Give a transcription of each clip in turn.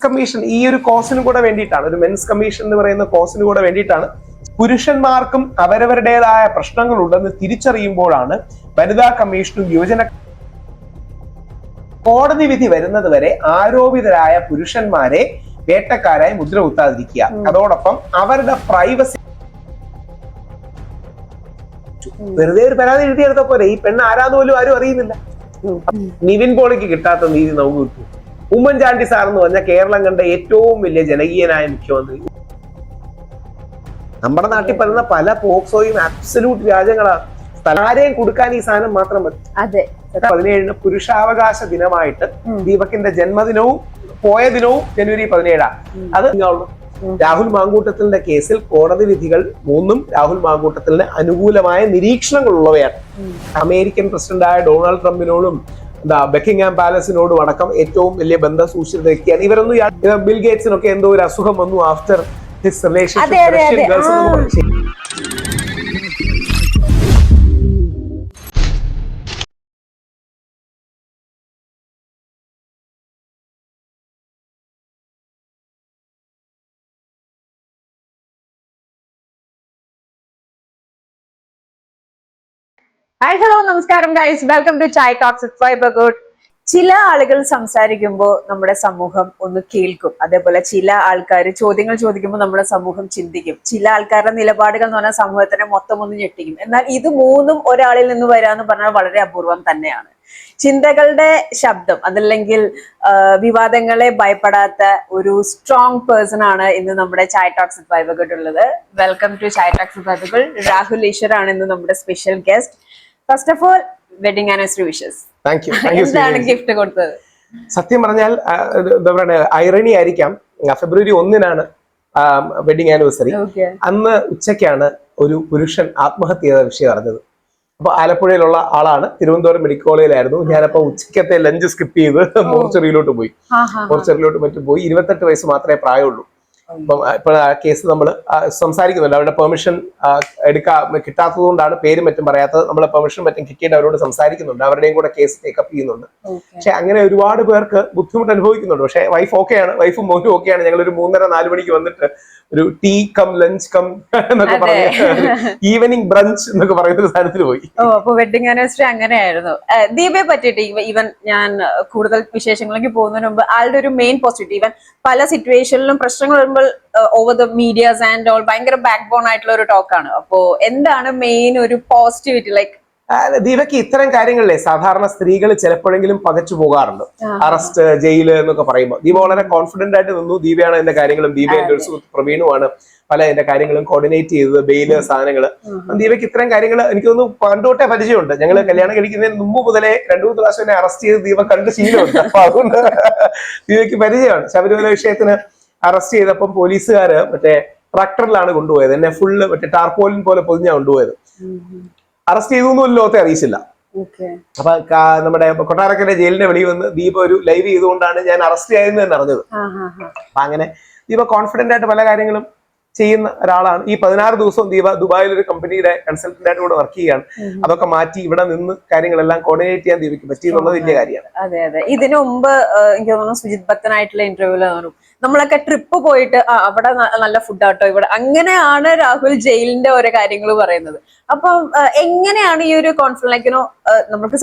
Commission ഈ ഒരു കോസിന് കൂടെ വേണ്ടിയിട്ടാണ്, ഒരു മെൻസ് കമ്മീഷൻ എന്ന് പറയുന്ന കോസിന് കൂടെ വേണ്ടിയിട്ടാണ്. പുരുഷന്മാർക്കും അവരവരുടേതായ പ്രശ്നങ്ങളുണ്ടെന്ന് തിരിച്ചറിയുമ്പോഴാണ് വനിതാ കമ്മീഷനും യുവജന കോടതി വിധി വരുന്നത് വരെ ആരോപിതരായ പുരുഷന്മാരെ വേട്ടക്കാരായി മുദ്ര കുത്താതിരിക്കുക. അതോടൊപ്പം അവരുടെ പ്രൈവസി, വെറുതെ ഒരു പരാതി എഴുതിയെടുത്ത പോലെ ഈ പെണ്ണ് ആരാന്ന് പോലും ആരും അറിയുന്നില്ല. നിവിൻ പോളിക്ക് കിട്ടാത്ത നീതി നമുക്ക് കിട്ടും. ഉമ്മൻചാണ്ടി സാർ എന്ന് പറഞ്ഞാൽ കേരളം കണ്ട ഏറ്റവും വലിയ ജനകീയനായ മുഖ്യമന്ത്രി. നമ്മുടെ നാട്ടിൽ പറയുന്ന പല പോക്സോയും അബ്സല്യൂട്ട് വ്യാജങ്ങളാണ്. ആരെയും കൊടുക്കാൻ ഈ സാധനം മാത്രം മതി. 17 പുരുഷാവകാശ ദിനമായിട്ട് ദീപകിന്റെ ജന്മദിനവും പോയ ദിനവും ജനുവരി 17. അത് രാഹുൽ മാങ്കൂട്ടത്തിന്റെ കേസിൽ കോടതി വിധികൾ 3 രാഹുൽ മാങ്കൂട്ടത്തിന് അനുകൂലമായ നിരീക്ഷണങ്ങൾ ഉള്ളവയാണ്. അമേരിക്കൻ പ്രസിഡന്റായ ഡൊണാൾഡ് ട്രംപിനോടും ബക്കിംഗ്ഹാം പാലസിനോടും അടക്കം ഏറ്റവും വലിയ ബന്ധം സൂക്ഷിച്ച വ്യക്തിയാണ്. ഇവരൊന്നും ബിൽ ഗേറ്റ്സിനൊക്കെ എന്തോ ഒരു അസുഖം വന്നു after his relationship Russian girls എന്ന് പറഞ്ഞു. ഹായ് ഹലോ നമസ്കാരം guys, welcome to chai talks with vibe good. ചില ആളുകൾ സംസാരിക്കുമ്പോൾ നമ്മുടെ സമൂഹം ഒന്ന് കേൾക്കും, അതേപോലെ ചില ആൾക്കാർ ചോദ്യങ്ങൾ ചോദിക്കുമ്പോൾ നമ്മുടെ സമൂഹം ചിന്തിക്കും. ചില ആൾക്കാരുടെ നിലപാടുകൾ എന്ന് പറഞ്ഞാൽ സമൂഹത്തിനെ മൊത്തം ഒന്ന് ഞെട്ടിക്കും. എന്നാൽ ഇത് മൂന്നും ഒരാളിൽ നിന്ന് വരാന്ന് പറഞ്ഞാൽ വളരെ അപൂർവം തന്നെയാണ്. ചിന്തകളുടെ ശബ്ദം, അതല്ലെങ്കിൽ വിവാദങ്ങളെ ഭയപ്പെടാത്ത ഒരു സ്ട്രോങ് പേഴ്സൺ ആണ് ഇന്ന് നമ്മുടെ ചായ് ടോക്സ് വിത്ത് വൈബഗുഡ് ഉള്ളത്. Welcome to chai talks with vibe good. Rahul Eshwar ആണ് ഇന്ന് നമ്മുടെ special guest. First of all, wedding anniversary wishes. എന്താണ് ഗിഫ്റ്റ് കൊടുത്തത്? സത്യം പറഞ്ഞാൽ ഐറണി ആയിരിക്കാം, ഫെബ്രുവരി 1 വെഡിങ് ആനിവേഴ്സറി. അന്ന് ഉച്ചയ്ക്കാണ് ഒരു പുരുഷൻ ആത്മഹത്യ ചെയ്ത വിഷയം അറിഞ്ഞത്. അപ്പൊ ആലപ്പുഴയിലുള്ള ആളാണ്, തിരുവനന്തപുരം മെഡിക്കൽ കോളേജിലായിരുന്നു. ഞാനപ്പോ ഉച്ചക്കത്തെ ലഞ്ച് സ്കിപ്പ് ചെയ്ത് മോർച്ചറിയിലോട്ട് പോയി. മറ്റും പോയി. 28 വയസ്സ് മാത്രമേ പ്രായമുള്ളൂ. അപ്പം ഇപ്പോൾ ആ കേസ് നമ്മൾ സംസാരിക്കുന്നുണ്ട്. അവരുടെ പെർമിഷൻ കിട്ടാത്തത് കൊണ്ടാണ് പേരും മറ്റും പറയാത്തത്. നമ്മൾ പെർമിഷൻ മറ്റും കിട്ടിയിട്ട് അവരോട് സംസാരിക്കുന്നുണ്ട്, അവരുടെയും കൂടെ കേസ് ടേക്കപ്പ് ചെയ്യുന്നുണ്ട്. പക്ഷെ അങ്ങനെ ഒരുപാട് പേർക്ക് ബുദ്ധിമുട്ട് അനുഭവിക്കുന്നുണ്ട്. പക്ഷെ വൈഫ് ഓക്കെയാണ്, വൈഫും മോനും ഓക്കെയാണ്. ഞങ്ങൾ ഒരു 3:30-4 മണിക്ക് വന്നിട്ട് ഒരു ടീ കം ലഞ്ച് കം എന്നൊക്കെ പറഞ്ഞ് ഈവനിങ് ബ്രഞ്ച് എന്നൊക്കെ പറയുന്ന ഒരു സ്ഥലത്തിൽ പോയി. അപ്പൊ വെഡിങ് ആനിവേഴ്സറി അങ്ങനെയായിരുന്നു. ദീപയെ പറ്റിയിട്ട് ഈവൻ ഞാൻ കൂടുതൽ വിശേഷങ്ങളിലേക്ക് പോകുന്നതിന് മുമ്പ് ആളുടെ ഒരു മെയിൻ പോസിറ്റീവ്, ഈവൻ പല സിറ്റുവേഷനിലും പ്രശ്നങ്ങൾ വരുമ്പോൾ over the medias and all ഭയങ്കര ബാക്ക് ബോൺ ആയിട്ടുള്ള ഒരു ടോക്കാണ്. അപ്പോ എന്താണ് മെയിൻ ഒരു പോസിറ്റിവിറ്റി? ലൈക്ക് ദീപയ്ക്ക് ഇത്തരം കാര്യങ്ങളിലെ സാധാരണ സ്ത്രീകൾ ചിലപ്പോഴെങ്കിലും പകച്ചു പോകാറുണ്ട്. അറസ്റ്റ്, ജയില് എന്നൊക്കെ പറയുമ്പോൾ ദീപ വളരെ കോൺഫിഡന്റ് ആയിട്ട് നിന്നു. ദീപയാണ് എന്റെ കാര്യങ്ങളും, ദീപ എന്റെ ഒരു സുഹൃത്ത് പ്രവീണുമാണ് പല എന്റെ കാര്യങ്ങളും കോർഡിനേറ്റ് ചെയ്തത്, ബെയില് സാധനങ്ങള്. ദീപയ്ക്ക് ഇത്തരം കാര്യങ്ങൾ എനിക്ക് തോന്നുന്നു പണ്ടോട്ടെ പരിചയമുണ്ട്. ഞങ്ങൾ കല്യാണം കഴിക്കുന്നതിന് മുമ്പ് മുതലേ 2-3 പ്രാവശ്യം എന്നെ അറസ്റ്റ് ചെയ്ത് ദീപ കണ്ട് ശീലമുണ്ട്. അപ്പൊ അതുകൊണ്ട് ദീപയ്ക്ക് പരിചയമാണ്. ശബരിമല വിഷയത്തിന് അറസ്റ്റ് ചെയ്തപ്പം പോലീസുകാര് മറ്റേ ട്രാക്ടറിലാണ് കൊണ്ടുപോയത്. എന്നെ ഫുള്ള് മറ്റേ ടാർപോലിൻ പോലെ പൊതിഞ്ഞാ കൊണ്ടുപോയത്. അറസ്റ്റ് ചെയ്തു ലോകത്തെ അറിയിച്ചില്ല. അപ്പൊ നമ്മുടെ കൊട്ടാരക്കര ജയിലിന്റെ വെളിയിൽ വന്ന് ദീപ ഒരു ലൈവ് ചെയ്തുകൊണ്ടാണ് ഞാൻ അറസ്റ്റ് ആയെന്ന് തന്നെ അറിഞ്ഞത്. അപ്പൊ അങ്ങനെ ദീപ കോൺഫിഡന്റ് ആയിട്ട് പല കാര്യങ്ങളും ചെയ്യുന്ന ഒരാളാണ്. ഈ 16 ദിവസവും ദീപ ദുബായിൽ ഒരു കമ്പനിയുടെ കൺസൾട്ടന്റ് ആയിട്ട് കൂടെ വർക്ക് ചെയ്യാണ്. അതൊക്കെ മാറ്റി ഇവിടെ നിന്ന് കാര്യങ്ങളെല്ലാം കോർഡിനേറ്റ് ചെയ്യാൻ ദീപയ്ക്ക് പറ്റി എന്നുള്ളത് വലിയ കാര്യമാണ്. അതെ അതെ. ഇതിനു മുമ്പ് എനിക്ക് തോന്നുന്നു സുജിത് ഭക്തനായിട്ടുള്ള ഇന്റർവ്യൂല് നമ്മളൊക്കെ ട്രിപ്പ് പോയിട്ട് അവിടെ നല്ല ഫുഡ് ആട്ടോ ഇവിടെ, അങ്ങനെയാണ് രാഹുൽ ജയിലിന്റെ ഓരോ കാര്യങ്ങൾ പറയുന്നത്. അപ്പം എങ്ങനെയാണ് ഈ ഒരു കോൺഫിഡൻസ്, നമുക്ക്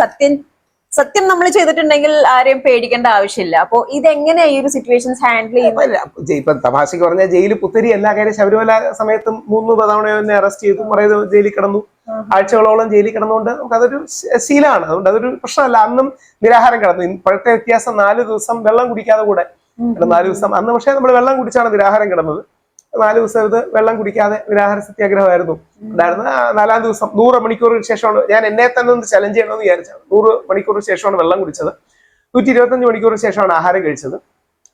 സത്യം നമ്മൾ ചെയ്തിട്ടുണ്ടെങ്കിൽ ആരെയും പേടിക്കേണ്ട ആവശ്യമില്ല. അപ്പൊ ഇതെങ്ങനെയാ ഈ ഒരു സിറ്റുവേഷൻസ് ഹാൻഡിൽ ചെയ്യുന്നത്? ഇപ്പൊ തമാശക്ക് പറഞ്ഞാൽ ജയിലിൽ പുത്തരി എല്ലാ കാര്യം. ശബരിമല സമയത്തും 3 തവണ എന്നെ അറസ്റ്റ് ചെയ്തു, കുറേ ജയിലിൽ കിടന്നു, ആഴ്ചകളോളം ജയിലിൽ കിടന്നുകൊണ്ട് നമുക്ക് അതൊരു ശീലമാണ്. അതുകൊണ്ട് അതൊരു പ്രശ്നമല്ല. അന്നും നിരാഹാരം കിടന്നു. ഇപ്പോഴത്തെ വ്യത്യാസം 4 ദിവസം വെള്ളം കുടിക്കാതെ കൂടെ 4 ദിവസം. അന്ന് പക്ഷേ നമ്മൾ വെള്ളം കുടിച്ചാണ് നിരാഹാരം കിടന്നത്. 4 ദിവസം ഇത് വെള്ളം കുടിക്കാതെ നിരാഹാര സത്യാഗ്രഹമായിരുന്നു ഉണ്ടായിരുന്നത്. 4-ാം ദിവസം 100 മണിക്കൂറിന് ശേഷമാണ് ഞാൻ എന്നെ തന്നെ ഒന്ന് ചലഞ്ച് ചെയ്യണമെന്ന് വിചാരിച്ചത്. 100 മണിക്കൂറിന് ശേഷമാണ് വെള്ളം കുടിച്ചത്. 125 മണിക്കൂറിന് ശേഷമാണ് ആഹാരം കഴിച്ചത്.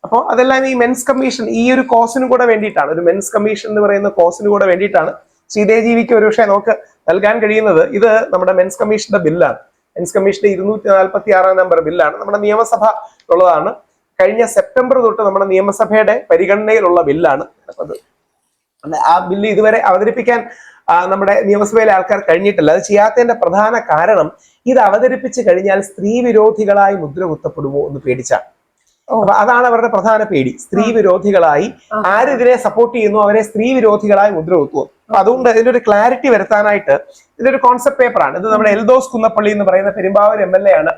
അപ്പോൾ അതെല്ലാം ഈ മെൻസ് കമ്മീഷൻ ഈ ഒരു കോസിന് കൂടെ വേണ്ടിയിട്ടാണ്, ഒരു മെൻസ് കമ്മീഷൻ എന്ന് പറയുന്ന കോസിന് കൂടെ വേണ്ടിയിട്ടാണ് ശ്രീദേവീക്ക് ഒരുപക്ഷെ നമുക്ക് നൽകാൻ കഴിയുന്നത്. ഇത് നമ്മുടെ മെൻസ് കമ്മീഷന്റെ ബില്ലാണ്. മെൻസ് കമ്മീഷന്റെ 246 നമ്പർ ബില്ലാണ്. നമ്മുടെ നിയമസഭ ഉള്ളതാണ്. കഴിഞ്ഞ സെപ്റ്റംബർ തൊട്ട് നമ്മുടെ നിയമസഭയുടെ പരിഗണനയിലുള്ള ബില്ലാണ്. ആ ബില്ല് ഇതുവരെ അവതരിപ്പിക്കാൻ നമ്മുടെ നിയമസഭയിലെ ആൾക്കാർ കഴിഞ്ഞിട്ടില്ല. അത് ചെയ്യാത്തതിന്റെ പ്രധാന കാരണം ഇത് അവതരിപ്പിച്ചു കഴിഞ്ഞാൽ സ്ത്രീ വിരോധികളായി മുദ്ര കുത്തപ്പെടുമോ എന്ന് പേടിച്ചാണ്. അപ്പൊ അതാണ് അവരുടെ പ്രധാന പേടി. സ്ത്രീ വിരോധികളായി ആരിതിനെ സപ്പോർട്ട് ചെയ്യുന്നു അവരെ സ്ത്രീ വിരോധികളായി മുദ്ര കുത്തുന്നു. അപ്പൊ അതുകൊണ്ട് ഇതിന്റെ ഒരു ക്ലാരിറ്റി വരുത്താനായിട്ട് ഇതൊരു കോൺസെപ്റ്റ് പേപ്പറാണ്. ഇത് നമ്മുടെ എൽദോസ് കുന്നപ്പള്ളി എന്ന് പറയുന്ന പെരുമ്പാവൂർ MLA ആണ്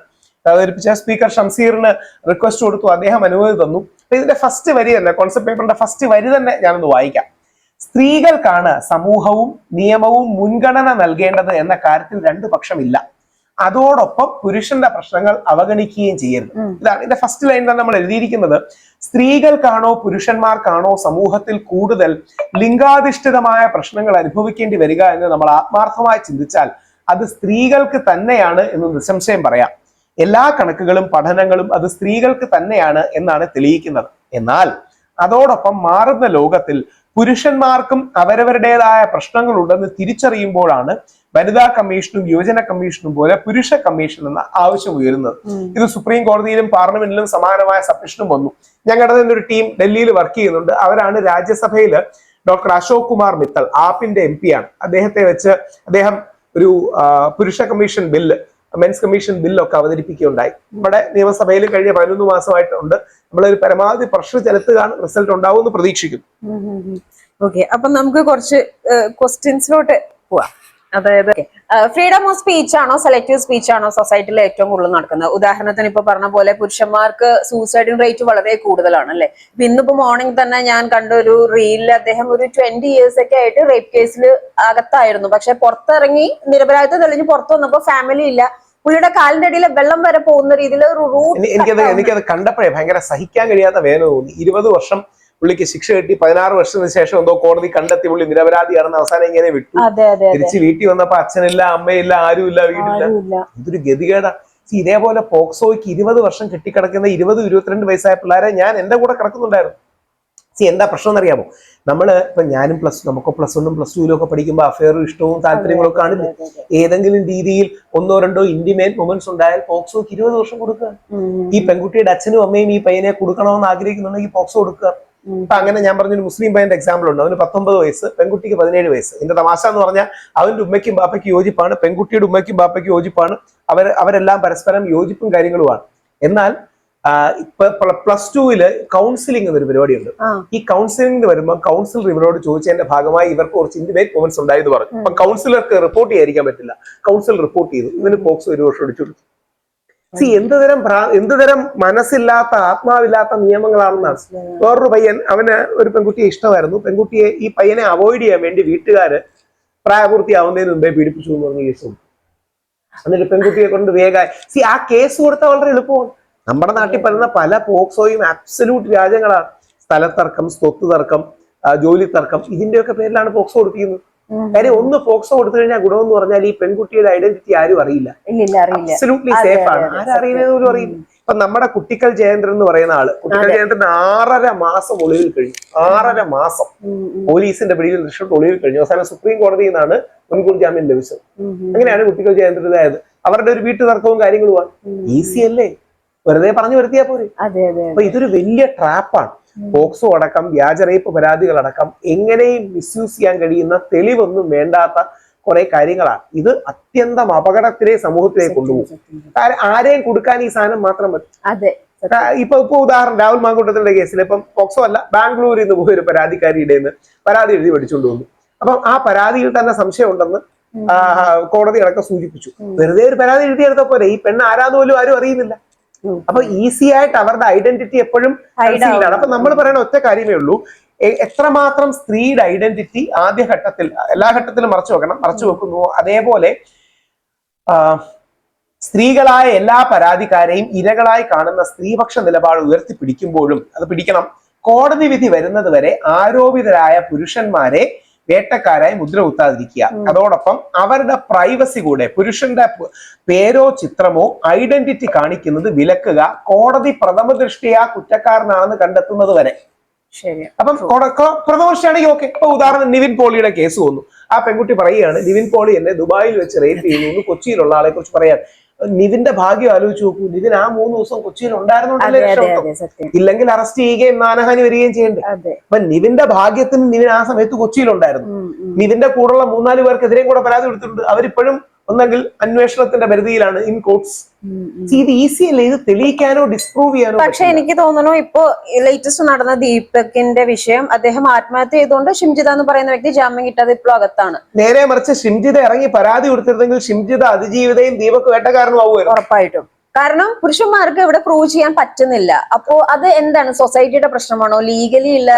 അവതരിപ്പിച്ച. സ്പീക്കർ ഷംസീറിന് റിക്വസ്റ്റ് കൊടുത്തു, അദ്ദേഹം അനുമതി തന്നു. അപ്പൊ ഇതിന്റെ ഫസ്റ്റ് വരി തന്നെ, കോൺസെപ്റ്റ് പേപ്പറിന്റെ ഫസ്റ്റ് വരി തന്നെ ഞാനൊന്ന് വായിക്കാം. സ്ത്രീകൾക്കാണ് സമൂഹവും നിയമവും മുൻഗണന നൽകേണ്ടത് എന്ന കാര്യത്തിൽ രണ്ടു പക്ഷമില്ല. അതോടൊപ്പം പുരുഷന്റെ പ്രശ്നങ്ങൾ അവഗണിക്കുകയും ചെയ്യരുത്. ഇതാണ് ഇതിന്റെ ഫസ്റ്റ് ലൈൻ തന്നെ നമ്മൾ എഴുതിയിരിക്കുന്നത്. സ്ത്രീകൾക്കാണോ പുരുഷന്മാർക്കാണോ സമൂഹത്തിൽ കൂടുതൽ ലിംഗാധിഷ്ഠിതമായ പ്രശ്നങ്ങൾ അനുഭവിക്കേണ്ടി വരിക എന്ന് നമ്മൾ ആത്മാർത്ഥമായി ചിന്തിച്ചാൽ അത് സ്ത്രീകൾക്ക് തന്നെയാണ് എന്ന് നിസ്സംശയം പറയാം. എല്ലാ കണക്കുകളും പഠനങ്ങളും അത് സ്ത്രീകൾക്ക് തന്നെയാണ് എന്നാണ് തെളിയിക്കുന്നത്. എന്നാൽ അതോടൊപ്പം മാറുന്ന ലോകത്തിൽ പുരുഷന്മാർക്കും അവരവരുടേതായ പ്രശ്നങ്ങളുണ്ടെന്ന് തിരിച്ചറിയുമ്പോഴാണ് വനിതാ കമ്മീഷനും യുവജന കമ്മീഷനും പോലെ പുരുഷ കമ്മീഷൻ എന്ന ആവശ്യം ഉയരുന്നത്. ഇത് സുപ്രീം കോടതിയിലും പാർലമെന്റിലും സമാനമായ സബ്മിഷനും വന്നു. ഞങ്ങളുടെ തന്നെ ഒരു ടീം ഡൽഹിയിൽ വർക്ക് ചെയ്യുന്നുണ്ട്. അവരാണ് രാജ്യസഭയിൽ ഡോക്ടർ അശോക് കുമാർ മിത്തൽ, ആപ്പിന്റെ MP ആണ്. അദ്ദേഹത്തെ വെച്ച് അദ്ദേഹം ഒരു പുരുഷ കമ്മീഷൻ ബില്ല്, മെൻസ് കമ്മീഷൻ ബില്ലൊക്കെ അവതരിപ്പിക്കുകയുണ്ടായി. നമ്മുടെ നിയമസഭയിൽ കഴിഞ്ഞ 11 മാസമായിട്ടുണ്ട്. നമ്മളൊരു പരമാവധി പ്രഷർ ചെലുത്തുകയാണ്, റിസൾട്ട് ഉണ്ടാവുമെന്ന് പ്രതീക്ഷിക്കുന്നു. ഓക്കെ, അപ്പൊ നമുക്ക് കുറച്ച് ക്വസ്റ്റ്യൻസിലോട്ട് പോവാം. അതായത് ഫ്രീഡം ഓഫ് സ്പീച്ച് ആണോ സെലക്റ്റീവ് സ്പീച്ച് ആണോ സൊസൈറ്റിയിൽ ഏറ്റവും കൂടുതൽ നടക്കുന്നത്? ഉദാഹരണത്തിന് ഇപ്പൊ പറഞ്ഞ പോലെ പുരുഷന്മാർക്ക് സൂസൈഡ് റേറ്റ് വളരെ കൂടുതലാണ് അല്ലെ. ഇന്നിപ്പോ മോർണിംഗ് തന്നെ ഞാൻ കണ്ട ഒരു റീലിൽ അദ്ദേഹം ഒരു 20 years ഒക്കെ ആയിട്ട് റേപ്പ് കേസിൽ അകത്തായിരുന്നു. പക്ഷെ പുറത്തിറങ്ങി നിരപരാധിത്വം തെളിഞ്ഞ് പുറത്തു വന്നപ്പോ ഫാമിലി ഇല്ല, പുള്ളിയുടെ കാലിന്റെ അടിയിൽ വെള്ളം വരെ പോകുന്ന രീതിയിൽ ഒരു റൂട്ട്. എനിക്കത് കണ്ടപ്പോഴേ ഭയങ്കര സഹിക്കാൻ കഴിയാത്ത വേദന തോന്നി. 20 വർഷം പുള്ളിക്ക് ശിക്ഷ കിട്ടി. 16 വർഷത്തിന് ശേഷം എന്തോ കോടതി കണ്ടെത്തി പുള്ളി നിരപരാധിയാണെന്ന് അവസാനം ഇങ്ങനെ വിട്ടു. തിരിച്ച് വീട്ടിൽ വന്നപ്പോ അച്ഛനില്ല, അമ്മയില്ല, ആരുമില്ല, വീടില്ല. ഇതൊരു ഗതികേടാ. ഇതേപോലെ പോക്സോയ്ക്ക് 20 വർഷം കെട്ടിക്കിടക്കുന്ന 20-22 വയസ്സായ പിള്ളേരെ ഞാൻ എന്റെ കൂടെ കിടക്കുന്നുണ്ടായിരുന്നു. എന്താ പ്രശ്നം എന്നറിയാമോ? ഇപ്പൊ ഞാനും നമുക്ക് +1ഉം +2ലും ഒക്കെ പഠിക്കുമ്പോൾ അഫെയറും ഇഷ്ടവും താല്പര്യങ്ങളും ഒക്കെ കാണില്ല. ഏതെങ്കിലും രീതിയിൽ 1-2 ഇന്റിമേറ്റ് മൊമെന്റ്സ് ഉണ്ടായാൽ പോക്സോയ്ക്ക് 20 വർഷം കൊടുക്കുക. ഈ പെൺകുട്ടിയുടെ അച്ഛനും അമ്മയും ഈ പയ്യനെ കൊടുക്കണമെന്ന് ആഗ്രഹിക്കുന്നുണ്ടെങ്കിൽ പോക്സോ കൊടുക്കുക. അപ്പൊ അങ്ങനെ ഞാൻ പറഞ്ഞൊരു മുസ്ലിം പയ്യന്റെ എക്സാമ്പിൾ ഉണ്ട്. അവന് 19 വയസ്സ്, പെൺകുട്ടിക്ക് 17 വയസ്സ്. ഇതിന്റെ തമാശ എന്ന് പറഞ്ഞാൽ അവന്റെ ഉമ്മയ്ക്കും ബാപ്പയ്ക്കും യോജിപ്പാണ്, പെൺകുട്ടിയുടെ ഉമ്മയ്ക്കും ബാപ്പയ്ക്കും യോജിപ്പാണ്. അവരെല്ലാം പരസ്പരം യോജിപ്പും കാര്യങ്ങളുമാണ്. എന്നാൽ ഇപ്പൊ +2 കൗൺസിലിംഗ് എന്നൊരു പരിപാടിയുണ്ട്. ഈ കൗൺസിലിംഗ് വരുമ്പോൾ കൗൺസിലർ ഇവരോട് ചോദിച്ചതിന്റെ ഭാഗമായി ഇവർക്ക് കുറച്ച് ഇന്റിമേറ്റ് മൊമെന്റ്സ് ഉണ്ടായെന്ന് പറഞ്ഞു. അപ്പൊ കൗൺസിലർക്ക് റിപ്പോർട്ട് ചെയ്യാതിരിക്കാൻ പറ്റില്ല. കൗൺസിലർ റിപ്പോർട്ട് ചെയ്തു. ഇവന് പോക്സോ 1 വർഷം അടിച്ചു കൊടുത്തു. എന്തുതരം മനസ്സില്ലാത്ത ആത്മാവില്ലാത്ത നിയമങ്ങളാണെന്നാണ്. വേറൊരു പയ്യൻ, അവന് ഒരു പെൺകുട്ടിയെ ഇഷ്ടമായിരുന്നു. പെൺകുട്ടിയെ, ഈ പയ്യനെ അവോയ്ഡ് ചെയ്യാൻ വേണ്ടി വീട്ടുകാര് പ്രായപൂർത്തിയാവുന്നതിന് മുമ്പേ പീഡിപ്പിച്ചു എന്ന് പറഞ്ഞ കേസ് കൊടുത്തു. എന്നിട്ട് പെൺകുട്ടിയെ കൊണ്ട് വേഗമായി ആ കേസ് കൊടുത്താൽ വളരെ എളുപ്പമാണ്. നമ്മുടെ നാട്ടിൽ പറയുന്ന പല പോക്സോയും അബ്സല്യൂട്ട് വ്യാജങ്ങളാണ്. സ്ഥലത്തർക്കം, സ്വത്ത് തർക്കം, ജോലി തർക്കം, ഇതിന്റെയൊക്കെ പേരിലാണ് പോക്സോ കൊടുക്കുന്നത്. കാര്യം ഒന്ന് പോക്സോ കൊടുത്തു കഴിഞ്ഞാൽ ഗുണമെന്ന് പറഞ്ഞാൽ ഈ പെൺകുട്ടിയുടെ ഐഡന്റിറ്റി ആരും അറിയില്ല. അബ്സല്യൂട്ട്ലി സേഫ് ആണ്. ആരറിയുന്നത് പോലും അറിയില്ല. ഇപ്പൊ നമ്മുടെ കുട്ടിക്കൽ ജയേന്ദ്രൻ എന്ന് പറയുന്ന ആള്, കുട്ടിക്കൽ ജയേന്ദ്രൻ 6.5 മാസം ഒളിവിൽ കഴിഞ്ഞു. 6.5 മാസം പോലീസിന്റെ പിടിയിൽ രക്ഷപ്പെട്ട് ഒളിവിൽ കഴിഞ്ഞു. അവസാനം സുപ്രീം കോടതിയിൽ നിന്നാണ് മുൻകൂർ ജാമ്യം ലഭിച്ചത്. അങ്ങനെയാണ് കുട്ടിക്കൽ ജയേന്ദ്രനായത്. അവരുടെ ഒരു വീട്ടു തർക്കവും കാര്യങ്ങളുമാണ്. ഈസി അല്ലേ, വെറുതെ പറഞ്ഞു വരുത്തിയാ പോരെ. അപ്പൊ ഇതൊരു വലിയ ട്രാപ്പാണ്. പോക്സോ അടക്കം വ്യാജ റേപ്പ് പരാതികളടക്കം എങ്ങനെയും മിസ്യൂസ് ചെയ്യാൻ കഴിയുന്ന തെളിവൊന്നും വേണ്ടാത്ത കുറെ കാര്യങ്ങളാണ്. ഇത് അത്യന്തം അപകടത്തിലെ സമൂഹത്തിലേക്ക് കൊണ്ടുപോകും. ആരെയും കൊടുക്കാൻ ഈ സാധനം മാത്രം മതി. ഇപ്പൊ ഉദാഹരണം രാഹുൽ മാങ്കൂട്ടത്തിന്റെ കേസിൽ ഇപ്പം പോക്സോ അല്ല, ബാംഗ്ലൂരിൽ നിന്ന് പോയി ഒരു പരാതിക്കാരിയുടെ പരാതി എഴുതി പഠിച്ചുകൊണ്ട് വന്നു. അപ്പം ആ പരാതിയിൽ തന്നെ സംശയം ഉണ്ടെന്ന് കോടതി അടക്കം സൂചിപ്പിച്ചു. വെറുതെ ഒരു പരാതി എഴുതിയെടുത്ത പോലെ ഈ പെണ്ണ് ആരാന്ന് പോലും ആരും അറിയുന്നില്ല. അപ്പൊ ഈസി ആയിട്ട് അവരുടെ ഐഡന്റിറ്റി എപ്പോഴും കൺസീൽഡാണ്. അപ്പൊ നമ്മൾ പറയുന്ന ഒറ്റ കാര്യമേ ഉള്ളൂ, എത്രമാത്രം സ്ത്രീയുടെ ഐഡന്റിറ്റി ആദ്യഘട്ടത്തിൽ, എല്ലാ ഘട്ടത്തിലും മറച്ചു വെക്കുന്നു. അതേപോലെ സ്ത്രീകളായ എല്ലാ പരാതിക്കാരെയും ഇരകളായി കാണുന്ന സ്ത്രീപക്ഷ നിലപാട് ഉയർത്തിപ്പിടിക്കുമ്പോഴും അത് പിടിക്കണം. കോടതി വിധി വരുന്നത് വരെ ആരോപിതരായ പുരുഷന്മാരെ വേട്ടക്കാരായി മുദ്ര കുത്താതിരിക്കുക. അതോടൊപ്പം അവരുടെ പ്രൈവസി കൂടെ, പുരുഷന്റെ പേരോ ചിത്രമോ ഐഡന്റിറ്റി കാണിക്കുന്നത് വിലക്കുക. കോടതി പ്രഥമ ദൃഷ്ടിയാ കുറ്റക്കാരനാണെന്ന് കണ്ടെത്തുന്നത് വരെ. അപ്പം പ്രഥമ ദൃഷ്ടിയാണെങ്കിൽ ഓക്കെ. ഇപ്പൊ ഉദാഹരണം നിവിൻ പോളിയുടെ കേസ് വന്നു. ആ പെൺകുട്ടി പറയുകയാണ്, നിവിൻ പോളി എന്നെ ദുബായിൽ വെച്ച് റേപ്പ് ചെയ്യുന്നു. കൊച്ചിയിലുള്ള ആളെ കുറിച്ച് പറയാൻ. നിവിന്റെ ഭാഗ്യം ആലോചിച്ച് നോക്കൂ. നിവിൻ ആ 3 ദിവസം കൊച്ചിയിൽ ഉണ്ടായിരുന്നുണ്ടല്ലേ രക്ഷപ്പെട്ടു. ഇല്ലെങ്കിൽ അറസ്റ്റ് ചെയ്യുകയും മാനഹാനി വരികയും ചെയ്യണ്ടേ. അപ്പൊ നിവിന്റെ ഭാഗ്യത്തിന് നിവിൻ ആ സമയത്ത് കൊച്ചിയിലുണ്ടായിരുന്നു. നിവിന്റെ കൂടെയുള്ള 3-4 പേർക്കെതിരെയും കൂടെ പരാതി കൊടുത്തിട്ടുണ്ട്. അവരിപ്പോഴും ഒന്നെങ്കിൽ അന്വേഷണത്തിന്റെ പരിധിയിലാണ് ഇൻ കോട്ട്സ്. ഇത് ഈസി അല്ല, ഇത് തെളിയിക്കാനോ ഡിസ്പ്രൂവ് ചെയ്യാനോ. പക്ഷെ എനിക്ക് തോന്നുന്നു ഇപ്പോ ലേറ്റസ്റ്റ് നടന്ന ദീപകിന്റെ വിഷയം, അദ്ദേഹം ആത്മഹത്യ ചെയ്തുകൊണ്ട് ഷിംജിത എന്ന് പറയുന്ന വ്യക്തി ജാമ്യം കിട്ടാതെ ഇപ്പോഴും അകത്താണ്. നേരെ മറിച്ച് ഷിംജിത ഇറങ്ങി പരാതി കൊടുത്തിരുന്നെങ്കിൽ ഷിംജിത അതിജീവിതയും ദീപക് വേട്ടക്കാരനും ആവുമായിരുന്നു. ഉറപ്പായിട്ടും. കാരണം പുരുഷന്മാർക്ക് ഇവിടെ പ്രൂവ് ചെയ്യാൻ പറ്റുന്നില്ല. അപ്പോ അത് എന്താണ്, സൊസൈറ്റിയുടെ പ്രശ്നമാണോ, ലീഗലി ഇല്ല?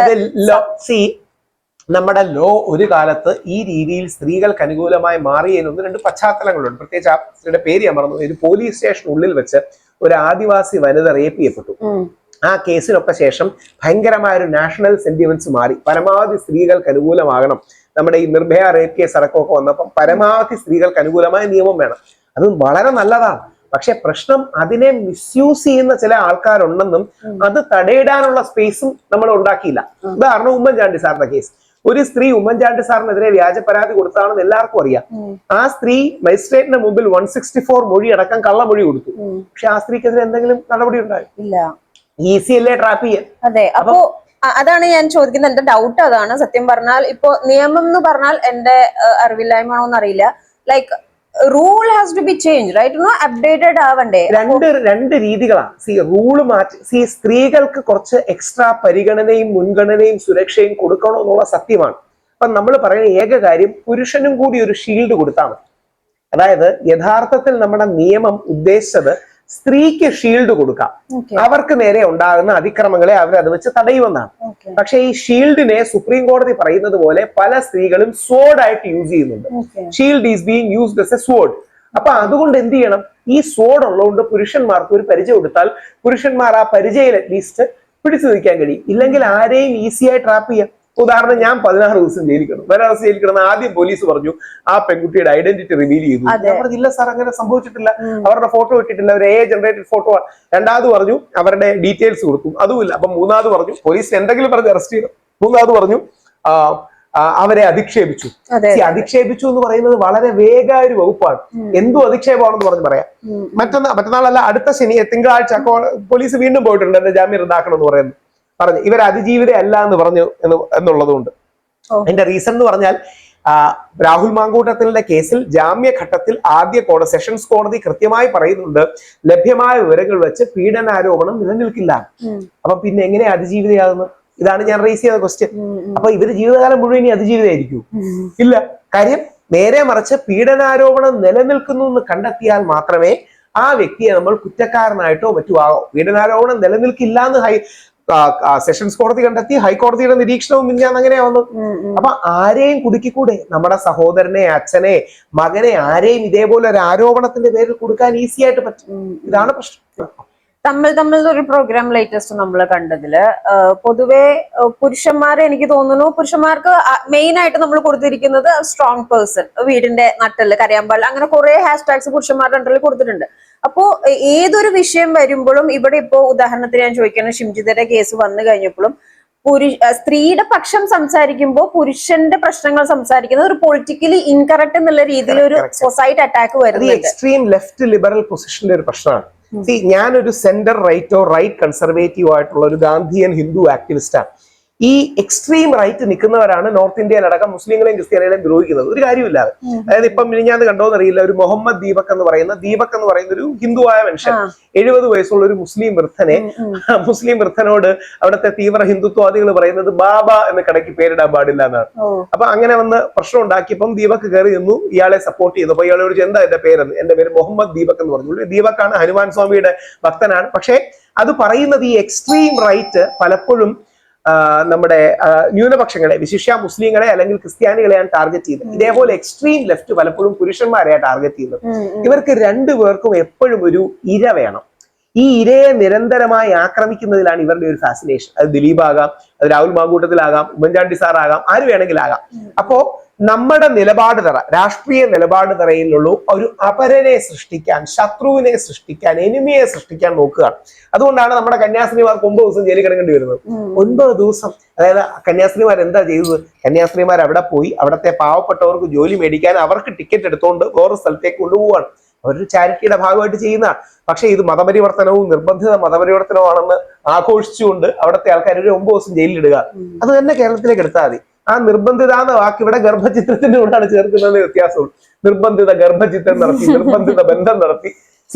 നമ്മുടെ ലോ ഒരു കാലത്ത് ഈ രീതിയിൽ സ്ത്രീകൾക്ക് അനുകൂലമായി മാറിയതിന് 1-2 പശ്ചാത്തലങ്ങളുണ്ട്. പ്രത്യേകിച്ച് ആ സ്ത്രീയുടെ പേര് ഞാൻ മറന്നു. ഒരു പോലീസ് സ്റ്റേഷനുള്ളിൽ വെച്ച് ഒരു ആദിവാസി വനിത റേപ്പ് ചെയ്യപ്പെട്ടു. ആ കേസിനൊക്കെ ശേഷം ഭയങ്കരമായ ഒരു നാഷണൽ സെന്റിമെന്റ്സ് മാറി. പരമാവധി സ്ത്രീകൾക്ക് അനുകൂലമാകണം. നമ്മുടെ ഈ നിർഭയ റേപ്പ് കേസ് അടക്കമൊക്കെ വന്നപ്പം പരമാവധി സ്ത്രീകൾക്ക് അനുകൂലമായ നിയമം വേണം. അത് വളരെ നല്ലതാണ്. പക്ഷെ പ്രശ്നം അതിനെ മിസ്യൂസ് ചെയ്യുന്ന ചില ആൾക്കാരുണ്ടെന്നും അത് തടയിടാനുള്ള സ്പേസും നമ്മൾ ഉണ്ടാക്കിയില്ല. ഉദാഹരണം ഉമ്മൻചാണ്ടി സാറിന്റെ കേസ്. ഒരു സ്ത്രീ ഉമ്മൻചാണ്ടി സാറിനെതിരെ വ്യാജ പരാതി കൊടുത്താണെന്ന് എല്ലാവർക്കും അറിയാം. ആ സ്ത്രീ മജിസ്ട്രേറ്റിന്റെ മുമ്പിൽ 164 മൊഴി അടക്കം കള്ളമൊഴി കൊടുത്തു. പക്ഷെ ആ സ്ത്രീക്കെതിരെ എന്തെങ്കിലും നടപടി ഉണ്ടായി ഇല്ല. ഈസി അല്ലേ ട്രാപ്പ് ചെയ്യാൻ? അതെ. അപ്പോ അതാണ് ഞാൻ ചോദിക്കുന്നത്. എന്റെ ഡൗട്ട് അതാണ്. സത്യം പറഞ്ഞാൽ ഇപ്പൊ നിയമം എന്ന് പറഞ്ഞാൽ എന്റെ അറിവില്ലായ്മയാണോന്ന് അറിയില്ല. Like rule has to be change, right? Updated ആവണ്ടേ? രണ്ട് രീതികളാണ്. റൂള് മാറ്റി സ്ത്രീകൾക്ക് കുറച്ച് എക്സ്ട്രാ പരിഗണനയും മുൻഗണനയും സുരക്ഷയും കൊടുക്കണോ എന്നുള്ള സത്യമാണ്. അപ്പൊ നമ്മൾ പറയുന്ന ഏക കാര്യം, പുരുഷനും കൂടി ഒരു ഷീൽഡ് കൊടുത്താൽ മതി. അതായത് യഥാർത്ഥത്തിൽ നമ്മുടെ നിയമം ഉദ്ദേശിച്ചത് സ്ത്രീക്ക് ഷീൽഡ് കൊടുക്കാം, അവർക്ക് നേരെ ഉണ്ടാകുന്ന അതിക്രമങ്ങളെ അവരത് വെച്ച് തടയുമെന്നാണ്. പക്ഷെ ഈ ഷീൽഡിനെ സുപ്രീം കോടതി പറയുന്നത് പോലെ പല സ്ത്രീകളും സ്വോർഡ് ആയിട്ട് യൂസ് ചെയ്യുന്നുണ്ട്. Shield is being used as A sword. അപ്പൊ അതുകൊണ്ട് എന്ത് ചെയ്യണം? ഈ സ്വോർഡ് ഉള്ളതുകൊണ്ട് പുരുഷന്മാർക്ക് ഒരു പരിചയം കൊടുത്താൽ പുരുഷന്മാർ ആ പരിചയം അറ്റ്ലീസ്റ്റ് പിടിച്ചു നിൽക്കാൻ കഴിയും. ഇല്ലെങ്കിൽ ആരെയും ഈസിയായി ട്രാപ്പ് ചെയ്യാം. ഉദാഹരണം, ഞാൻ 16 ദിവസം ജയിലിൽ കിടന്നു. 16 ദിവസം ജയിലിൽ കിടന്ന് ആദ്യം പോലീസ് പറഞ്ഞു ആ പെൺകുട്ടിയുടെ ഐഡന്റിറ്റി റിവീൽ ചെയ്തു. ഞാൻ പറഞ്ഞില്ല സാർ, അങ്ങനെ സംഭവിച്ചിട്ടില്ല, അവരുടെ ഫോട്ടോ ഇട്ടിട്ടില്ല, ഒരു AI ജനറേറ്റഡ് ഫോട്ടോ. രണ്ടാമത് പറഞ്ഞു അവരുടെ ഡീറ്റെയിൽസ് കൊടുക്കും, അതുമില്ല. അപ്പൊ മൂന്നാമത് പറഞ്ഞു പോലീസ് എന്തെങ്കിലും പറഞ്ഞ് അറസ്റ്റ് ചെയ്തു. മൂന്നാമത് പറഞ്ഞു അവരെ അധിക്ഷേപിച്ചു. അധിക്ഷേപിച്ചു എന്ന് പറയുന്നത് വളരെ വേഗമായ ഒരു വകുപ്പാണ്. എന്തും അധിക്ഷേപമാണെന്ന് പറഞ്ഞ് പറയാം. മറ്റന്നാളല്ല, അടുത്ത തിങ്കളാഴ്ച പോലീസ് വീണ്ടും പോയിട്ടുണ്ട് എന്റെ ജാമ്യം റദ്ദാക്കണം എന്ന് പറയുന്നത് പറഞ്ഞു. ഇവർ അതിജീവിത അല്ല എന്ന് പറഞ്ഞു എന്നുള്ളതുകൊണ്ട്. അതിന്റെ റീസൺ എന്ന് പറഞ്ഞാൽ രാഹുൽ മാങ്കൂട്ടത്തിന്റെ കേസിൽ ജാമ്യഘട്ടത്തിൽ ആദ്യ സെഷൻസ് കോടതി കൃത്യമായി പറയുന്നുണ്ട്, ലഭ്യമായ വിവരങ്ങൾ വെച്ച് പീഡനാരോപണം നിലനിൽക്കില്ല. അപ്പൊ പിന്നെ എങ്ങനെ അതിജീവിതയാകുന്നത്? ഇതാണ് ഞാൻ റേസ് ചെയ്ത ക്വസ്റ്റ്യൻ. അപ്പൊ ഇവര് ജീവിതകാലം മുഴുവൻ ഇനി അതിജീവിതയായിരിക്കും? ഇല്ല. കാര്യം നേരെ മറിച്ച് പീഡനാരോപണം നിലനിൽക്കുന്നു എന്ന് കണ്ടെത്തിയാൽ മാത്രമേ ആ വ്യക്തിയെ നമ്മൾ കുറ്റക്കാരനായിട്ടോ മറ്റോ ആകോ. പീഡനാരോപണം നിലനിൽക്കില്ല എന്ന് സെഷൻസ് കോടതി കണ്ടെത്തി. ഹൈക്കോടതിയുടെ നിരീക്ഷണവും ഞാൻ അങ്ങനെയാ വന്നത്. അപ്പൊ ആരെയും കുടുക്കിക്കൂടെ? നമ്മുടെ സഹോദരനെ, അച്ഛനെ, മകനെ ആരെയും ഇതേപോലെ ഒരു ആരോപണത്തിന്റെ പേരിൽ കൊടുക്കാൻ ഈസി ആയിട്ട് പറ്റും. ഇതാണ് പ്രശ്നം. തമ്മിൽ ഒരു പ്രോഗ്രാം ലേറ്റസ്റ്റ് നമ്മൾ കണ്ടതില് പൊതുവെ പുരുഷന്മാരെ, എനിക്ക് തോന്നുന്നു പുരുഷന്മാർക്ക് മെയിൻ ആയിട്ട് നമ്മൾ കൊടുത്തിരിക്കുന്നത് സ്ട്രോങ് പേഴ്സൺ, വീടിന്റെ നട്ടല്, കരയാൻ പാടില്ല, അങ്ങനെ കുറെ ഹാഷ്ടാഗ്സ് പുരുഷന്മാരുടെ അണ്ടറിൽ കൊടുത്തിട്ടുണ്ട്. അപ്പോ ഏതൊരു വിഷയം വരുമ്പോഴും ഇവിടെ ഇപ്പോ ഉദാഹരണത്തിന് ഞാൻ ചോദിക്കണം, ഷിംജിതയുടെ കേസ് വന്നു കഴിഞ്ഞപ്പോഴും സ്ത്രീയുടെ പക്ഷം സംസാരിക്കുമ്പോൾ പുരുഷന്റെ പ്രശ്നങ്ങൾ സംസാരിക്കുന്നത് ഒരു പൊളിറ്റിക്കലി ഇൻകറക്റ്റ് എന്നുള്ള രീതിയിൽ ഒരു സൊസൈറ്റി അറ്റാക്ക് വരുന്നത് എക്സ്ട്രീം ലെഫ്റ്റ് ലിബറൽ പൊസിഷന്റെ ഒരു പ്രശ്നമാണ്. ഞാനൊരു സെന്റർ റൈറ്റോ റൈറ്റ് കൺസർവേറ്റീവോ ആയിട്ടുള്ള ഒരു ഗാന്ധിയൻ ഹിന്ദു ആക്ടിവിസ്റ്റാണ്. ഈ എക്സ്ട്രീം റൈറ്റ് നിൽക്കുന്നവരാണ് നോർത്ത് ഇന്ത്യയിലടക്കം മുസ്ലിങ്ങളെയും ക്രിസ്ത്യാനികളെയും ദ്രോഹിക്കുന്നത്, ഒരു കാര്യമില്ലാതെ. അതായത് ഇപ്പം ഞാൻ കണ്ടോന്നറിയില്ല, ഒരു മുഹമ്മദ് ദീപക് എന്ന് പറയുന്ന ഒരു ഹിന്ദുവായ മനുഷ്യൻ 70 വയസ്സുള്ള ഒരു മുസ്ലിം വൃദ്ധനോട് അവിടുത്തെ തീവ്ര ഹിന്ദുത്വവാദികൾ പറയുന്നത് ബാബ എന്ന കടയ്ക്ക് പേരിടാൻ പാടില്ല എന്നാണ്. അപ്പൊ അങ്ങനെ വന്ന് പ്രശ്നം ഉണ്ടാക്കിയപ്പം ദീപക് കയറി നിന്നു, ഇയാളെ സപ്പോർട്ട് ചെയ്തു. അപ്പൊ ഇയാളോട് എന്താ എന്റെ പേരെന്ന്? എന്റെ പേര് മുഹമ്മദ് ദീപക് എന്ന് പറഞ്ഞു. ദീപക്കാണ്, ഹനുമാൻ സ്വാമിയുടെ ഭക്തനാണ്. പക്ഷെ അത് പറയുന്നത് ഈ എക്സ്ട്രീം റൈറ്റ് പലപ്പോഴും നമ്മുടെ ന്യൂനപക്ഷങ്ങളെ, വിശിഷ്യ മുസ്ലിങ്ങളെ അല്ലെങ്കിൽ ക്രിസ്ത്യാനികളെയാണ് ടാർഗറ്റ് ചെയ്യുന്നത്. ഇതേപോലെ എക്സ്ട്രീം ലെഫ്റ്റ് പലപ്പോഴും പുരുഷന്മാരെയാണ് ടാർഗറ്റ് ചെയ്യുന്നത്. ഇവർക്ക് രണ്ടുപേർക്കും എപ്പോഴും ഒരു ഇര വേണം. ഈ ഇരയെ നിരന്തരമായി ആക്രമിക്കുന്നതിലാണ് ഇവരുടെ ഒരു ഫാസിനേഷൻ. അത് ദിലീപ് ആകാം, അത് രാഹുൽ മാങ്കൂട്ടത്തിലാകാം, ഉമ്മൻചാണ്ടി സാർ ആകാം, ആര് വേണമെങ്കിലാകാം. അപ്പോ നമ്മുടെ നിലപാട് തറ, രാഷ്ട്രീയ നിലപാട് തറയിലുള്ള ഒരു അപരനെ സൃഷ്ടിക്കാൻ, ശത്രുവിനെ സൃഷ്ടിക്കാൻ, എനിമിയെ സൃഷ്ടിക്കാൻ നോക്കുകയാണ്. അതുകൊണ്ടാണ് നമ്മുടെ കന്യാസ്ത്രീമാർക്ക് 9 ദിവസം ജയിലിൽ കിടക്കേണ്ടി വരുന്നത്. 9 ദിവസം. അതായത് കന്യാസ്ത്രീമാർ എന്താ ചെയ്തത്? കന്യാസ്ത്രീമാർ അവിടെ പോയി അവിടുത്തെ പാവപ്പെട്ടവർക്ക് ജോലി മേടിക്കാൻ അവർക്ക് ടിക്കറ്റ് എടുത്തുകൊണ്ട് വേറൊരു സ്ഥലത്തേക്ക് കൊണ്ടുപോവാണ്. അവരൊരു ചാരിറ്റിയുടെ ഭാഗമായിട്ട് ചെയ്യുന്നതാണ്. പക്ഷെ ഇത് മതപരിവർത്തനവും നിർബന്ധിത മതപരിവർത്തനവുമാണെന്ന് ആഘോഷിച്ചുകൊണ്ട് അവിടുത്തെ ആൾക്കാർ ഒരു 9 ദിവസം ജയിലിലിടുക. അത് തന്നെ കേരളത്തിലേക്ക് എടുത്താൽ മതി. ആ നിർബന്ധിത എന്ന വാക്ക് ഇവിടെ ഗർഭചിത്രത്തിന്റെ കൂടെയാണ് ചേർക്കുന്നതിന് വ്യത്യാസമുള്ളൂ. നിർബന്ധിത ഗർഭചിത്രം നടത്തി, നിർബന്ധിത ബന്ധം നടത്തി.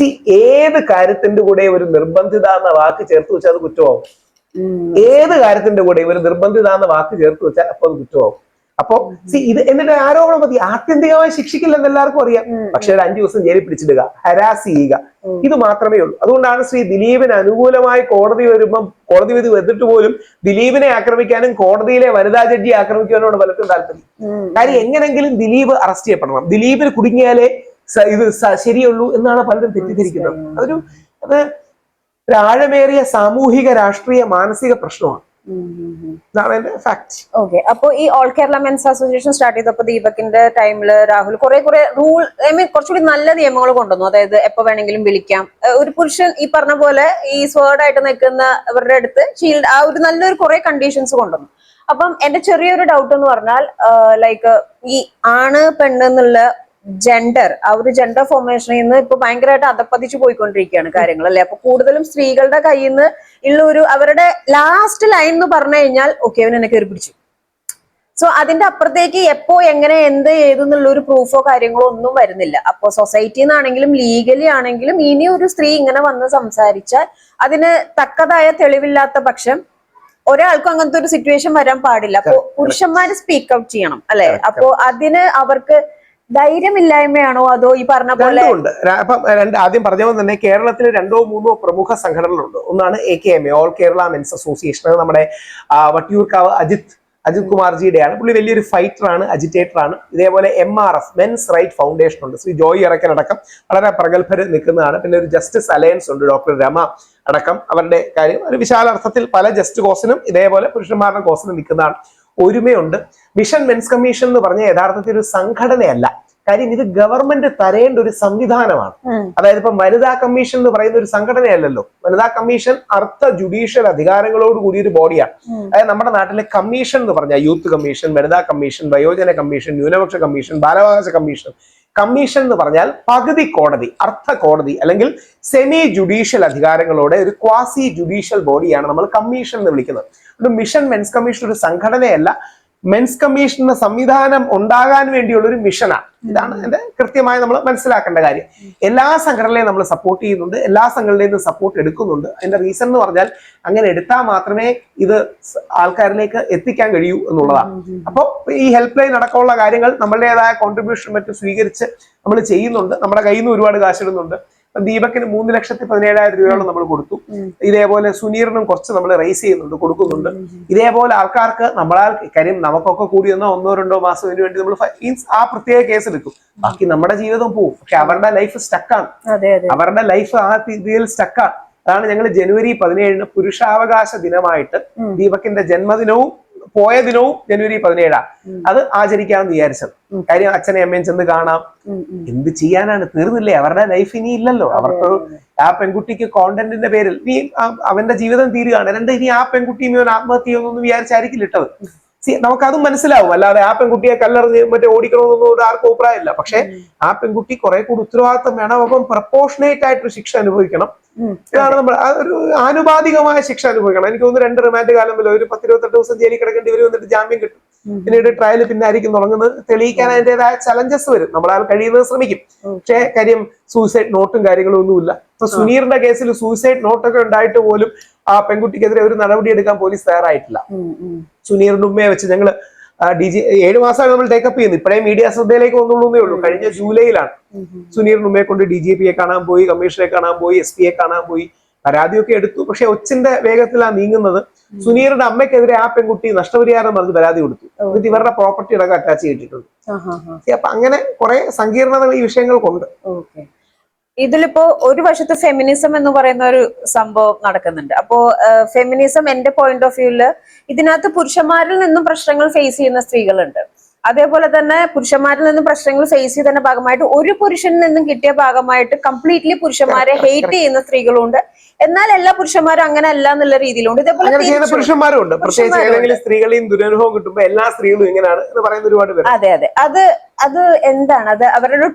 ഏത് കാര്യത്തിന്റെ കൂടെ ഒരു നിർബന്ധിത എന്ന വാക്ക് ചേർത്ത് വെച്ചാൽ അത് കുറ്റമാവും. ഏത് കാര്യത്തിന്റെ കൂടെ ഒരു നിർബന്ധിത എന്ന വാക്ക് ചേർത്ത് വെച്ചാൽ അപ്പൊ അത് കുറ്റമാവും. അപ്പൊ ഇത് എന്നിട്ട് ആരോപണം മതി, ആത്യന്തികമായി ശിക്ഷിക്കില്ലെന്ന് എല്ലാവർക്കും അറിയാം. പക്ഷെ ഒരു 5 ദിവസം ജയിലിൽ പിടിച്ചിടുക, ഹരാസ് ചെയ്യുക, ഇത് മാത്രമേ ഉള്ളൂ. അതുകൊണ്ടാണ് ശ്രീ ദിലീപിന് അനുകൂലമായി കോടതി വരുമ്പം കോടതി വിധി വന്നിട്ട് പോലും ദിലീപിനെ ആക്രമിക്കാനും കോടതിയിലെ വനിതാ ജഡ്ജിയെ ആക്രമിക്കാനോട് പലർക്കും താല്പര്യം. കാര്യം എങ്ങനെങ്കിലും ദിലീപ് അറസ്റ്റ് ചെയ്യപ്പെടണം, ദിലീപിന് കുടുങ്ങിയാലേ ഇത് ശരിയുള്ളൂ എന്നാണ് പലരും തെറ്റിദ്ധരിക്കുന്നത്. അത് ഒരു ആഴമേറിയ സാമൂഹിക രാഷ്ട്രീയ മാനസിക പ്രശ്നമാണ്. അപ്പൊ ഈ all Kerala men's association start ചെയ്തപ്പോ ദീപകിന്റെ ടൈമില് രാഹുൽ കുറെ റൂൾ കുറച്ചുകൂടി നല്ല നിയമങ്ങൾ കൊണ്ടുവന്നു. അതായത് എപ്പോ വേണമെങ്കിലും വിളിക്കാം, ഒരു പുരുഷൻ ഈ പറഞ്ഞ പോലെ ഈ സ്വേർഡായിട്ട് നിൽക്കുന്നവരുടെ അടുത്ത് ഷീൽഡ്, ആ ഒരു നല്ലൊരു കുറെ കണ്ടീഷൻസ് കൊണ്ടുവന്നു. അപ്പം എന്റെ ചെറിയൊരു ഡൗട്ട് എന്ന് പറഞ്ഞാൽ ലൈക്ക് ഈ ആണ് പെണ്ണ് എന്നുള്ള ജെൻഡർ, ആ ഒരു ജെൻഡർ ഫോർമേഷനിൽ നിന്ന് ഇപ്പൊ ഭയങ്കരമായിട്ട് അധപ്പതിച്ചു പോയിക്കൊണ്ടിരിക്കുകയാണ് കാര്യങ്ങൾ അല്ലെ. അപ്പൊ കൂടുതലും സ്ത്രീകളുടെ കയ്യിൽ നിന്ന് ഉള്ള ഒരു അവരുടെ ലാസ്റ്റ് ലൈൻ എന്ന് പറഞ്ഞു കഴിഞ്ഞാൽ ഓക്കെ അവൻ എന്നെ കയറി പിടിച്ചു. സോ അതിന്റെ അപ്പുറത്തേക്ക് എപ്പോ എങ്ങനെ എന്ത് ചെയ്തെന്നുള്ള ഒരു പ്രൂഫോ കാര്യങ്ങളോ ഒന്നും വരുന്നില്ല. അപ്പൊ സൊസൈറ്റിയിൽ നിന്നാണെങ്കിലും ലീഗലി ആണെങ്കിലും ഇനി ഒരു സ്ത്രീ ഇങ്ങനെ വന്ന് സംസാരിച്ചാൽ അതിന് തക്കതായ തെളിവില്ലാത്ത പക്ഷം ഒരാൾക്കും അങ്ങനത്തെ ഒരു സിറ്റുവേഷൻ വരാൻ പാടില്ല. അപ്പൊ പുരുഷന്മാര് സ്പീക്ക് ഔട്ട് ചെയ്യണം അല്ലെ. അപ്പോ അതിന് അവർക്ക് ധൈര്യമില്ലായ്മയാണോ അതോ ഈ പറഞ്ഞ പോലെ? ആദ്യം പറഞ്ഞ പോലെ തന്നെ കേരളത്തിൽ 2 or 3 പ്രമുഖ സംഘടനകളുണ്ട്. ഒന്നാണ് AKMA, all Kerala men's association. നമ്മുടെ വട്ടിയൂർക്കാവ് അജിത് കുമാർജിയുടെയാണ്. പുള്ളി വലിയൊരു ഫൈറ്ററാണ്, അജിറ്റേറ്ററാണ്. ഇതേപോലെ MRF മെൻസ് റൈറ്റ് ഫൗണ്ടേഷൻ ഉണ്ട്, ശ്രീ ജോയി ഇറക്കനടക്കം വളരെ പ്രഗത്ഭര് നിൽക്കുന്നതാണ്. പിന്നെ ഒരു ജസ്റ്റിസ് അലയൻസ് ഉണ്ട്, ഡോക്ടർ രമ അടക്കം. അവരുടെ കാര്യം ഒരു വിശാലാർത്ഥത്തിൽ പല ജസ്റ്റ് കോസിനും ഇതേപോലെ പുരുഷന്മാരുടെ കോസിനും നിൽക്കുന്നതാണ്. ഒരുമയുണ്ട്. വിഷൻ മെൻസ് കമ്മീഷൻ എന്ന് പറഞ്ഞ യഥാർത്ഥത്തിൽ ഒരു സംഘടനയല്ല. കാര്യം ഇത് ഗവൺമെന്റ് തരേണ്ട ഒരു സംവിധാനമാണ്. അതായത് ഇപ്പൊ വനിതാ കമ്മീഷൻ എന്ന് പറയുന്ന ഒരു സംഘടനയല്ലല്ലോ. വനിതാ കമ്മീഷൻ അർത്ഥ ജുഡീഷ്യൽ അധികാരങ്ങളോട് കൂടിയ ഒരു ബോഡിയാണ്. അതായത് നമ്മുടെ നാട്ടിലെ കമ്മീഷൻ എന്ന് പറഞ്ഞാൽ യൂത്ത് കമ്മീഷൻ, വനിതാ കമ്മീഷൻ, വയോജന കമ്മീഷൻ, ന്യൂനപക്ഷ കമ്മീഷൻ, ബാലാവകാശ കമ്മീഷൻ. കമ്മീഷൻ എന്ന് പറഞ്ഞാൽ പകുതി കോടതി, അർത്ഥ കോടതി അല്ലെങ്കിൽ സെമി ജുഡീഷ്യൽ അധികാരങ്ങളോടെ ഒരു ക്വാസി ജുഡീഷ്യൽ ബോഡിയാണ് നമ്മൾ കമ്മീഷൻ എന്ന് വിളിക്കുന്നത്. ഒരു മിഷൻ മെൻസ് കമ്മീഷൻ ഒരു സംഘടനയല്ല, മെൻസ് കമ്മീഷന്റെ സംവിധാനം ഉണ്ടാകാൻ വേണ്ടിയുള്ള ഒരു മിഷനാണ്. ഇതാണ് എന്റെ കൃത്യമായി നമ്മൾ മനസ്സിലാക്കേണ്ട കാര്യം. എല്ലാ സംഘടനകളെയും നമ്മൾ സപ്പോർട്ട് ചെയ്യുന്നുണ്ട്, എല്ലാ സംഘടനയിൽ നിന്നും സപ്പോർട്ട് എടുക്കുന്നുണ്ട്. അതിന്റെ റീസൺ എന്ന് പറഞ്ഞാൽ അങ്ങനെ എടുത്താൽ മാത്രമേ ഇത് ആൾക്കാരിലേക്ക് എത്തിക്കാൻ കഴിയൂ എന്നുള്ളതാണ്. അപ്പോൾ ഈ ഹെൽപ്പ് ലൈൻ അടക്കമുള്ള കാര്യങ്ങൾ നമ്മളുടേതായ കോൺട്രിബ്യൂഷൻ മറ്റും സ്വീകരിച്ച് നമ്മൾ ചെയ്യുന്നുണ്ട്. നമ്മുടെ കയ്യിൽ നിന്ന് ഒരുപാട് കാശിടുന്നുണ്ട്. ദീപകിന് 3,17,000 രൂപയോളം നമ്മൾ കൊടുത്തു. ഇതേപോലെ സുനീറിനും കുറച്ച് നമ്മൾ റേസ് ചെയ്യുന്നുണ്ട്, കൊടുക്കുന്നുണ്ട്. ഇതേപോലെ ആൾക്കാർക്ക് നമ്മളാൽ കാര്യം നമുക്കൊക്കെ കൂടി വന്നാൽ 1-2 മാസത്തിന് വേണ്ടി നമ്മൾ ആ പ്രത്യേക കേസ് എടുക്കും. ബാക്കി നമ്മുടെ ജീവിതം പോവും. പക്ഷെ അവരുടെ ലൈഫ് സ്റ്റക്കാണ്, അവരുടെ ലൈഫ് ആ രീതിയിൽ സ്റ്റക്കാണ്. അതാണ് ഞങ്ങൾ ജനുവരി 17 പുരുഷാവകാശ ദിനമായിട്ട് ദീപകിന്റെ ജന്മദിനവും പോയ ദിനവും ജനുവരി 17 അത് ആചരിക്കാമെന്ന് വിചാരിച്ചത്. കാര്യം അച്ഛനെ അമ്മയും ചെന്ന് കാണാം. എന്ത് ചെയ്യാനാണ്, തീർന്നില്ലേ, അവരുടെ ലൈഫ് ഇനി ഇല്ലല്ലോ. അവർക്ക് ആ പെൺകുട്ടിക്ക് കോണ്ടന്റിന്റെ പേരിൽ നീ അവന്റെ ജീവിതം തീരുകയാണ്. ഇനി ആ പെൺകുട്ടിയും ഇവൻ ആത്മഹത്യ ചെയ്യുമെന്ന് വിചാരിച്ചായിരിക്കും ഇട്ടത്. നമുക്കതും മനസ്സിലാവും. അല്ലാതെ ആ പെൺകുട്ടിയെ കല്ലെറിഞ്ഞ് മറ്റേ ഓടിക്കണമെന്നൊന്നും ആർക്കും അഭിപ്രായമില്ല. പക്ഷെ ആ പെൺകുട്ടി കുറെ കൂടി ഉത്തരവാദിത്വം വേണം. അപ്പം പ്രപ്പോർഷനേറ്റ് ആയിട്ടൊരു ശിക്ഷ അനുഭവിക്കണം. ഇതാണ് നമ്മൾ ഒരു ആനുപാതികമായ ശിക്ഷ അനുഭവിക്കണം. എനിക്ക് തോന്നുന്നു 2 റിമാൻഡ് കാലം വല്ല ഒരു 10-28 ദിവസം ജയിലിൽ കിടക്കേണ്ടി വരും. എന്നിട്ട് ജാമ്യം കിട്ടും. പിന്നീട് ട്രയൽ പിന്നെ ആയിരിക്കും തുടങ്ങുന്നത്. തെളിയിക്കാൻ അതിൻ്റെതായ ചലഞ്ചസ് വരും. നമ്മളാൽ കഴിയുന്നത് ശ്രമിക്കും. പക്ഷേ കാര്യം സൂയിസൈഡ് നോട്ടും കാര്യങ്ങളും ഒന്നുമില്ല. ഇപ്പൊ സുനീറിന്റെ കേസിൽ സൂയിസൈഡ് നോട്ടൊക്കെ ഉണ്ടായിട്ട് പോലും ആ പെൺകുട്ടിക്കെതിരെ ഒരു നടപടി എടുക്കാൻ പോലീസ് തയ്യാറായിട്ടില്ല. സുനീറിന്റെ ഉമ്മയെ വെച്ച് ഞങ്ങള് DG 7 മാസമായി നമ്മൾ ടേക്കപ്പ് ചെയ്യുന്നു. ഇപ്പോഴേ മീഡിയ ശ്രദ്ധയിലേക്ക് വന്നുള്ളൂന്നേ ഉള്ളൂ. കഴിഞ്ഞ ജൂലൈയിലാണ് സുനീറിന്റെ ഉമ്മയെ കൊണ്ട് DGPയെ കാണാൻ പോയി, കമ്മീഷണറെ കാണാൻ പോയി, SPയെ കാണാൻ പോയി, പരാതിയൊക്കെ എടുത്തു. പക്ഷെ ഒച്ചിന്റെ വേഗത്തിലാണ് നീങ്ങുന്നത്. സുനീറിന്റെ അമ്മയ്ക്കെതിരെ ആ പെൺകുട്ടി നഷ്ടപരിഹാരം പറഞ്ഞ് പരാതി കൊടുത്തു. എന്നിട്ട് ഇവരുടെ പ്രോപ്പർട്ടി അടക്കം അറ്റാച്ച് ചെയ്തിട്ടുണ്ട്. അപ്പൊ അങ്ങനെ കുറെ സങ്കീർണതകൾ ഈ വിഷയങ്ങൾക്കുണ്ട്. ഇതിലിപ്പോ ഒരു വശത്ത് ഫെമിനിസം എന്ന് പറയുന്ന ഒരു സംഭവം നടക്കുന്നുണ്ട്. അപ്പോ ഫെമിനിസം എന്റെ പോയിന്റ് ഓഫ് വ്യൂല് ഇതിനകത്ത് പുരുഷന്മാരിൽ നിന്നും പ്രശ്നങ്ങൾ ഫേസ് ചെയ്യുന്ന സ്ത്രീകളുണ്ട്. അതേപോലെ തന്നെ പുരുഷന്മാരിൽ നിന്നും പ്രശ്നങ്ങൾ ഫേസ് ചെയ്തതിന്റെ ഭാഗമായിട്ട് ഒരു പുരുഷനിൽ നിന്നും കിട്ടിയ ഭാഗമായിട്ട് കംപ്ലീറ്റ്ലി പുരുഷന്മാരെ ഹെയ്റ്റ് ചെയ്യുന്ന സ്ത്രീകളുണ്ട്. എന്നാൽ എല്ലാ പുരുഷന്മാരും അങ്ങനെ അല്ല എന്നുള്ള രീതിയിലുണ്ട്. ഇതേപോലെ പുരുഷന്മാരുണ്ട്. പ്രത്യേകിച്ച് ഏതെങ്കിലും സ്ത്രീകളെയും ദുരനുഭവം കിട്ടുമ്പോൾ എല്ലാ സ്ത്രീകളും ഇങ്ങനെയാണ് എന്ന് പറയുന്ന ഒരുപാട് പേര്. അതെ അത് അത് എന്താണ് അത് അവരുടെ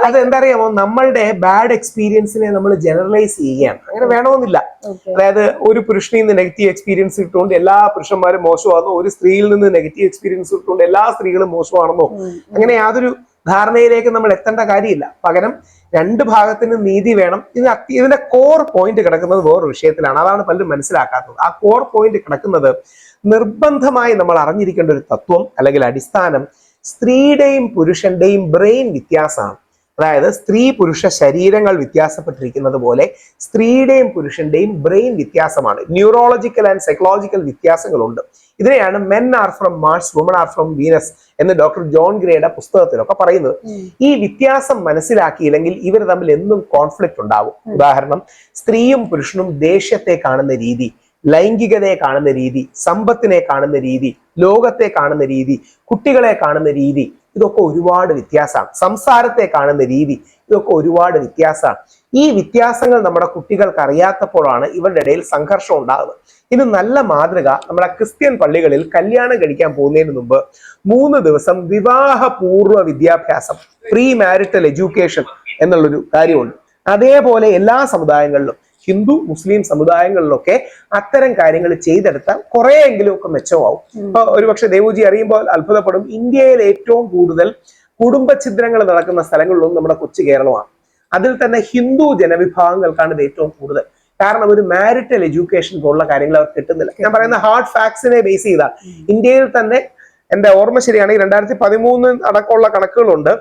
അതെന്താ അറിയാമോ, നമ്മളുടെ ബാഡ് എക്സ്പീരിയൻസിനെ നമ്മൾ ജനറലൈസ് ചെയ്യുകയാണ്. അങ്ങനെ വേണമെന്നില്ല. അതായത് ഒരു പുരുഷനിൽ നിന്ന് നെഗറ്റീവ് എക്സ്പീരിയൻസ് കിട്ടുകൊണ്ട് എല്ലാ പുരുഷന്മാരും മോശമാണെന്നോ, ഒരു സ്ത്രീയിൽ നിന്ന് നെഗറ്റീവ് എക്സ്പീരിയൻസ് കിട്ടുകൊണ്ട് എല്ലാ സ്ത്രീകളും മോശമാണെന്നോ, അങ്ങനെ യാതൊരു ധാരണയിലേക്ക് നമ്മൾ എത്തേണ്ട കാര്യമില്ല. പകരം രണ്ട് ഭാഗത്തിന് നീതി വേണം. ഇതിന്റെ കോർ പോയിന്റ് കിടക്കുന്നത് വേറൊരു വിഷയത്തിലാണ്. അതാണ് പലരും മനസ്സിലാക്കാത്തത്. ആ കോർ പോയിന്റ് കിടക്കുന്നത് നിർബന്ധമായി നമ്മൾ അറിഞ്ഞിരിക്കേണ്ട ഒരു തത്വം അല്ലെങ്കിൽ അടിസ്ഥാനം സ്ത്രീയുടെയും പുരുഷന്റെയും ബ്രെയിൻ വ്യത്യാസമാണ്. അതായത് സ്ത്രീ പുരുഷ ശരീരങ്ങൾ വ്യത്യാസപ്പെട്ടിരിക്കുന്നത് പോലെ സ്ത്രീയുടെയും പുരുഷന്റെയും ബ്രെയിൻ വ്യത്യാസമാണ്. ന്യൂറോളജിക്കൽ ആൻഡ് സൈക്കോളജിക്കൽ വ്യത്യാസങ്ങളുണ്ട്. ഇതിനെയാണ് men are from Mars, woman are from Venus എന്ന് ഡോക്ടർ ജോൺ ഗ്രേയുടെ പുസ്തകത്തിലൊക്കെ പറയുന്നത്. ഈ വ്യത്യാസം മനസ്സിലാക്കിയില്ലെങ്കിൽ ഇവർ തമ്മിൽ എന്നും കോൺഫ്ലിക്റ്റ് ഉണ്ടാവും. ഉദാഹരണം, സ്ത്രീയും പുരുഷനും ദേഷ്യത്തെ കാണുന്ന രീതി, ലൈംഗികതയെ കാണുന്ന രീതി, സമ്പത്തിനെ കാണുന്ന രീതി, ലോകത്തെ കാണുന്ന രീതി, കുട്ടികളെ കാണുന്ന രീതി, ഇതൊക്കെ ഒരുപാട് വ്യത്യാസമാണ്. സംസാരത്തെ കാണുന്ന രീതി, ഇതൊക്കെ ഒരുപാട് വ്യത്യാസമാണ്. ഈ വ്യത്യാസങ്ങൾ നമ്മുടെ കുട്ടികൾക്ക് അറിയാത്തപ്പോഴാണ് ഇവരുടെ ഇടയിൽ സംഘർഷം ഉണ്ടാകുന്നത്. ഇത് നല്ല മാതൃക നമ്മുടെ ക്രിസ്ത്യൻ പള്ളികളിൽ കല്യാണം കഴിക്കാൻ പോകുന്നതിന് മുമ്പ് 3 ദിവസം വിവാഹപൂർവ്വ വിദ്യാഭ്യാസം, പ്രീ മാരിറ്റൽ എഡ്യൂക്കേഷൻ എന്നുള്ളൊരു കാര്യമുണ്ട്. അതേപോലെ എല്ലാ സമുദായങ്ങളിലും, ഹിന്ദു മുസ്ലിം സമുദായങ്ങളിലൊക്കെ അത്തരം കാര്യങ്ങൾ ചെയ്തെടുത്താൽ കുറെയെങ്കിലും ഒക്കെ മെച്ചമാവും. ഇപ്പൊ ഒരുപക്ഷെ ദേവുജി അറിയുമ്പോൾ അത്ഭുതപ്പെടും, ഇന്ത്യയിൽ ഏറ്റവും കൂടുതൽ കുടുംബഛിദ്രങ്ങൾ നടക്കുന്ന സ്ഥലങ്ങളിലൊന്നും നമ്മുടെ കൊച്ചു കേരളമാണ്. അതിൽ തന്നെ ഹിന്ദു ജനവിഭാഗങ്ങൾക്കാണ് ഇത് ഏറ്റവും കൂടുതൽ. കാരണം ഒരു മാരിറ്റൽ എഡ്യൂക്കേഷൻ പോലുള്ള കാര്യങ്ങൾ അവർക്ക് കിട്ടുന്നില്ല. ഞാൻ പറയുന്ന ഹാർഡ് ഫാക്ട്സിനെ ബേസ് ചെയ്താൽ ഇന്ത്യയിൽ തന്നെ, എന്റെ ഓർമ്മ ശരിയാണെങ്കിൽ 2013 അടക്കമുള്ള കണക്കുകളുണ്ട്,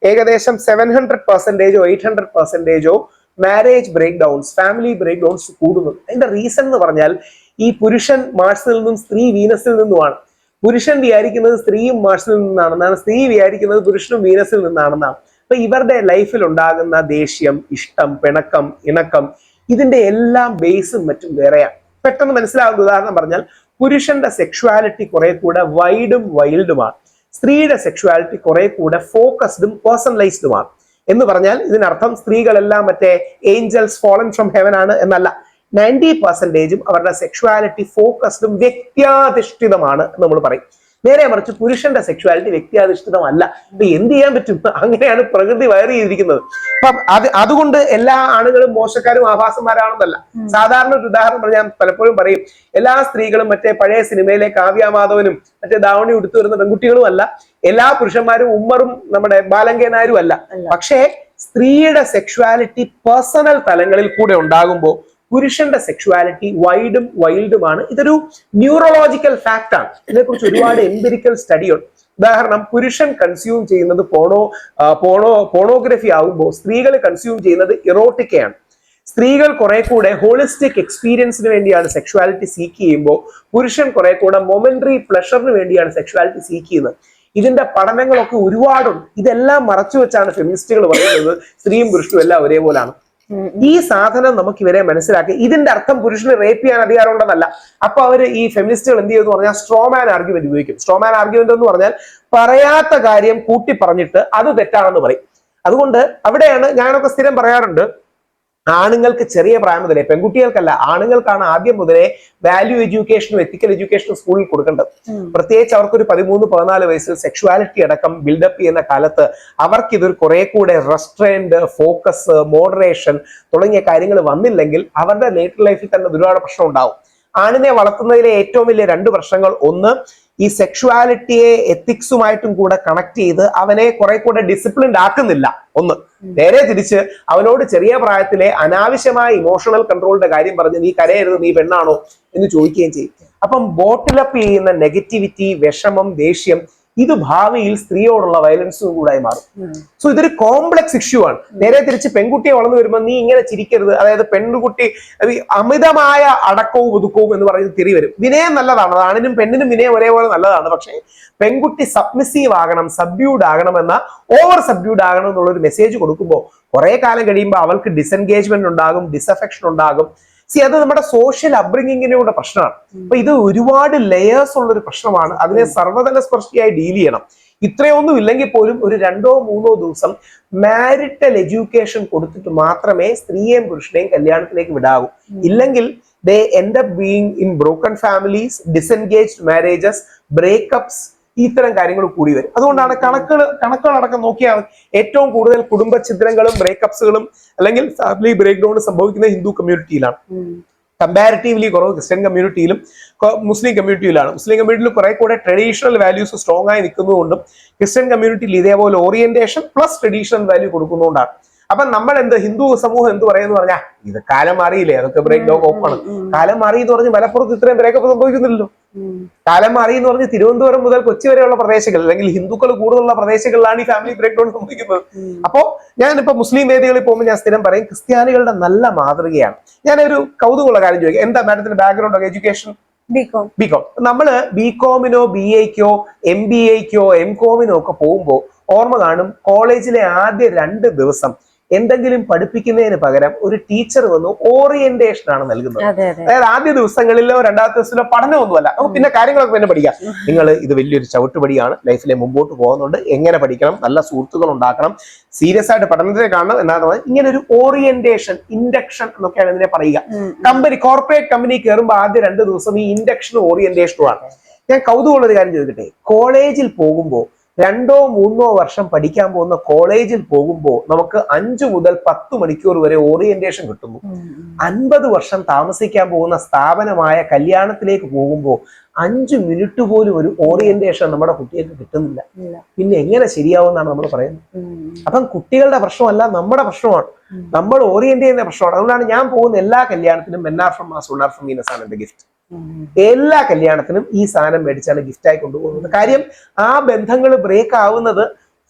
ഏകദേശം 700%, 800% marriage break downs, family break downs കൂടുന്നു. അതിന്റെ റീസൺ എന്ന് പറഞ്ഞാൽ ഈ പുരുഷൻ മാർസിൽ നിന്നും സ്ത്രീ വീനസിൽ നിന്നുമാണ്. പുരുഷൻ വിചാരിക്കുന്നത് സ്ത്രീയും മാർസിൽ നിന്നാണെന്നാണ്, സ്ത്രീ വിചാരിക്കുന്നത് പുരുഷനും വീനസിൽ നിന്നാണെന്നാണ്. അപ്പൊ ഇവരുടെ ലൈഫിൽ ഉണ്ടാകുന്ന ദേഷ്യം, ഇഷ്ടം, പിണക്കം, ഇണക്കം, ഇതിന്റെ എല്ലാം ബേസും മറ്റും വേറെയാണ്. പെട്ടെന്ന് മനസ്സിലാവുന്ന ഉദാഹരണം പറഞ്ഞാൽ, പുരുഷന്റെ സെക്ഷുവാലിറ്റി കുറെ കൂടെ വൈഡും വൈൽഡുമാണ്, സ്ത്രീയുടെ സെക്ഷുവാലിറ്റി കുറെ കൂടെ ഫോക്കസ്ഡും പേഴ്സണലൈസ്ഡുമാണ്. എന്ന് പറഞ്ഞാൽ ഇതിനർത്ഥം സ്ത്രീകളെല്ലാം മറ്റേ ഏഞ്ചൽസ് ഫോളൻ ഫ്രം ഹെവൻ ആണ് എന്നല്ല. 90% അവരുടെ സെക്ഷുവാലിറ്റി ഫോക്കസ്ഡും വ്യക്തിയാധിഷ്ഠിതമാണ് എന്ന് നമ്മൾ പറയും. നേരെ മറിച്ച് പുരുഷന്റെ സെക്ഷുവാലിറ്റി വ്യക്തിയാധിഷ്ഠിതമല്ല. അപ്പൊ എന്ത് ചെയ്യാൻ പറ്റും? അങ്ങനെയാണ് പ്രകൃതി വയർ ചെയ്തിരിക്കുന്നത്. അപ്പം അതുകൊണ്ട് എല്ലാ ആണുങ്ങളും മോശക്കാരും ആഭാസന്മാരാണെന്നല്ല. സാധാരണ ഒരു ഉദാഹരണം പറഞ്ഞാൽ പലപ്പോഴും പറയും, എല്ലാ സ്ത്രീകളും മറ്റേ പഴയ സിനിമയിലെ കാവ്യാമാധവനും മറ്റേ ദാവണി ഉടുത്തു വരുന്ന പെൺകുട്ടികളും അല്ല, എല്ലാ പുരുഷന്മാരും ഉമ്മറും നമ്മുടെ ബാലങ്കേനാരും അല്ല. പക്ഷേ സ്ത്രീയുടെ സെക്ഷുവാലിറ്റി പേഴ്സണൽ തലങ്ങളിൽ കൂടെ ഉണ്ടാകുമ്പോൾ പുരുഷന്റെ സെക്ഷുവാലിറ്റി വൈഡും വൈൽഡുമാണ്. ഇതൊരു ന്യൂറോളജിക്കൽ ഫാക്ട് ആണ്. ഇതിനെക്കുറിച്ച് ഒരുപാട് എംപിരിക്കൽ സ്റ്റഡിയുണ്ട്. ഉദാഹരണം, പുരുഷൻ കൺസ്യൂം ചെയ്യുന്നത് പോണോഗ്രഫി ആകുമ്പോൾ സ്ത്രീകൾ കൺസ്യൂം ചെയ്യുന്നത് ഇറോട്ടിക്കയാണ്. സ്ത്രീകൾ കുറെ കൂടെ ഹോളിസ്റ്റിക് എക്സ്പീരിയൻസിന് വേണ്ടിയാണ് സെക്ഷുവാലിറ്റി സീക്ക് ചെയ്യുമ്പോൾ പുരുഷൻ കുറെ കൂടെ മൊമെന്ററി പ്ലഷറിന് വേണ്ടിയാണ് സെക്ഷുവാലിറ്റി സീക്ക് ചെയ്യുന്നത്. ഇതിന്റെ പഠനങ്ങളൊക്കെ ഒരുപാടുണ്ട്. ഇതെല്ലാം മറച്ചു വെച്ചാണ് ഫെമിനിസ്റ്റുകൾ പറയുന്നത് സ്ത്രീയും പുരുഷനും എല്ലാം ഒരേപോലാണ്. ഈ സാധനം നമുക്ക് ഇവരെ മനസ്സിലാക്കി. ഇതിന്റെ അർത്ഥം പുരുഷന് റേപ്പ് ചെയ്യാൻ അധികാരം ഉണ്ടെന്നല്ല. അപ്പൊ അവര് ഈ ഫെമിനിസ്റ്റുകൾ എന്ത് ചെയ്യുമെന്ന് പറഞ്ഞാൽ സ്ട്രോമാൻ ആർഗ്യുമെന്റ് ഉപയോഗിക്കും. സ്ട്രോമാൻ ആർഗ്യുമെന്റ് എന്ന് പറഞ്ഞാൽ പറയാത്ത കാര്യം കൂട്ടി പറഞ്ഞിട്ട് അത് തെറ്റാണെന്ന് പറയും. അതുകൊണ്ട് അവിടെയാണ് ഞാനൊക്കെ സ്ഥിരം പറയാറുണ്ട്, ആണുങ്ങൾക്ക് ചെറിയ പ്രായം മുതലേ, പെൺകുട്ടികൾക്കല്ല ആണുങ്ങൾക്കാണ് ആദ്യം മുതലേ വാല്യൂ എഡ്യൂക്കേഷനും എത്തിക്കൽ എഡ്യൂക്കേഷനും സ്കൂളിൽ കൊടുക്കേണ്ടത്. പ്രത്യേകിച്ച് അവർക്കൊരു 13-14 വയസ്സിൽ സെക്ഷുവാലിറ്റി അടക്കം ബിൽഡപ്പ് ചെയ്യുന്ന കാലത്ത് അവർക്ക് ഇതൊരു കുറെ കൂടെ റെസ്ട്രെയിൻഡ്, ഫോക്കസ്, മോഡറേഷൻ തുടങ്ങിയ കാര്യങ്ങൾ വന്നില്ലെങ്കിൽ അവരുടെ ലേറ്റർ ലൈഫിൽ തന്നെ ഒരുപാട് പ്രശ്നം ഉണ്ടാവും. ആണിനെ വളർത്തുന്നതിലെ ഏറ്റവും വലിയ 2 പ്രശ്നങ്ങൾ, ഒന്ന് ഈ സെക്ഷുവാലിറ്റിയെ എത്തിക്സുമായിട്ടും കൂടെ കണക്ട് ചെയ്ത് അവനെ കുറെ കൂടെ ഡിസിപ്ലിൻഡ് ആക്കുന്നില്ല. ഒന്ന്, നേരെ തിരിച്ച് അവനോട് ചെറിയ പ്രായത്തിലെ അനാവശ്യമായ ഇമോഷണൽ കൺട്രോളിന്റെ കാര്യം പറഞ്ഞ് നീ കരയരുത്, നീ പെണ്ണാണോ എന്ന് ചോദിക്കുകയും ചെയ്യും. അപ്പം ബോട്ടിലപ്പ് ചെയ്യുന്ന നെഗറ്റിവിറ്റി, വിഷമം, ദേഷ്യം, ഇത് ഭാവിയിൽ സ്ത്രീയോടുള്ള വയലൻസും കൂടായി മാറും. സോ ഇതൊരു കോംപ്ലക്സ് ഇഷ്യൂ ആണ്. നേരെ തിരിച്ച് പെൺകുട്ടിയെ വളർന്നു വരുമ്പോൾ നീ ഇങ്ങനെ ചിരിക്കരുത്, അതായത് പെൺകുട്ടി അമിതമായ അടക്കവും ഒതുക്കവും എന്ന് പറയുന്നത് തിരി വരും. വിനയം നല്ലതാണ്, ആണിനും പെണ്ണിനും വിനയം ഒരേപോലെ നല്ലതാണ്. പക്ഷേ പെൺകുട്ടി സബ്മിസീവ് ആകണം, സബ്ഡ്യൂഡ് ആകണം എന്ന, ഓവർ സബ്ഡ്യൂഡ് ആകണം എന്നുള്ളൊരു മെസ്സേജ് കൊടുക്കുമ്പോൾ കുറെ കാലം കഴിയുമ്പോൾ അവൾക്ക് ഡിസെൻഗേജ്മെന്റ് ഉണ്ടാകും, ഡിസഫെക്ഷൻ ഉണ്ടാകും. അത് നമ്മുടെ സോഷ്യൽ അപ്ബ്രിങ്ങിങ്ങിനുള്ള പ്രശ്നമാണ്. അപ്പൊ ഇത് ഒരുപാട് ലെയേഴ്സ് ഉള്ള ഒരു പ്രശ്നമാണ്. അതിനെ സർവ്വതല സ്പർശിയായി ഡീൽ ചെയ്യണം. ഇത്രയൊന്നും ഇല്ലെങ്കിൽ പോലും ഒരു 2-3 ദിവസം മാരിറ്റൽ എഡ്യൂക്കേഷൻ കൊടുത്തിട്ട് മാത്രമേ സ്ത്രീയെയും പുരുഷനെയും കല്യാണത്തിലേക്ക് വിടാവൂ. ഇല്ലെങ്കിൽ they end up being in broken families, disengaged marriages, breakups, ഇത്തരം കാര്യങ്ങൾ കൂടി വരും. അതുകൊണ്ടാണ് കണക്കുകളടക്കം നോക്കിയാൽ ഏറ്റവും കൂടുതൽ കുടുംബ ഛിദ്രങ്ങളും ബ്രേക്കപ്സുകളും അല്ലെങ്കിൽ ഫാമിലി ബ്രേക്ക് ഡൗൺ സംഭവിക്കുന്ന ഹിന്ദു കമ്മ്യൂണിറ്റിയിലാണ്. കമ്പാരിറ്റീവ്ലി കുറവ് ക്രിസ്ത്യൻ കമ്മ്യൂണിറ്റിയിലും മുസ്ലിം കമ്മ്യൂണിറ്റിയിലാണ്. മുസ്ലിം കമ്മ്യൂണിറ്റിയിൽ കുറെ കൂടെ ട്രഡീഷണൽ വാല്യൂസ് സ്ട്രോങ് ആയി നിൽക്കുന്നതുകൊണ്ടും ക്രിസ്ത്യൻ കമ്മ്യൂണിറ്റിയിൽ ഇതേപോലെ ഓറിയന്റേഷൻ പ്ലസ് ട്രഡീഷണൽ വാല്യൂ കൊടുക്കുന്നതുകൊണ്ടാണ്. അപ്പൊ നമ്മൾ ഹിന്ദു സമൂഹം എന്ത് പറയുന്നു പറഞ്ഞാൽ ഇത് കാലം മാറിയില്ലേ, അതൊക്കെ ബ്രേക്ക് ഡൗൺ ഓപ്പൺ. കാലം മാറി എന്ന് പറഞ്ഞ് മലപ്പുറത്ത് ഇത്രയും ബ്രേക്കപ്പ് സംഭവിക്കുന്നില്ലല്ലോ. കാലം മാറി എന്ന് പറഞ്ഞ് തിരുവനന്തപുരം മുതൽ കൊച്ചി വരെയുള്ള പ്രദേശങ്ങൾ അല്ലെങ്കിൽ ഹിന്ദുക്കൾ കൂടുതലുള്ള പ്രദേശങ്ങളിലാണ് ഈ ഫാമിലി ബ്രേക്ക് ഡൗൺ സംഭവിക്കുന്നത്. അപ്പോ ഞാനിപ്പോ മുസ്ലിം വേദികളിൽ പോകുമ്പോൾ ഞാൻ സ്ഥിരം പറയും ക്രിസ്ത്യാനികളുടെ നല്ല മാതൃകയാണ്. ഞാനൊരു കൗതുകമുള്ള കാര്യം ചോദിക്കാം, എന്താ മാഡത്തിന്റെ ബാക്ക്ഗ്രൗണ്ട് ഓഫ് എഡ്യൂക്കേഷൻ? ബികോം. നമ്മള് ബികോമിനോ BA-ക്കോ MBA-ക്കോ MCOM-നോ ഒക്കെ പോകുമ്പോൾ ഓർമ്മ കാണും, കോളേജിലെ ആദ്യ 2 ദിവസം എന്തെങ്കിലും പഠിപ്പിക്കുന്നതിന് പകരം ഒരു ടീച്ചർ വന്ന് ഓറിയന്റേഷൻ ആണ് നൽകുന്നത്. അതായത് ആദ്യ ദിവസങ്ങളിലോ രണ്ടാമത്തെ ദിവസത്തിലോ പഠനമൊന്നുമല്ല, നമുക്ക് പിന്നെ കാര്യങ്ങളൊക്കെ പിന്നെ പഠിക്കാം. നിങ്ങൾ ഇത് വലിയൊരു ചവിട്ടുപടിയാണ്, ലൈഫിലെ മുമ്പോട്ട് പോകുന്നുണ്ട്, എങ്ങനെ പഠിക്കണം, നല്ല സുഹൃത്തുക്കൾ ഉണ്ടാക്കണം, സീരിയസ് ആയിട്ട് പഠനത്തെ കാണണം എന്നാണ് പറഞ്ഞത്. ഇങ്ങനെ ഒരു ഓറിയന്റേഷൻ, ഇൻഡക്ഷൻ എന്നൊക്കെയാണ് ഇതിനെ പറയുക. കോർപ്പറേറ്റ് കമ്പനി കയറുമ്പോൾ ആദ്യ 2 ദിവസം ഈ ഇൻഡക്ഷനും ഓറിയന്റേഷനും ആണ്. ഞാൻ കൗതുകമുള്ളൊരു കാര്യം ചോദിക്കട്ടെ, കോളേജിൽ പോകുമ്പോൾ 2 or 3 വർഷം പഠിക്കാൻ പോകുന്ന കോളേജിൽ പോകുമ്പോൾ നമുക്ക് 5 മുതൽ 10 മണിക്കൂർ വരെ ഓറിയന്റേഷൻ കിട്ടുന്നു. 50 വർഷം താമസിക്കാൻ പോകുന്ന സ്ഥാപനമായ കല്യാണത്തിലേക്ക് പോകുമ്പോൾ 5 മിനിറ്റ് പോലും ഒരു ഓറിയന്റേഷൻ നമ്മുടെ കുട്ടികൾക്ക് കിട്ടുന്നില്ല. പിന്നെ എങ്ങനെ ശരിയാവുമെന്നാണ് നമ്മൾ പറയുന്നത്. അപ്പം കുട്ടികളുടെ പ്രശ്നമല്ല, നമ്മുടെ പ്രശ്നമാണ്, നമ്മൾ ഓറിയന്റ് ചെയ്യുന്ന പ്രശ്നമാണ്. അതുകൊണ്ടാണ് ഞാൻ പോകുന്ന എല്ലാ കല്യാണത്തിനും men are from us, women are from Venus ആണ് എന്റെ ഗിഫ്റ്റ്. എല്ലാ കല്യാണത്തിനും ഈ സാധനം മേടിച്ചാണ് ഗിഫ്റ്റായി കൊണ്ടുപോകുന്നത്. കാര്യം ആ ബന്ധങ്ങൾ ബ്രേക്ക് ആവുന്നത്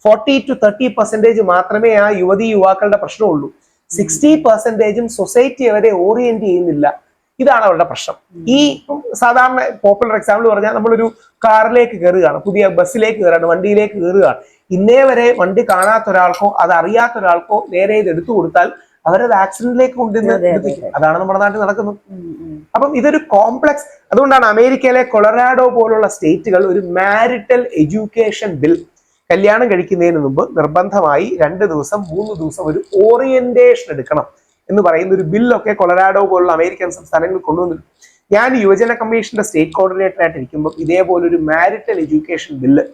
40 to 30% മാത്രമേ ആ യുവാക്കളുടെ പ്രശ്നമുള്ളൂ. 60% സൊസൈറ്റി അവരെ ഓറിയന്റ് ചെയ്യുന്നില്ല. ഇതാണ് അവരുടെ പ്രശ്നം. ഈ സാധാരണ പോപ്പുലർ എക്സാമ്പിൾ പറഞ്ഞാൽ നമ്മളൊരു കാറിലേക്ക് കയറുകയാണ്, പുതിയ ബസ്സിലേക്ക് കയറുകയാണ്, വണ്ടിയിലേക്ക് കയറുകയാണ്. ഇന്നേ വരെ വണ്ടി കാണാത്ത ഒരാൾക്കോ അത് അറിയാത്ത ഒരാൾക്കോ നേരെ ഇത് എടുത്തു കൊടുത്താൽ അവരത് ആക്സിഡന്റിലേക്ക് കൊണ്ടുവന്ന് അതാണ് നമ്മുടെ നാട്ടിൽ നടക്കുന്നത്. അപ്പം ഇതൊരു കോംപ്ലക്സ്. അതുകൊണ്ടാണ് അമേരിക്കയിലെ കൊളറാഡോ പോലുള്ള സ്റ്റേറ്റുകൾ ഒരു മാരിറ്റൽ എഡ്യൂക്കേഷൻ ബിൽ കല്യാണം കഴിക്കുന്നതിന് മുമ്പ് നിർബന്ധമായി 2 ദിവസം 3 ദിവസം ഒരു ഓറിയന്റേഷൻ എടുക്കണം എന്ന് പറയുന്ന ഒരു ബില്ലൊക്കെ കൊളറാഡോ പോലുള്ള അമേരിക്കൻ സംസ്ഥാനങ്ങൾ കൊണ്ടുവന്നിട്ടുണ്ട്. ഞാൻ യുവജന കമ്മീഷന്റെ സ്റ്റേറ്റ് കോർഡിനേറ്റർ ആയിട്ട് ഇരിക്കുമ്പോൾ ഇതേപോലൊരു മാരിറ്റൽ എഡ്യൂക്കേഷൻ ബില്ല്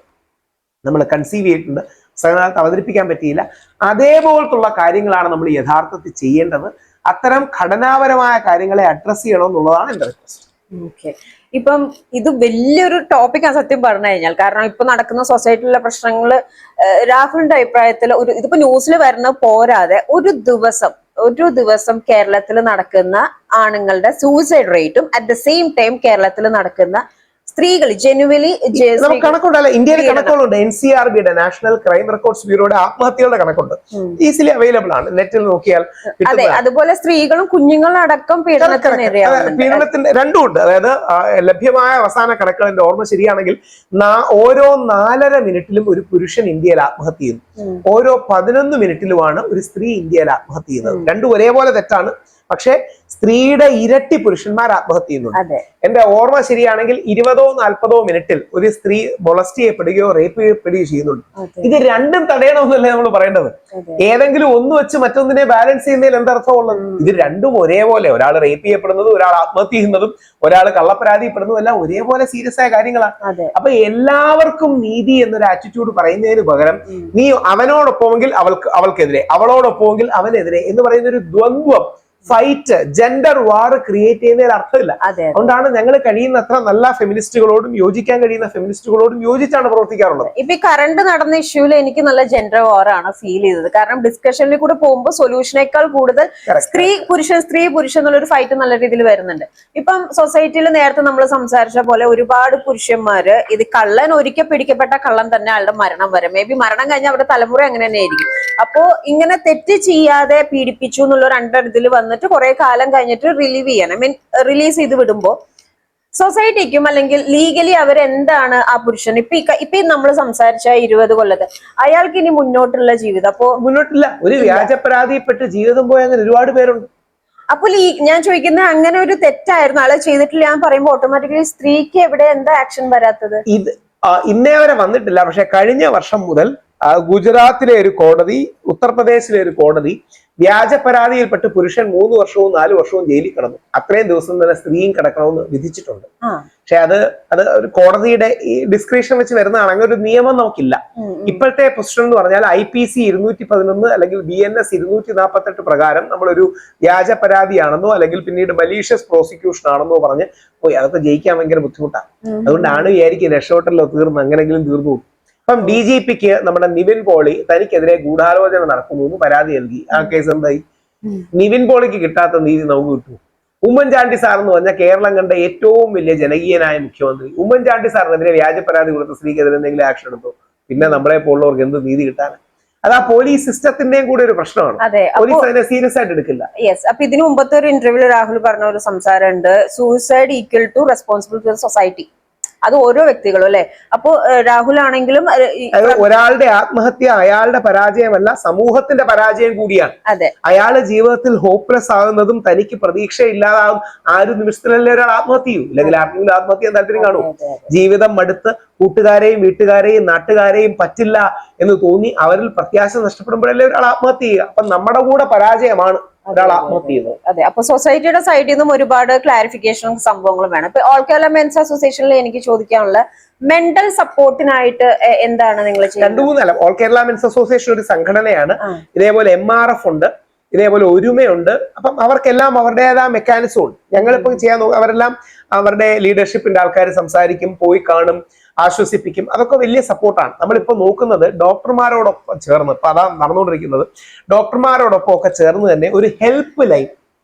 നമ്മൾ കൺസീവ് ചെയ്തിട്ടുണ്ട്. സംസ്ഥാനത്ത് അവതരിപ്പിക്കാൻ പറ്റിയില്ല. അതേപോലത്തുള്ള കാര്യങ്ങളാണ് നമ്മൾ യഥാർത്ഥത്തിൽ ചെയ്യേണ്ടത്. അത്തരം ഘടനാപരമായ കാര്യങ്ങളെ അഡ്രസ് ചെയ്യണമെന്നുള്ളതാണ് എന്റെ റിക്വസ്റ്റ്. ഓക്കെ, ഇപ്പം ഇത് വലിയൊരു ടോപ്പിക്കാണ് സത്യം പറഞ്ഞു കഴിഞ്ഞാൽ. കാരണം ഇപ്പൊ നടക്കുന്ന സൊസൈറ്റിയിലെ പ്രശ്നങ്ങള് രാഹുലിന്റെ അഭിപ്രായത്തിൽ ഇതിപ്പോ ന്യൂസിൽ വരുന്ന പോരാതെ ഒരു ദിവസം കേരളത്തിൽ നടക്കുന്ന ആണുങ്ങളുടെ സൂസൈഡ് റേറ്റും അറ്റ് ദ സെയിം ടൈം കേരളത്തിൽ നടക്കുന്ന സ്ത്രീകൾ ജെനുവലി നമുക്ക് കണക്കുണ്ടല്ലോ, ഇന്ത്യയിൽ കണക്കുകളുണ്ട്. NCRB-യുടെ നാഷണൽ ക്രൈം റെക്കോർഡ്സ് ബ്യൂറോയുടെ ആത്മഹത്യകളുടെ കണക്കുണ്ട്, ഈസിലി അവൈലബിൾ ആണ്, നെറ്റിൽ നോക്കിയാൽ. അതെ, അതുപോലെ സ്ത്രീകളും കുഞ്ഞുങ്ങളും അടക്കം പീഡനത്തിന്റെ രണ്ടും ഉണ്ട്. അതായത് ലഭ്യമായ അവസാന കണക്കുകൾ ഓർമ്മ ശരിയാണെങ്കിൽ ഓരോ 4.5 മിനിറ്റിലും ഒരു പുരുഷൻ ഇന്ത്യയിൽ ആത്മഹത്യ ചെയ്യുന്നു. ഓരോ 11 മിനിറ്റിലുമാണ് ഒരു സ്ത്രീ ഇന്ത്യയിൽ ആത്മഹത്യ ചെയ്യുന്നത്. രണ്ടും ഒരേപോലെ തെറ്റാണ്. പക്ഷെ സ്ത്രീയുടെ ഇരട്ടി പുരുഷന്മാർ ആത്മഹത്യ ചെയ്യുന്നുണ്ട്. എന്റെ ഓർമ്മ ശരിയാണെങ്കിൽ 20 or 40 മിനിറ്റിൽ ഒരു സ്ത്രീ മൊളസ്റ്റ് ചെയ്യപ്പെടുകയോ റേപ്പ് ചെയ്യപ്പെടുകയോ ചെയ്യുന്നുണ്ട്. ഇത് രണ്ടും തടയണമെന്നല്ലേ നമ്മൾ പറയേണ്ടത്. ഏതെങ്കിലും ഒന്ന് വെച്ച് മറ്റൊന്നിനെ ബാലൻസ് ചെയ്യുന്നതിൽ എന്തർത്ഥമുള്ളത്? ഇത് രണ്ടും ഒരേപോലെ, ഒരാൾ റേപ്പ് ചെയ്യപ്പെടുന്നതും ഒരാൾ ആത്മഹത്യ ചെയ്യുന്നതും ഒരാൾ കള്ളപ്പരാതിപ്പെടുന്നതും എല്ലാം ഒരേപോലെ സീരിയസ് ആയ കാര്യങ്ങളാണ്. അപ്പൊ എല്ലാവർക്കും നീതി എന്നൊരു ആറ്റിറ്റ്യൂഡ് പറയുന്നതിന് പകരം നീ അവനോടൊപ്പമെങ്കിൽ അവൾക്കെതിരെ, അവളോടൊപ്പമെങ്കിൽ അവനെതിരെ എന്ന് പറയുന്ന ഒരു ദ്വന്ദ്വം, ഫൈറ്റ്, ജെൻഡർ വാർ ക്രിയേറ്റ് ചെയ്യുന്നതിൽ അർത്ഥമില്ല. അതുകൊണ്ടാണ് ഞങ്ങൾ കഴിയുന്നത്ര നല്ല ഫെമിനിസ്റ്റുകളോടും യോജിക്കാൻ കഴിയുന്ന ഫെമിനിസ്റ്റുകളോടും യോജിച്ചാണ് പ്രവർത്തിക്കാറുള്ളത്. ഇപ്പൊ ഈ കറണ്ട് നടന്ന ഇഷ്യൂല് എനിക്ക് നല്ല ജെൻഡർ വാർ ആണ് ഫീൽ ചെയ്തത്. കാരണം ഡിസ്കഷനിൽ കൂടെ പോകുമ്പോൾ സൊല്യൂഷനേക്കാൾ കൂടുതൽ സ്ത്രീ പുരുഷൻ എന്നുള്ള ഒരു ഫൈറ്റ് നല്ല രീതിയിൽ വരുന്നുണ്ട്. ഇപ്പം സൊസൈറ്റിയിൽ നേരത്തെ നമ്മൾ സംസാരിച്ച പോലെ ഒരുപാട് പുരുഷന്മാര് ഇത് കള്ളൻ ഒരിക്കൽ പിടിക്കപ്പെട്ട കള്ളൻ തന്നെ ആളുടെ മരണം വരെ, മേ ബി മരണം കഴിഞ്ഞാൽ അവരുടെ തലമുറ അങ്ങനെ തന്നെ ആയിരിക്കും. അപ്പോ ഇങ്ങനെ തെറ്റ് ചെയ്യാതെ പീഡിപ്പിച്ചു എന്നുള്ള ഒരു ഇതിൽ വന്നിട്ട് കുറെ കാലം കഴിഞ്ഞിട്ട് റിലീസ് ചെയ്ത് വിടുമ്പോ സൊസൈറ്റിക്കും അല്ലെങ്കിൽ ലീഗലി അവരെന്താണ് ആ പുരുഷൻ ഇപ്പൊ നമ്മൾ സംസാരിച്ച 20 കൊല്ലത്ത് അയാൾക്ക് ഇനി മുന്നോട്ടുള്ള ജീവിതം അപ്പോ മുന്നോട്ടില്ല. ഒരു വ്യാജപരാതിപ്പെട്ട് ജീവിതം പോയ അങ്ങനെ ഒരുപാട് പേരുണ്ട്. അപ്പോൾ ഞാൻ ചോദിക്കുന്നത് അങ്ങനെ ഒരു തെറ്റായിരുന്നു ആളെ ചെയ്തിട്ടില്ല ഞാൻ പറയുമ്പോൾ ഓട്ടോമാറ്റിക്കലി സ്ത്രീക്ക് എവിടെ എന്താ ആക്ഷൻ വരാത്തത്? ഇത് ഇന്നേ വരെ വന്നിട്ടില്ല. പക്ഷെ കഴിഞ്ഞ വർഷം മുതൽ ഗുജറാത്തിലെ ഒരു കോടതി, ഉത്തർപ്രദേശിലെ ഒരു കോടതി വ്യാജ പരാതിയിൽപ്പെട്ട് പുരുഷൻ 3 വർഷവും 4 വർഷവും ജയിലിൽ കിടന്നു. അത്രയും ദിവസം തന്നെ സ്ത്രീയും കിടക്കണമെന്ന് വിധിച്ചിട്ടുണ്ട്. പക്ഷെ അത് ഒരു കോടതിയുടെ ഈ ഡിസ്ക്രിപ്ഷൻ വെച്ച് വരുന്നതാണ്. അങ്ങനെ ഒരു നിയമം നമുക്കില്ല. ഇപ്പോഴത്തെ പൊസിഷൻ എന്ന് പറഞ്ഞാൽ IPC 211 അല്ലെങ്കിൽ BNS 248 പ്രകാരം നമ്മളൊരു വ്യാജ പരാതിയാണെന്നോ അല്ലെങ്കിൽ പിന്നീട് മലീഷ്യസ് പ്രോസിക്യൂഷൻ ആണെന്നോ പറഞ്ഞ് പോയി അതൊക്കെ ജയിക്കാൻ ഭയങ്കര ബുദ്ധിമുട്ടാണ്. അതുകൊണ്ടാണ് വിചാരിക്കും രക്ഷപ്പെട്ടല്ലോ, തീർന്നു, എങ്ങനെങ്കിലും തീർന്നു. അപ്പം DGPക്ക് നമ്മുടെ നിവിൻ പോളി തനിക്കെതിരെ ഗൂഢാലോചന നടക്കുന്നു എന്ന് പരാതി നൽകി. ആ കേസ് എന്തായി? നിവിൻ പോളിക്ക് കിട്ടാത്ത നീതി നമുക്ക് കിട്ടും. ഉമ്മൻചാണ്ടി സാർ എന്ന് പറഞ്ഞാൽ കേരളം കണ്ട ഏറ്റവും വലിയ ജനകീയനായ മുഖ്യമന്ത്രി. ഉമ്മൻചാണ്ടി സാറിനെതിരെ വ്യാജ പരാതി കൊടുത്ത സ്ത്രീക്കെതിരെ എന്തെങ്കിലും ആക്ഷൻ എടുത്തോ? പിന്നെ നമ്മളെ പോലുള്ളവർക്ക് എന്ത് നീതി കിട്ടാൻ? അത് ആ പോലീസ് സിസ്റ്റത്തിന്റെയും കൂടെ ഒരു പ്രശ്നമാണ്. പോലീസ് അതിനെ സീരിയസ് ആയിട്ട് എടുക്കില്ല. യെസ്. അപ്പൊ ഇതിനു മുമ്പത്തെ ഒരു ഇന്റർവ്യൂവിൽ രാഹുൽ പറഞ്ഞ ഒരു സംസാരമുണ്ട്, suicide equal to responsible to society. അത് ഓരോ വ്യക്തികളും അല്ലെ. അപ്പോ രാഹുൽ ആണെങ്കിലും ഒരാളുടെ ആത്മഹത്യ അയാളുടെ പരാജയമല്ല, സമൂഹത്തിന്റെ പരാജയം കൂടിയാണ്. അതെ, അയാള് ജീവിതത്തിൽ ഹോപ്പ്ലെസ് ആകുന്നതും തനിക്ക് പ്രതീക്ഷ ഇല്ലാതാകും ആ ഒരു നിമിഷത്തിലല്ലേ ഒരാൾ ആത്മഹത്യ ചെയ്യൂ. അല്ലെങ്കിൽ ആർക്കെങ്കിലും ആത്മഹത്യ ചെയ്യാൻ താല്പര്യം കാണും. ജീവിതം മടുത്ത് കൂട്ടുകാരെയും വീട്ടുകാരെയും നാട്ടുകാരെയും പറ്റില്ല എന്ന് തോന്നി അവരിൽ പ്രത്യാശ നഷ്ടപ്പെടുമ്പോഴല്ലേ ഒരാൾ ആത്മഹത്യ ചെയ്യുക. അപ്പൊ നമ്മുടെ കൂടെ പരാജയമാണ് ഒരാൾ ആത്മഹത്യ ചെയ്യുന്നത്. അതെ. അപ്പൊ സൊസൈറ്റിയുടെ സൈഡിൽ നിന്നും ഒരുപാട് ക്ലാരിഫിക്കേഷനും സംഭവങ്ങളും വേണം. ഇപ്പൊ ഓൾ കേരള മെൻസ് അസോസിയേഷനിൽ എനിക്ക് ചോദിക്കാനുള്ള മെന്റൽ സപ്പോർട്ടിനായിട്ട് എന്താണ് നിങ്ങൾ ചെയ്യുന്നത്? 2-3 ഓൾ കേരള മെൻസ് അസോസിയേഷൻ ഒരു സംഘടനയാണ്. ഇതേപോലെ MRF ഉണ്ട്, ഇതേപോലെ ഒരുമയുണ്ട്. അപ്പം അവർക്കെല്ലാം അവരുടേതായ മെക്കാനിസം ഉണ്ട്. ഞങ്ങളിപ്പോ ചെയ്യാൻ അവരെല്ലാം അവരുടെ ലീഡർഷിപ്പിന്റെ ആൾക്കാർ സംസാരിക്കും, പോയി കാണും, ആശ്വസിപ്പിക്കും. അതൊക്കെ വലിയ സപ്പോർട്ടാണ്. നമ്മളിപ്പോ നോക്കുന്നത് ഡോക്ടർമാരോടൊപ്പം ചേർന്ന്, ഇപ്പൊ അതാ നടന്നുകൊണ്ടിരിക്കുന്നത്, ഡോക്ടർമാരോടൊപ്പം ഒക്കെ ചേർന്ന് തന്നെ ഒരു ഹെൽപ്പ് ലൈൻ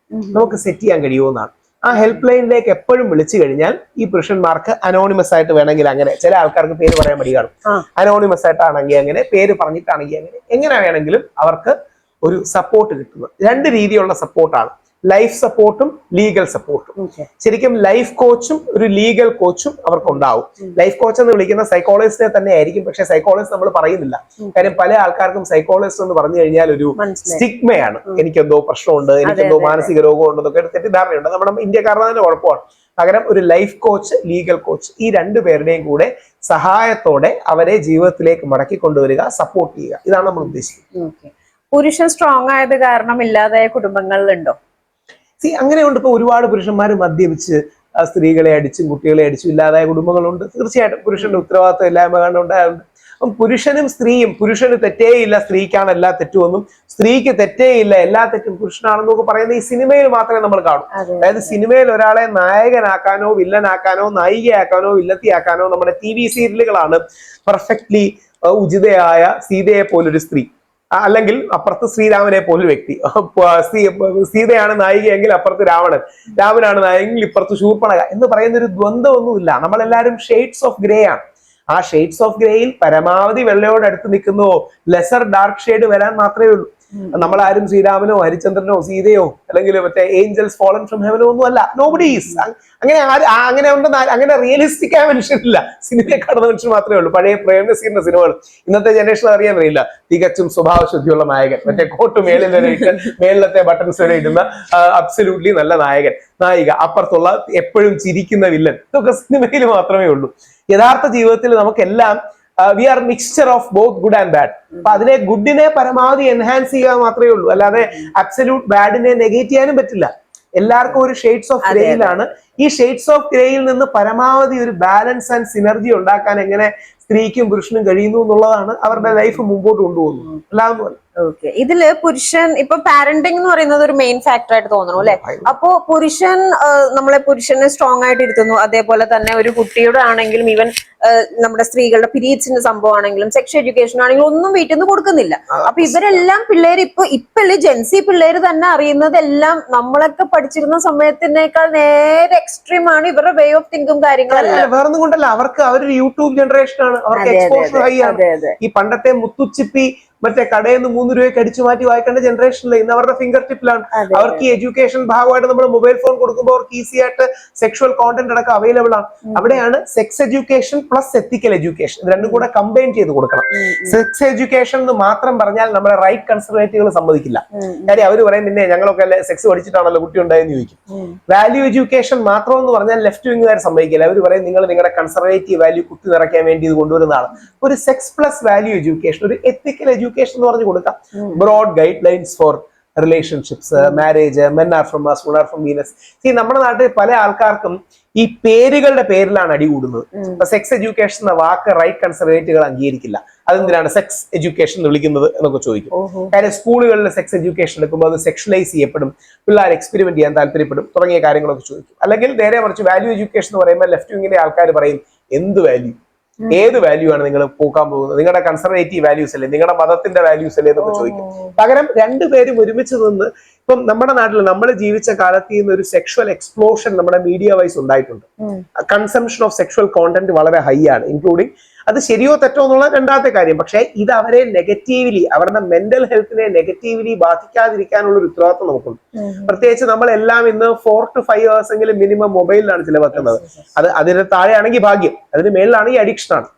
നമുക്ക് സെറ്റ് ചെയ്യാൻ കഴിയുമെന്നാണ്. ആ ഹെൽപ്പ് ലൈനിലേക്ക് എപ്പോഴും വിളിച്ചു കഴിഞ്ഞാൽ ഈ പുരുഷന്മാർക്ക് അനോണിമസ് ആയിട്ട് വേണമെങ്കിൽ അങ്ങനെ, ചില ആൾക്കാർക്ക് പേര് പറയാൻ മടി കാണും, അനോണിമസ് ആയിട്ടാണെങ്കിൽ അങ്ങനെ, പേര് പറഞ്ഞിട്ടാണെങ്കിൽ അങ്ങനെ, എങ്ങനെ വേണമെങ്കിലും അവർക്ക് ഒരു സപ്പോർട്ട് കിട്ടുന്നത്. 2 രീതിയിലുള്ള സപ്പോർട്ടാണ്, ലൈഫ് സപ്പോർട്ടും ലീഗൽ സപ്പോർട്ടും. ശരിക്കും ലൈഫ് കോച്ചും ഒരു ലീഗൽ കോച്ചും അവർക്കുണ്ടാവും. ലൈഫ് കോച്ച് എന്ന് വിളിക്കുന്ന സൈക്കോളജിസ്റ്റിനെ തന്നെ ആയിരിക്കും. പക്ഷെ സൈക്കോളജിസ്റ്റ് നമ്മൾ പറയുന്നില്ല. കാര്യം പല ആൾക്കാർക്കും സൈക്കോളജിസ്റ്റ് എന്ന് പറഞ്ഞു കഴിഞ്ഞാൽ ഒരു സ്റ്റിഗ്മയാണ്. എനിക്കെന്തോ പ്രശ്നമുണ്ട്, എനിക്കെന്തോ മാനസിക രോഗം ഉണ്ടെന്നൊക്കെ തെറ്റിദ്ധാരണയുണ്ട്. നമ്മുടെ ഇന്ത്യക്കാരുടെ തന്നെ കുഴപ്പമാണ്. പകരം ഒരു ലൈഫ് കോച്ച്, ലീഗൽ കോച്ച്, ഈ 2 പേരുടെയും കൂടെ സഹായത്തോടെ അവരെ ജീവിതത്തിലേക്ക് മടക്കി കൊണ്ടുവരിക, സപ്പോർട്ട് ചെയ്യുക. ഇതാണ് നമ്മൾ ഉദ്ദേശിക്കുന്നത്. പുരുഷൻ സ്ട്രോങ് ആയത് കാരണം ഇല്ലാതായ കുടുംബങ്ങളിലുണ്ടോ? അങ്ങനെയുണ്ട്. ഇപ്പൊ ഒരുപാട് പുരുഷന്മാർ മദ്യപിച്ച് സ്ത്രീകളെ അടിച്ചും കുട്ടികളെ അടിച്ചും ഇല്ലാതായ കുടുംബങ്ങളുണ്ട്. തീർച്ചയായിട്ടും പുരുഷന്റെ ഉത്തരവാദിത്വം ഇല്ലായ്മ കാരണം ഉണ്ടാകുന്നുണ്ട്. അപ്പം പുരുഷനും സ്ത്രീയും, പുരുഷന് തെറ്റേയില്ല സ്ത്രീക്കാണ് എല്ലാ തെറ്റുമെന്നും സ്ത്രീക്ക് തെറ്റേയില്ല എല്ലാ തെറ്റും പുരുഷനാണെന്നൊക്കെ പറയുന്ന ഈ സിനിമയിൽ മാത്രമേ നമ്മൾ കാണൂ. അതായത് സിനിമയിൽ ഒരാളെ നായകനാക്കാനോ വില്ലനാക്കാനോ നായികയാക്കാനോ വില്ലത്തിയാക്കാനോ നമ്മുടെ TV സീരിയലുകളാണ് പെർഫെക്റ്റ്ലി ഉചിതയായ സീതയെ പോലൊരു സ്ത്രീ, അല്ലെങ്കിൽ അപ്പുറത്ത് ശ്രീരാമനെ പോലൊരു വ്യക്തി. സീതയാണ് നായികയെങ്കിൽ അപ്പുറത്ത് രാവണൻ, രാമനാണ് നായകെങ്കിൽ ഇപ്പുറത്ത് ശൂർപ്പണഖ എന്ന് പറയുന്ന ഒരു ദ്വന്ദ്വൊന്നുമില്ല. നമ്മളെല്ലാവരും ഷെയ്ഡ്സ് ഓഫ് ഗ്രേ ആണ്. ആ ഷെയ്ഡ്സ് ഓഫ് ഗ്രേയിൽ പരമാവധി വെള്ളയോട് അടുത്ത് നിൽക്കുന്നോ ലെസർ ഡാർക്ക് ഷെയ്ഡ് വരാൻ മാത്രമേ ഉള്ളൂ. നമ്മളാരും ശ്രീരാമനോ ഹരിചന്ദ്രനോ സീതയോ അല്ലെങ്കിൽ മറ്റേ ഏഞ്ചൽസ് ഫോളൻ ഫ്രം ഹെവനോ ഒന്നും അല്ല. നോബഡി ഈസ് അങ്ങനെ ഉണ്ടെന്ന്, അങ്ങനെ റിയലിസ്റ്റിക് ആയ മനുഷ്യരില്ല. സിനിമയെ കാണുന്ന മനുഷ്യർ മാത്രമേ ഉള്ളൂ. പഴയ പ്രേംനസീറിന്റെ സിനിമകൾ ഇന്നത്തെ ജനറേഷൻ അറിയാൻ അറിയില്ല. തികച്ചും സ്വഭാവശുദ്ധിയുള്ള നായകൻ, മറ്റേ കോട്ട് മേളിൽ വരെ ഇട്ട് മേളിലത്തെ ബട്ടൺസ് വരെ ഇടുന്ന അബ്സല്യൂട്ട്ലി നല്ല നായകൻ, നായിക, അപ്പുറത്തുള്ള എപ്പോഴും ചിരിക്കുന്ന വില്ലൻ, ഇതൊക്കെ സിനിമയിൽ മാത്രമേ ഉള്ളൂ. യഥാർത്ഥ ജീവിതത്തിൽ നമുക്കെല്ലാം we are mixture of both good and bad. അപ്പൊ അതിനെ ഗുഡിനെ പരമാവധി എൻഹാൻസ് ചെയ്യുക മാത്രമേ ഉള്ളൂ. അല്ലാതെ അബ്സല്യൂട്ട് ബാഡിനെ നെഗേറ്റ് ചെയ്യാനും പറ്റില്ല. എല്ലാവർക്കും ഒരു ഷെയ്ഡ്സ് ഓഫ് ഗ്രേയിലാണ്. ഈ ഷെയ്ഡ്സ് ഓഫ് ഗ്രേയിൽ നിന്ന് പരമാവധി ഒരു ബാലൻസ് ആൻഡ് സിനർജി ഉണ്ടാക്കാൻ എങ്ങനെ സ്ത്രീക്കും പുരുഷനും കഴിയുന്നു എന്നുള്ളതാണ് അവരുടെ ലൈഫ് മുമ്പോട്ട് കൊണ്ടുപോകുന്നത്. അല്ലാതെ ഓക്കെ. ഇതില് പുരുഷൻ ഇപ്പൊ പാരന്റിംഗ് എന്ന് പറയുന്നത് ഒരു മെയിൻ ഫാക്ടർ ആയിട്ട് തോന്നുന്നു അല്ലെ? അപ്പോ പുരുഷൻ പുരുഷനെ സ്ട്രോങ് ആയിട്ട് ഇരുത്തുന്നു. അതേപോലെ തന്നെ ഒരു കുട്ടിയുടെ ആണെങ്കിലും ഈവൻ നമ്മുടെ സ്ത്രീകളുടെ പീരീഡ്സിന്റെ സംഭവം ആണെങ്കിലും സെക്സ് എഡ്യൂക്കേഷൻ ആണെങ്കിലും ഒന്നും വീട്ടിൽ നിന്ന് കൊടുക്കുന്നില്ല. അപ്പൊ ഇവരെല്ലാം പിള്ളേർ ഇപ്പൊ ജെൻസി പിള്ളേര് തന്നെ അറിയുന്നതെല്ലാം നമ്മളൊക്കെ പഠിച്ചിരുന്ന സമയത്തിനേക്കാൾ നേരെ എക്സ്ട്രീം ആണ് ഇവരുടെ വേ ഓഫ് തിങ്കും കാര്യങ്ങളെല്ലാം. വേറൊന്നും കൊണ്ടല്ല, അവർക്ക് അവരൊരു യൂട്യൂബ് ജനറേഷൻ ആണ്. അവർക്ക് എക്സ്പോഷർ ഹൈ ആണ്. ഈ പണ്ടത്തെ മുത്തുച്ചിപ്പി മറ്റേ കടയിൽ നിന്ന് 3 രൂപയ്ക്ക് അടിച്ചു മാറ്റി വായിക്കേണ്ട ജനറേഷനിൽ ഇന്ന് അവരുടെ ഫിംഗർ ടിപ്പിലാണ്. അവർക്ക് ഈ എഡ്യൂക്കേഷൻ ഭാഗമായിട്ട് നമ്മൾ മൊബൈൽ ഫോൺ കൊടുക്കുമ്പോൾ അവർക്ക് ഈസി ആയിട്ട് സെക്ഷുവൽ കോണ്ടന്റ് അടക്കം അവൈലബിൾ ആണ്. അവിടെയാണ് സെക്സ് എഡ്യൂക്കേഷൻ പ്ലസ് എത്തിക്കൽ എഡ്യൂക്കേഷൻ, ഇത് രണ്ടും കൂടെ കമ്പൈൻ ചെയ്ത് കൊടുക്കണം. സെക്സ് എഡ്യൂക്കേഷൻ എന്ന് മാത്രം പറഞ്ഞാൽ നമ്മുടെ റൈറ്റ് കൺസർവേറ്റീവുകൾ സമ്മതിക്കില്ല. കാര്യം അവർ പറയും പിന്നെ ഞങ്ങളൊക്കെ സെക്സ് പഠിച്ചിട്ടാണല്ലോ കുട്ടി ഉണ്ടായെന്ന് ചോദിക്കും. വാല്യൂ എഡ്യൂക്കേഷൻ മാത്രം എന്ന് പറഞ്ഞാൽ ലെഫ്റ്റ് വിംഗുകാർ സമ്മതിക്കില്ല. അവർ പറയും നിങ്ങൾ നിങ്ങളുടെ കൺസർവേറ്റീവ് വാല്യൂ കുത്തി നിറയ്ക്കാൻ വേണ്ടി ഇത് കൊണ്ടുവരുന്നതാണ്. ഒരു സെക്സ് പ്ലസ് വാല്യൂ എഡ്യൂക്കേഷൻ, ഒരു എത്തിക്കൽ എഡ്യൂക്കേഷൻ എന്ന് പറഞ്ഞു കൊടുക്കാം. Broad guidelines for relationships, marriage, men are from Mars, woman are from Venus. നമ്മുടെ നാട്ടിൽ പല ആൾക്കാർക്കും ഈ പേരുകളുടെ പേരിലാണ് അടി കൂടുന്നത്. ഇപ്പൊ സെക്സ് എഡ്യൂക്കേഷൻ എന്ന വാക്ക് റൈറ്റ് കൺസർവേറ്റീവുകൾ അംഗീകരിക്കില്ല. അതെന്തിനാണ് സെക്സ് എഡ്യൂക്കേഷൻ എന്ന് വിളിക്കുന്നത് എന്നൊക്കെ ചോദിക്കും. കാര്യം സ്കൂളുകളിൽ സെക്സ് എഡ്യൂക്കേഷൻ എടുക്കുമ്പോൾ അത് സെക്ഷലൈസ് ചെയ്യപ്പെടും, പിള്ളേർ എക്സ്പെരിമെന്റ് ചെയ്യാൻ താല്പര്യപ്പെടും തുടങ്ങിയ കാര്യങ്ങളൊക്കെ ചോദിക്കും. അല്ലെങ്കിൽ നേരെ മറിച്ച് വാല്യൂ എഡ്യൂക്കേഷൻ എന്ന് പറയുമ്പോൾ ലെഫ്റ്റ് വിങ്ങിന്റെ ആൾക്കാർ പറയും എന്ത് വാല്യൂ, ഏത് വാല്യൂ ആണ് നിങ്ങൾ പോക്കാൻ പോകുന്നത്, നിങ്ങളുടെ കൺസർവേറ്റീവ് വാല്യൂസ് അല്ലേ, നിങ്ങളുടെ മതത്തിന്റെ വാല്യൂസ് അല്ലേ എന്നൊക്കെ ചോദിക്കും. പകരം രണ്ടുപേരും ഒരുമിച്ച് നിന്ന് ഇപ്പം നമ്മുടെ നാട്ടിൽ നമ്മൾ ജീവിച്ച കാലത്ത് നിന്ന് ഒരു സെക്ഷൽ എക്സ്പ്ലോഷൻ നമ്മുടെ മീഡിയ വൈസ് ഉണ്ടായിട്ടുണ്ട്. കൺസംഷൻ ഓഫ് സെക്ഷൽ കോണ്ടന്റ് വളരെ ഹൈ ആണ്, ഇൻക്ലൂഡിങ് അത് ശരിയോ തെറ്റോ എന്നുള്ള രണ്ടാമത്തെ കാര്യം. പക്ഷേ ഇത് അവരെ നെഗറ്റീവ്ലി, അവരുടെ മെന്റൽ ഹെൽത്തിനെ നെഗറ്റീവ്ലി ബാധിക്കാതിരിക്കാനുള്ള ഒരു ഉത്തരവാദിത്വം നമുക്കുണ്ട്. പ്രത്യേകിച്ച് നമ്മളെല്ലാം ഇന്ന് 4 to 5 hours എങ്കിലും മിനിമം മൊബൈലിലാണ് ചിലവാക്കുന്നത്. അതിന് താഴെയാണെങ്കിൽ ഭാഗ്യം, അതിന് മേളിലാണെങ്കിൽ അഡിക്ഷൻ ആണ്.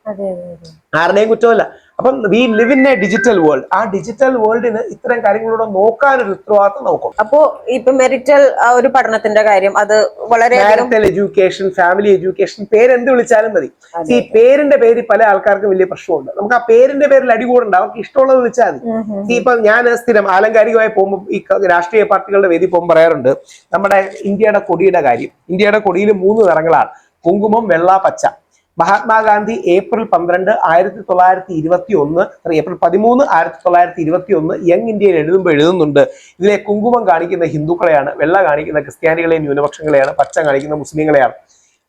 ആരുടെയും കുറ്റമല്ല. അപ്പം we live in A digital world. ആ ഡിജിറ്റൽ വേൾഡിന് ഇത്തരം കാര്യങ്ങളോട് നോക്കാനൊരു ഉത്തരവാദിത്വം നോക്കും. അപ്പോ ഇപ്പൊ മെറിറ്റൽ ഒരു പഠനത്തിന്റെ കാര്യം, അത് വളരെ മാരിറ്റൽ എഡ്യൂക്കേഷൻ, ഫാമിലി എഡ്യൂക്കേഷൻ, പേരെന്ത് വിളിച്ചാലും മതി. ഈ പേരിന്റെ പേര് പല ആൾക്കാർക്കും വലിയ പ്രശ്നമുണ്ട്. നമുക്ക് ആ പേരിന്റെ പേരിൽ അടികൂടണ്ട, അവർക്ക് ഇഷ്ടമുള്ളത് വിളിച്ചാൽ മതി. ഇപ്പൊ ഞാൻ സ്ഥിരം ആലങ്കാരികമായി പോകുമ്പോൾ ഈ രാഷ്ട്രീയ പാർട്ടികളുടെ വേദി പോകുമ്പോൾ പറയാറുണ്ട് നമ്മുടെ ഇന്ത്യയുടെ കൊടിയുടെ കാര്യം. ഇന്ത്യയുടെ കൊടിയിൽ 3 നിറങ്ങളാണ്, കുങ്കുമം, വെള്ള, പച്ച. മഹാത്മാഗാന്ധി ഏപ്രിൽ 12, 1921 ഏപ്രിൽ 13, 1921 യങ് ഇന്ത്യയിൽ എഴുതുന്നുണ്ട്, ഇതിലെ കുങ്കുമം കാണിക്കുന്ന ഹിന്ദുക്കളെയാണ്, വെള്ള കാണിക്കുന്ന ക്രിസ്ത്യാനികളെയും ന്യൂനപക്ഷങ്ങളെയാണ്, പച്ച കാണിക്കുന്ന മുസ്ലിങ്ങളെയാണ്.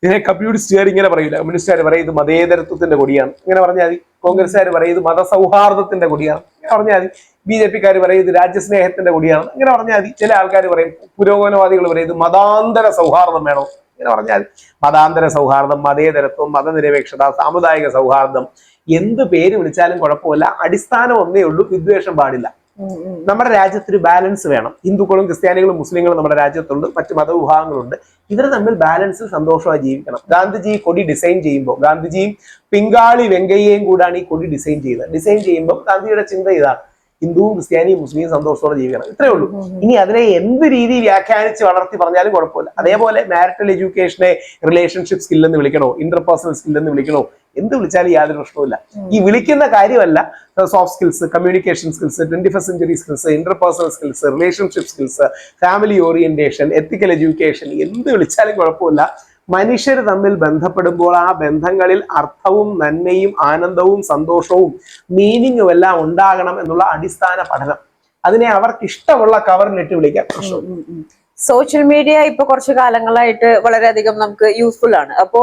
ഇതിനെ കമ്മ്യൂണിസ്റ്റുകാർ ഇങ്ങനെ പറയില്ല. കമ്മ്യൂണിസ്റ്റുകാർ പറയും ഇത് മതേതരത്വത്തിന്റെ കൊടിയാണ്, ഇങ്ങനെ പറഞ്ഞാൽ മതി. കോൺഗ്രസ്സുകാർ പറയും ഇത് മതസൗഹാർദ്ദത്തിന്റെ കൊടിയാണ്, ഇങ്ങനെ പറഞ്ഞാൽ മതി. BJP-ക്കാർ പറയും ഇത് രാജ്യസ്നേഹത്തിന്റെ കൊടിയാണ്, ഇങ്ങനെ പറഞ്ഞാൽ മതി. ചില ആൾക്കാർ പറയും, പുരോഗമനവാദികൾ പറയും ഇത് മതാന്തര സൗഹാർദ്ദം വേണോ, ഇങ്ങനെ പറഞ്ഞാൽ മതാന്തര സൗഹാർദ്ദം, മതേതരത്വം, മതനിരപേക്ഷത, സാമുദായിക സൗഹാർദ്ദം, എന്ത് പേര് വിളിച്ചാലും കുഴപ്പമില്ല. അടിസ്ഥാനം ഒന്നേ ഉള്ളൂ, വിദ്വേഷം പാടില്ല. നമ്മുടെ രാജ്യത്തൊരു ബാലൻസ് വേണം. ഹിന്ദുക്കളും ക്രിസ്ത്യാനികളും മുസ്ലിങ്ങളും നമ്മുടെ രാജ്യത്തുണ്ട്, മറ്റു മതവിഭാഗങ്ങളുണ്ട്. ഇവർ തമ്മിൽ ബാലൻസിൽ സന്തോഷമായി ജീവിക്കണം. ഗാന്ധിജി കൊടി ഡിസൈൻ ചെയ്യുമ്പോൾ ഗാന്ധിജിയും പിങ്കാളി വെങ്കയ്യയും കൂടാണ് ഈ കൊടി ഡിസൈൻ ചെയ്തത്. ഡിസൈൻ ചെയ്യുമ്പോൾ ഗാന്ധിജിയുടെ ചിന്ത ഇതാണ്, ഹിന്ദുവും ക്രിസ്ത്യാനിയും മുസ്ലിവും സന്തോഷത്തോടെ ജീവിക്കണം, ഇത്രേ ഉള്ളൂ. ഇനി അതിനെ എന്ത് രീതി വ്യാഖ്യാനിച്ച് വളർത്തി പറഞ്ഞാലും കുഴപ്പമില്ല. അതേപോലെ മാരിറ്റൽ എഡ്യൂക്കേഷനെ റിലേഷൻഷിപ്പ് സ്കിൽ എന്ന് വിളിക്കണോ, ഇന്റർപേഴ്സണൽ സ്കിൽ എന്ന് വിളിക്കണോ, എന്ത് വിളിച്ചാലും യാതൊരു പ്രശ്നവുമില്ല. ഈ വിളിക്കുന്ന കാര്യമല്ല soft skills, communication skills, 21st century skills, interpersonal skills, relationship skills, family orientation, ethical education, എന്ത് വിളിച്ചാലും കുഴപ്പമില്ല. മനുഷ്യർ തമ്മിൽ ബന്ധപ്പെടുമ്പോൾ ആ ബന്ധങ്ങളിൽ അർത്ഥവും നന്മയും ആനന്ദവും സന്തോഷവും മീനിങ്ങും എല്ലാം ഉണ്ടാകണം എന്നുള്ള അടിസ്ഥാന പഠനം. അതിനെ അവർക്ക് ഇഷ്ടമുള്ള കവറിലിട്ട് വിളിക്കാൻ പ്രശ്നം. സോഷ്യൽ മീഡിയ ഇപ്പൊ കുറച്ചു കാലങ്ങളായിട്ട് വളരെയധികം നമുക്ക് യൂസ്ഫുൾ ആണ്. അപ്പോ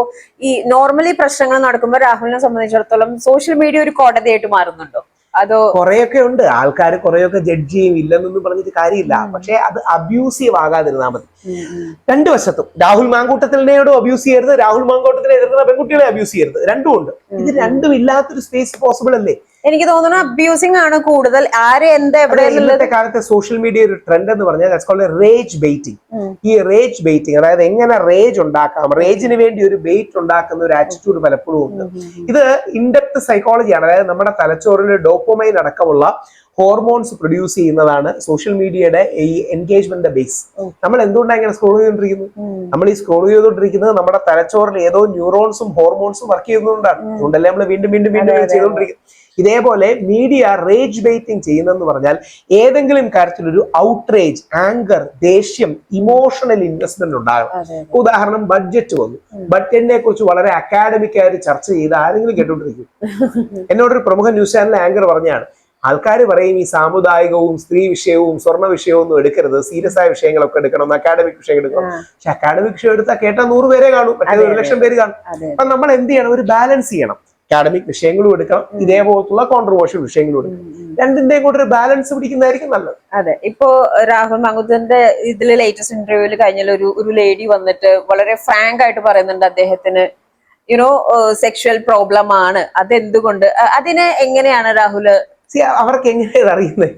ഈ നോർമലി പ്രശ്നങ്ങൾ നടക്കുമ്പോൾ രാഹുലിനെ സംബന്ധിച്ചിടത്തോളം സോഷ്യൽ മീഡിയ ഒരു കോടതിയായിട്ട് മാറുന്നുണ്ടോ? അതോ കുറെയൊക്കെ ഉണ്ട്, ആൾക്കാർ കുറെയൊക്കെ ജഡ്ജ് ചെയ്യും, ഇല്ലെന്നൊന്നും പറഞ്ഞിട്ട് കാര്യമില്ല. പക്ഷെ അത് അബ്യൂസീവ് ആകാതിരുന്നാൽ മതി. രണ്ടു വശത്തും രാഹുൽ മാങ്കൂട്ടത്തിനോടും അബ്യൂസ് ചെയ്യരുത്, രാഹുൽ മാങ്കൂട്ടത്തിനെ എതിർക്കുന്ന പെൺകുട്ടികളെ അബ്യൂസ് ചെയ്യരുത്. രണ്ടും ഉണ്ട്. ഇത് രണ്ടും ഇല്ലാത്തൊരു സ്പേസ് പോസിബിൾ അല്ലേ? എനിക്ക് തോന്നുന്നു അബ്യൂസിംഗ് ആണ് കൂടുതൽ. ആരെ എന്താ എവിടെ ഇന്നത്തെ കാലത്തെ സോഷ്യൽ മീഡിയ ഒരു ട്രെൻഡ് എന്ന് പറഞ്ഞാൽ റേജ് ബെയ്റ്റിംഗ്. ഈ റേജ് ബെയ്റ്റിംഗ്, അതായത് എങ്ങനെ റേജ് ഉണ്ടാക്കാം, റേജിന് വേണ്ടി ഒരു ബെയ്റ്റ് ഉണ്ടാക്കുന്ന ഒരു ആറ്റിറ്റ്യൂഡ് പലപ്പോഴും ഉണ്ട്. ഇത് ഇൻഡെപ്ത് സൈക്കോളജിയാണ്. അതായത് നമ്മുടെ തലച്ചോറിൽ ഡോപ്പമൈൻ അടക്കമുള്ള ഹോർമോൺസ് പ്രൊഡ്യൂസ് ചെയ്യുന്നതാണ് സോഷ്യൽ മീഡിയയുടെ ഈ എൻഗേജ്മെന്റിന്റെ ബേസ്. നമ്മൾ എന്തുകൊണ്ടാണ് ഇങ്ങനെ സ്ക്രോൾ ചെയ്തുകൊണ്ടിരിക്കുന്നത്? നമ്മൾ ഈ സ്ക്രോൾ ചെയ്തുകൊണ്ടിരിക്കുന്നത് നമ്മുടെ തലച്ചോറിൽ ഏതോ ന്യൂറോൺസും ഹോർമോൺസും വർക്ക് ചെയ്യുന്നതുകൊണ്ടാണ്. അതുകൊണ്ടല്ലേ നമ്മൾ വീണ്ടും വീണ്ടും വീണ്ടും ചെയ്തുകൊണ്ടിരിക്കുന്നത്. ഇതേപോലെ മീഡിയ റേജ് ബെയ്റ്റിംഗ് ചെയ്യുന്നെന്ന് പറഞ്ഞാൽ ഏതെങ്കിലും കാര്യത്തിലൊരു ഔട്ട്റേജ്, ആങ്കർ, ദേഷ്യം, ഇമോഷണൽ ഇൻവെസ്റ്റ്മെന്റ് ഉണ്ടാകണം. ഉദാഹരണം, ബഡ്ജറ്റ് വന്നു. ബഡ്ജറ്റിനെ കുറിച്ച് വളരെ അക്കാഡമിക് ആയിട്ട് ചർച്ച ചെയ്ത് ആരെങ്കിലും കേട്ടോണ്ടിരിക്കും? എന്നോടൊരു പ്രമുഖ ന്യൂസ് ചാനൽ ആങ്കർ പറഞ്ഞാണ്, ആൾക്കാർ പറയും ഈ സാമുദായികവും സ്ത്രീ വിഷയവും സ്വർണ്ണ വിഷയവും ഒന്നും എടുക്കരുത്, സീരിയസ് ആയ വിഷയങ്ങളൊക്കെ എടുക്കണം, അക്കാഡമിക് വിഷയം എടുക്കണം. പക്ഷെ അക്കാഡമിക് വിഷയം എടുത്താൽ കേട്ടാൽ 100 പേരെ കാണും, മറ്റേ 1 ലക്ഷം പേര് കാണും. അപ്പൊ നമ്മൾ എന്ത് ചെയ്യണം? ഒരു ബാലൻസ് ചെയ്യണം. അക്കാഡമിക് വിഷയങ്ങളും എടുക്കണം, ഇതേപോലത്തുള്ള കോൺട്രവേഴ്ഷ്യൽ വിഷയങ്ങളും എടുക്കണം. രണ്ടിന്റെയും കൂടെ ഒരു ബാലൻസ് പിടിക്കുന്നതായിരിക്കും നല്ലത്. അതെ, ഇപ്പോ രാഹുൽ മാങ്കൂട്ടത്തിന്റെ ഇതിൽ ലേറ്റസ്റ്റ് ഇന്റർവ്യൂവിൽ കഴിഞ്ഞാൽ ഒരു ലേഡി വന്നിട്ട് വളരെ ഫ്രാങ്ക് ആയിട്ട് പറയുന്നുണ്ട് അദ്ദേഹത്തിന് സെക്ഷൽ പ്രോബ്ലം ആണ്. അതെന്തുകൊണ്ട്, അതിനെ എങ്ങനെയാണ് രാഹുല് അവർക്ക് എങ്ങനെയാണ് അറിയുന്നത്?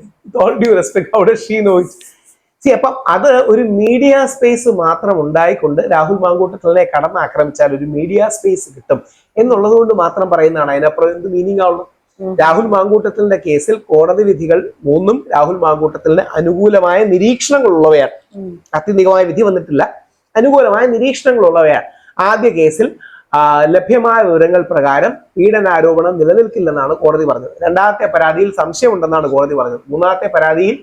അപ്പം അത് ഒരു മീഡിയ സ്പേസ് മാത്രം ഉണ്ടായിക്കൊണ്ട് രാഹുൽ മാങ്കൂട്ടത്തിനെ കടന്നാക്രമിച്ചാൽ ഒരു മീഡിയ സ്പേസ് കിട്ടും എന്നുള്ളത് കൊണ്ട് മാത്രം പറയുന്നതാണ്. അതിനപ്പുറം എന്ത് മീനിങ് ആവുള്ളൂ? രാഹുൽ മാങ്കൂട്ടത്തിന്റെ കേസിൽ കോടതി വിധികൾ 3 രാഹുൽ മാങ്കൂട്ടത്തിന് അനുകൂലമായ നിരീക്ഷണങ്ങൾ ഉള്ളവയാണ്. അത്യന്തികമായ വിധി വന്നിട്ടില്ല, അനുകൂലമായ നിരീക്ഷണങ്ങൾ ഉള്ളവയാണ്. ആദ്യ കേസിൽ ലഭ്യമായ വിവരങ്ങൾ പ്രകാരം പീഡനാരോപണം നിലനിൽക്കില്ലെന്നാണ് കോടതി പറഞ്ഞത്. രണ്ടാമത്തെ പരാതിയിൽ സംശയമുണ്ടെന്നാണ് കോടതി പറഞ്ഞത്. മൂന്നാമത്തെ പരാതിയിൽ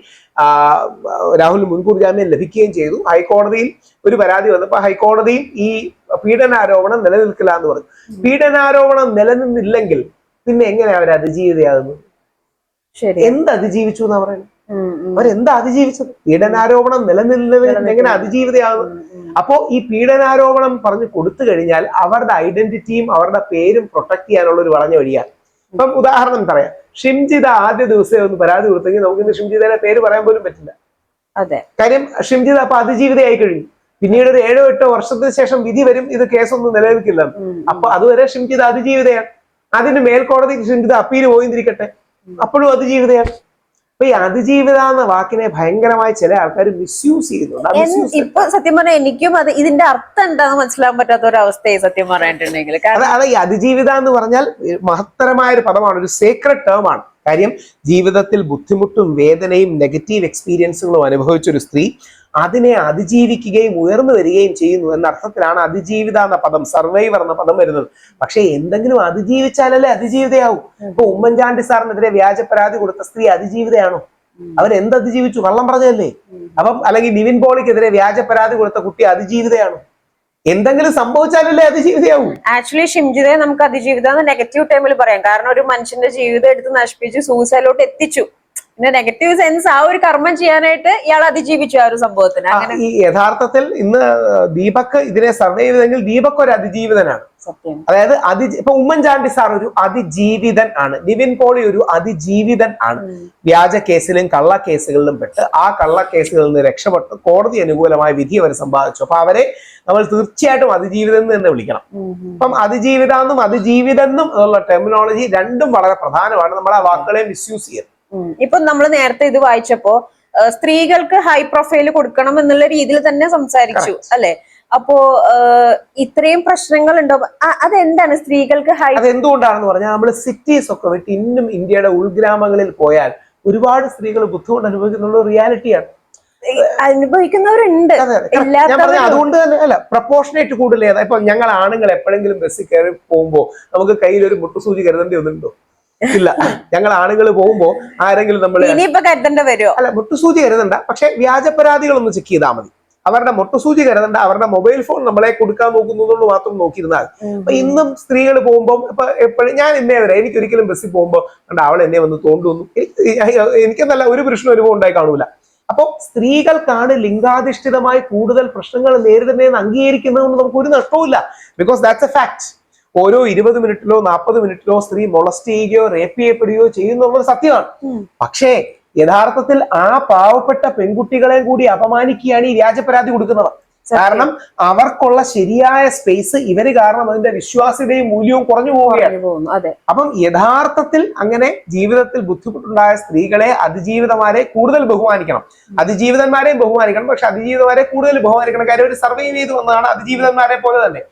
രാഹുൽ മുൻകൂർ ജാമ്യം ലഭിക്കുകയും ചെയ്തു. ഹൈക്കോടതിയിൽ ഒരു പരാതി വന്നപ്പോൾ ഹൈക്കോടതിയിൽ ഈ പീഡനാരോപണം നിലനിൽക്കില്ല എന്ന് പറഞ്ഞു. പീഡനാരോപണം നിലനിന്നില്ലെങ്കിൽ പിന്നെ എങ്ങനെയാ അവർ അതിജീവിതയാകുന്നത്? എന്ത് അതിജീവിച്ചു എന്നാ പറയുന്നത്? അവരെന്താ അതിജീവിച്ചത്? പീഡനാരോപണം നിലനിൽക്കുന്നവർ എങ്ങനെ അതിജീവിതയാകുന്നത്? അപ്പോ ഈ പീഡനാരോപണം പറഞ്ഞു കൊടുത്തു കഴിഞ്ഞാൽ അവരുടെ ഐഡന്റിറ്റിയും അവരുടെ പേരും പ്രൊട്ടക്ട് ചെയ്യാനുള്ള ഒരു വളഞ്ഞ വഴിയാണ്. ഇപ്പം ഉദാഹരണം പറയാം, ഷിംജിത ആദ്യ ദിവസം ഒന്ന് പരാതി കൊടുത്തെങ്കിൽ നമുക്ക് ഇന്ന് ഷിംജിതയുടെ പേര് പറയാൻ പോലും പറ്റില്ല. അതെ, കാര്യം ഷിംജിത അപ്പൊ അതിജീവിതയായി കഴിഞ്ഞു. പിന്നീട് ഒരു 7-8 വർഷത്തിന് ശേഷം വിധി വരും, ഇത് കേസൊന്നും നിലനിൽക്കില്ല. അപ്പൊ അതുവരെ ഷിംജിത അതിജീവിതയാണ്. അതിന് മേൽക്കോടതി ഷിംജിത അപ്പീൽ പോയിരിക്കട്ടെ, അപ്പോഴും അതിജീവിതയാണ്. അപ്പൊ ഈ അതിജീവിത എന്ന വാക്കിനെ ഭയങ്കരമായി ചില ആൾക്കാർ മിസ്യൂസ് ചെയ്യുന്നുണ്ട്. ഇപ്പൊ സത്യം പറഞ്ഞാൽ എനിക്കും അത് ഇതിന്റെ അർത്ഥം എന്താണെന്ന് മനസ്സിലാക്കാൻ പറ്റാത്ത ഒരു അവസ്ഥയെ സത്യം പറഞ്ഞിട്ടുണ്ടെങ്കിൽ, അതെ, ഈ അതിജീവിത എന്ന് പറഞ്ഞാൽ മഹത്തരമായ ഒരു പദമാണ്, ഒരു സേക്രഡ് ടേം ആണ്. കാര്യം ജീവിതത്തിൽ ബുദ്ധിമുട്ടും വേദനയും നെഗറ്റീവ് എക്സ്പീരിയൻസുകളും അനുഭവിച്ചൊരു സ്ത്രീ അതിനെ അതിജീവിക്കുകയും ഉയർന്നു വരികയും ചെയ്യുന്നു എന്ന അർത്ഥത്തിലാണ് അതിജീവിത എന്ന പദം, സർവൈവർ എന്ന പദം വരുന്നത്. പക്ഷെ എന്തെങ്കിലും അതിജീവിച്ചാലല്ലേ അതിജീവിതയാവും. ഇപ്പൊ ഉമ്മൻചാണ്ടി സാറിനെതിരെ വ്യാജ പരാതി കൊടുത്ത സ്ത്രീ അതിജീവിതയാണോ? അവരെന്ത് അതിജീവിച്ചു? വള്ളം പറഞ്ഞതല്ലേ? അപ്പം അല്ലെങ്കിൽ നിവിൻ പോളിക്കെതിരെ വ്യാജ പരാതി കൊടുത്ത കുട്ടി അതിജീവിതയാണോ? എന്തെങ്കിലും സംഭവിച്ചാലല്ലേ അതിജീവിതയാവും. ആക്ച്വലി ഷിംജിതയെ നമുക്ക് അതിജീവിത നെഗറ്റീവ് ടൈമിൽ പറയാം. കാരണം ഒരു മനുഷ്യന്റെ ജീവിതം എടുത്ത് നശിപ്പിച്ചു സൂസൈഡിലോട്ട് എത്തിച്ചു. പിന്നെ നെഗറ്റീവ് സെൻസ് ആ ഒരു കർമ്മം ചെയ്യാനായിട്ട് ഇയാൾ അതിജീവിച്ചു ആ ഒരു സംഭവത്തിന്. അങ്ങനെ ഈ യഥാർത്ഥത്തിൽ ഇന്ന് ദീപക് ഇതിനെ സർവൈവ് ചെയ്തെങ്കിൽ ദീപക് ഒരു അതിജീവിതനാണ്. സത്യം. അതായത് ഇപ്പൊ ഉമ്മൻചാണ്ടി സാർ ഒരു അതിജീവിതൻ ആണ്, നിവിൻ പോളി ഒരു അതിജീവിതൻ ആണ്. വ്യാജ കേസിലും കള്ള കേസുകളിലും പെട്ട് ആ കള്ള കേസുകളിൽ നിന്ന് രക്ഷപ്പെട്ട് കോടതി അനുകൂലമായ വിധി അവർ സമ്പാദിച്ചു. അപ്പൊ അവരെ നമ്മൾ തീർച്ചയായിട്ടും അതിജീവിതം എന്ന് തന്നെ വിളിക്കണം. അപ്പം അതിജീവിതാന്നും അതിജീവിതെന്നും എന്നുള്ള ടെർമിനോളജി രണ്ടും വളരെ പ്രധാനമാണ്. നമ്മൾ ആ വാക്കുകളെ മിസ്യൂസ് ചെയ്യരുത്. ഇപ്പൊ നമ്മൾ നേരത്തെ ഇത് വായിച്ചപ്പോ സ്ത്രീകൾക്ക് ഹൈ പ്രൊഫൈൽ കൊടുക്കണം എന്നുള്ള രീതിയിൽ തന്നെ സംസാരിച്ചു അല്ലെ? അപ്പോ ഇത്രയും പ്രശ്നങ്ങൾ ഉണ്ടോ? അതെന്താണ് സ്ത്രീകൾക്ക് ഹൈ? അതെന്തുകൊണ്ടാണെന്ന് പറഞ്ഞാൽ നമ്മൾ സിറ്റീസ് ഒക്കെ വിട്ട് ഇന്നും ഇന്ത്യയുടെ ഉൾഗ്രാമങ്ങളിൽ പോയാൽ ഒരുപാട് സ്ത്രീകൾ ബുദ്ധിമുട്ട് അനുഭവിക്കുന്ന റിയാലിറ്റിയാണ്. അനുഭവിക്കുന്നവരുണ്ട്. അതുകൊണ്ട് തന്നെ അല്ല, പ്രപ്പോർഷനേറ്റ് കൂടുതൽ ഏതാ? ഇപ്പൊ ഞങ്ങൾ ആണുങ്ങൾ എപ്പോഴെങ്കിലും ബസ്സിൽ കയറി പോകുമ്പോ നമുക്ക് കയ്യിൽ ഒരു മുട്ടുസൂചി കരുതേണ്ടി വന്നിട്ടുണ്ടോ? ഇല്ല. ഞങ്ങൾ ആണുങ്ങൾ പോകുമ്പോ ആരെങ്കിലും നമ്മൾ കരുതേണ്ട വരുമോ? അല്ല, മുട്ടുസൂചി കരുതണ്ട, പക്ഷെ വ്യാജ പരാതികളൊന്ന് ചെക്ക് ചെയ്താൽ മതി. അവരുടെ മുട്ടുസൂചി കരുതണ്ട, അവരുടെ മൊബൈൽ ഫോൺ നമ്മളെ കൊടുക്കാൻ നോക്കുന്നതുകൊണ്ട് മാത്രം നോക്കിയിരുന്നാൽ. അപ്പൊ ഇന്നും സ്ത്രീകൾ പോകുമ്പോൾ ഇപ്പൊ എപ്പോഴും ഞാൻ എന്നെ വരെ എനിക്കൊരിക്കലും ബസ്സിൽ പോകുമ്പോൾ കണ്ട അവൾ എന്നെ വന്ന് തോണ്ടുവന്നു, എനിക്കെന്നല്ല ഒരു പ്രശ്നം ഒരുപോലെ ഉണ്ടായി കാണൂല. അപ്പൊ സ്ത്രീകൾക്കാണ് ലിംഗാധിഷ്ഠിതമായി കൂടുതൽ പ്രശ്നങ്ങൾ നേരിടുന്നതെന്ന് അംഗീകരിക്കുന്നതുകൊണ്ട് നമുക്ക് ഒരു നഷ്ടവുമില്ല. Because that's a fact. ഓരോ 20 മിനിറ്റിലോ 40 മിനിറ്റിലോ സ്ത്രീ മൊളസ്റ്റ് ചെയ്യുകയോ റേപ്പ് ചെയ്യപ്പെടുകയോ ചെയ്യുന്നുള്ളത് സത്യമാണ്. പക്ഷേ യഥാർത്ഥത്തിൽ ആ പാവപ്പെട്ട പെൺകുട്ടികളെ കൂടി അപമാനിക്കുകയാണ് ഈ വ്യാജ പരാതി കൊടുക്കുന്നവർ. കാരണം അവർക്കുള്ള ശരിയായ സ്പേസ് ഇവര് കാരണം അതിന്റെ വിശ്വാസ്യതയും മൂല്യവും കുറഞ്ഞു പോവുകയാണ്. അപ്പം യഥാർത്ഥത്തിൽ അങ്ങനെ ജീവിതത്തിൽ ബുദ്ധിമുട്ടുണ്ടായ സ്ത്രീകളെ അതിജീവിതമാരെ കൂടുതൽ ബഹുമാനിക്കണം, അതിജീവിതന്മാരെയും ബഹുമാനിക്കണം. പക്ഷെ അതിജീവിതമാരെ കൂടുതൽ ബഹുമാനിക്കണം. കാര്യം ഒരു സർവൈവ് ചെയ്ത് വന്നതാണ് അതിജീവിതന്മാരെ പോലെ തന്നെ.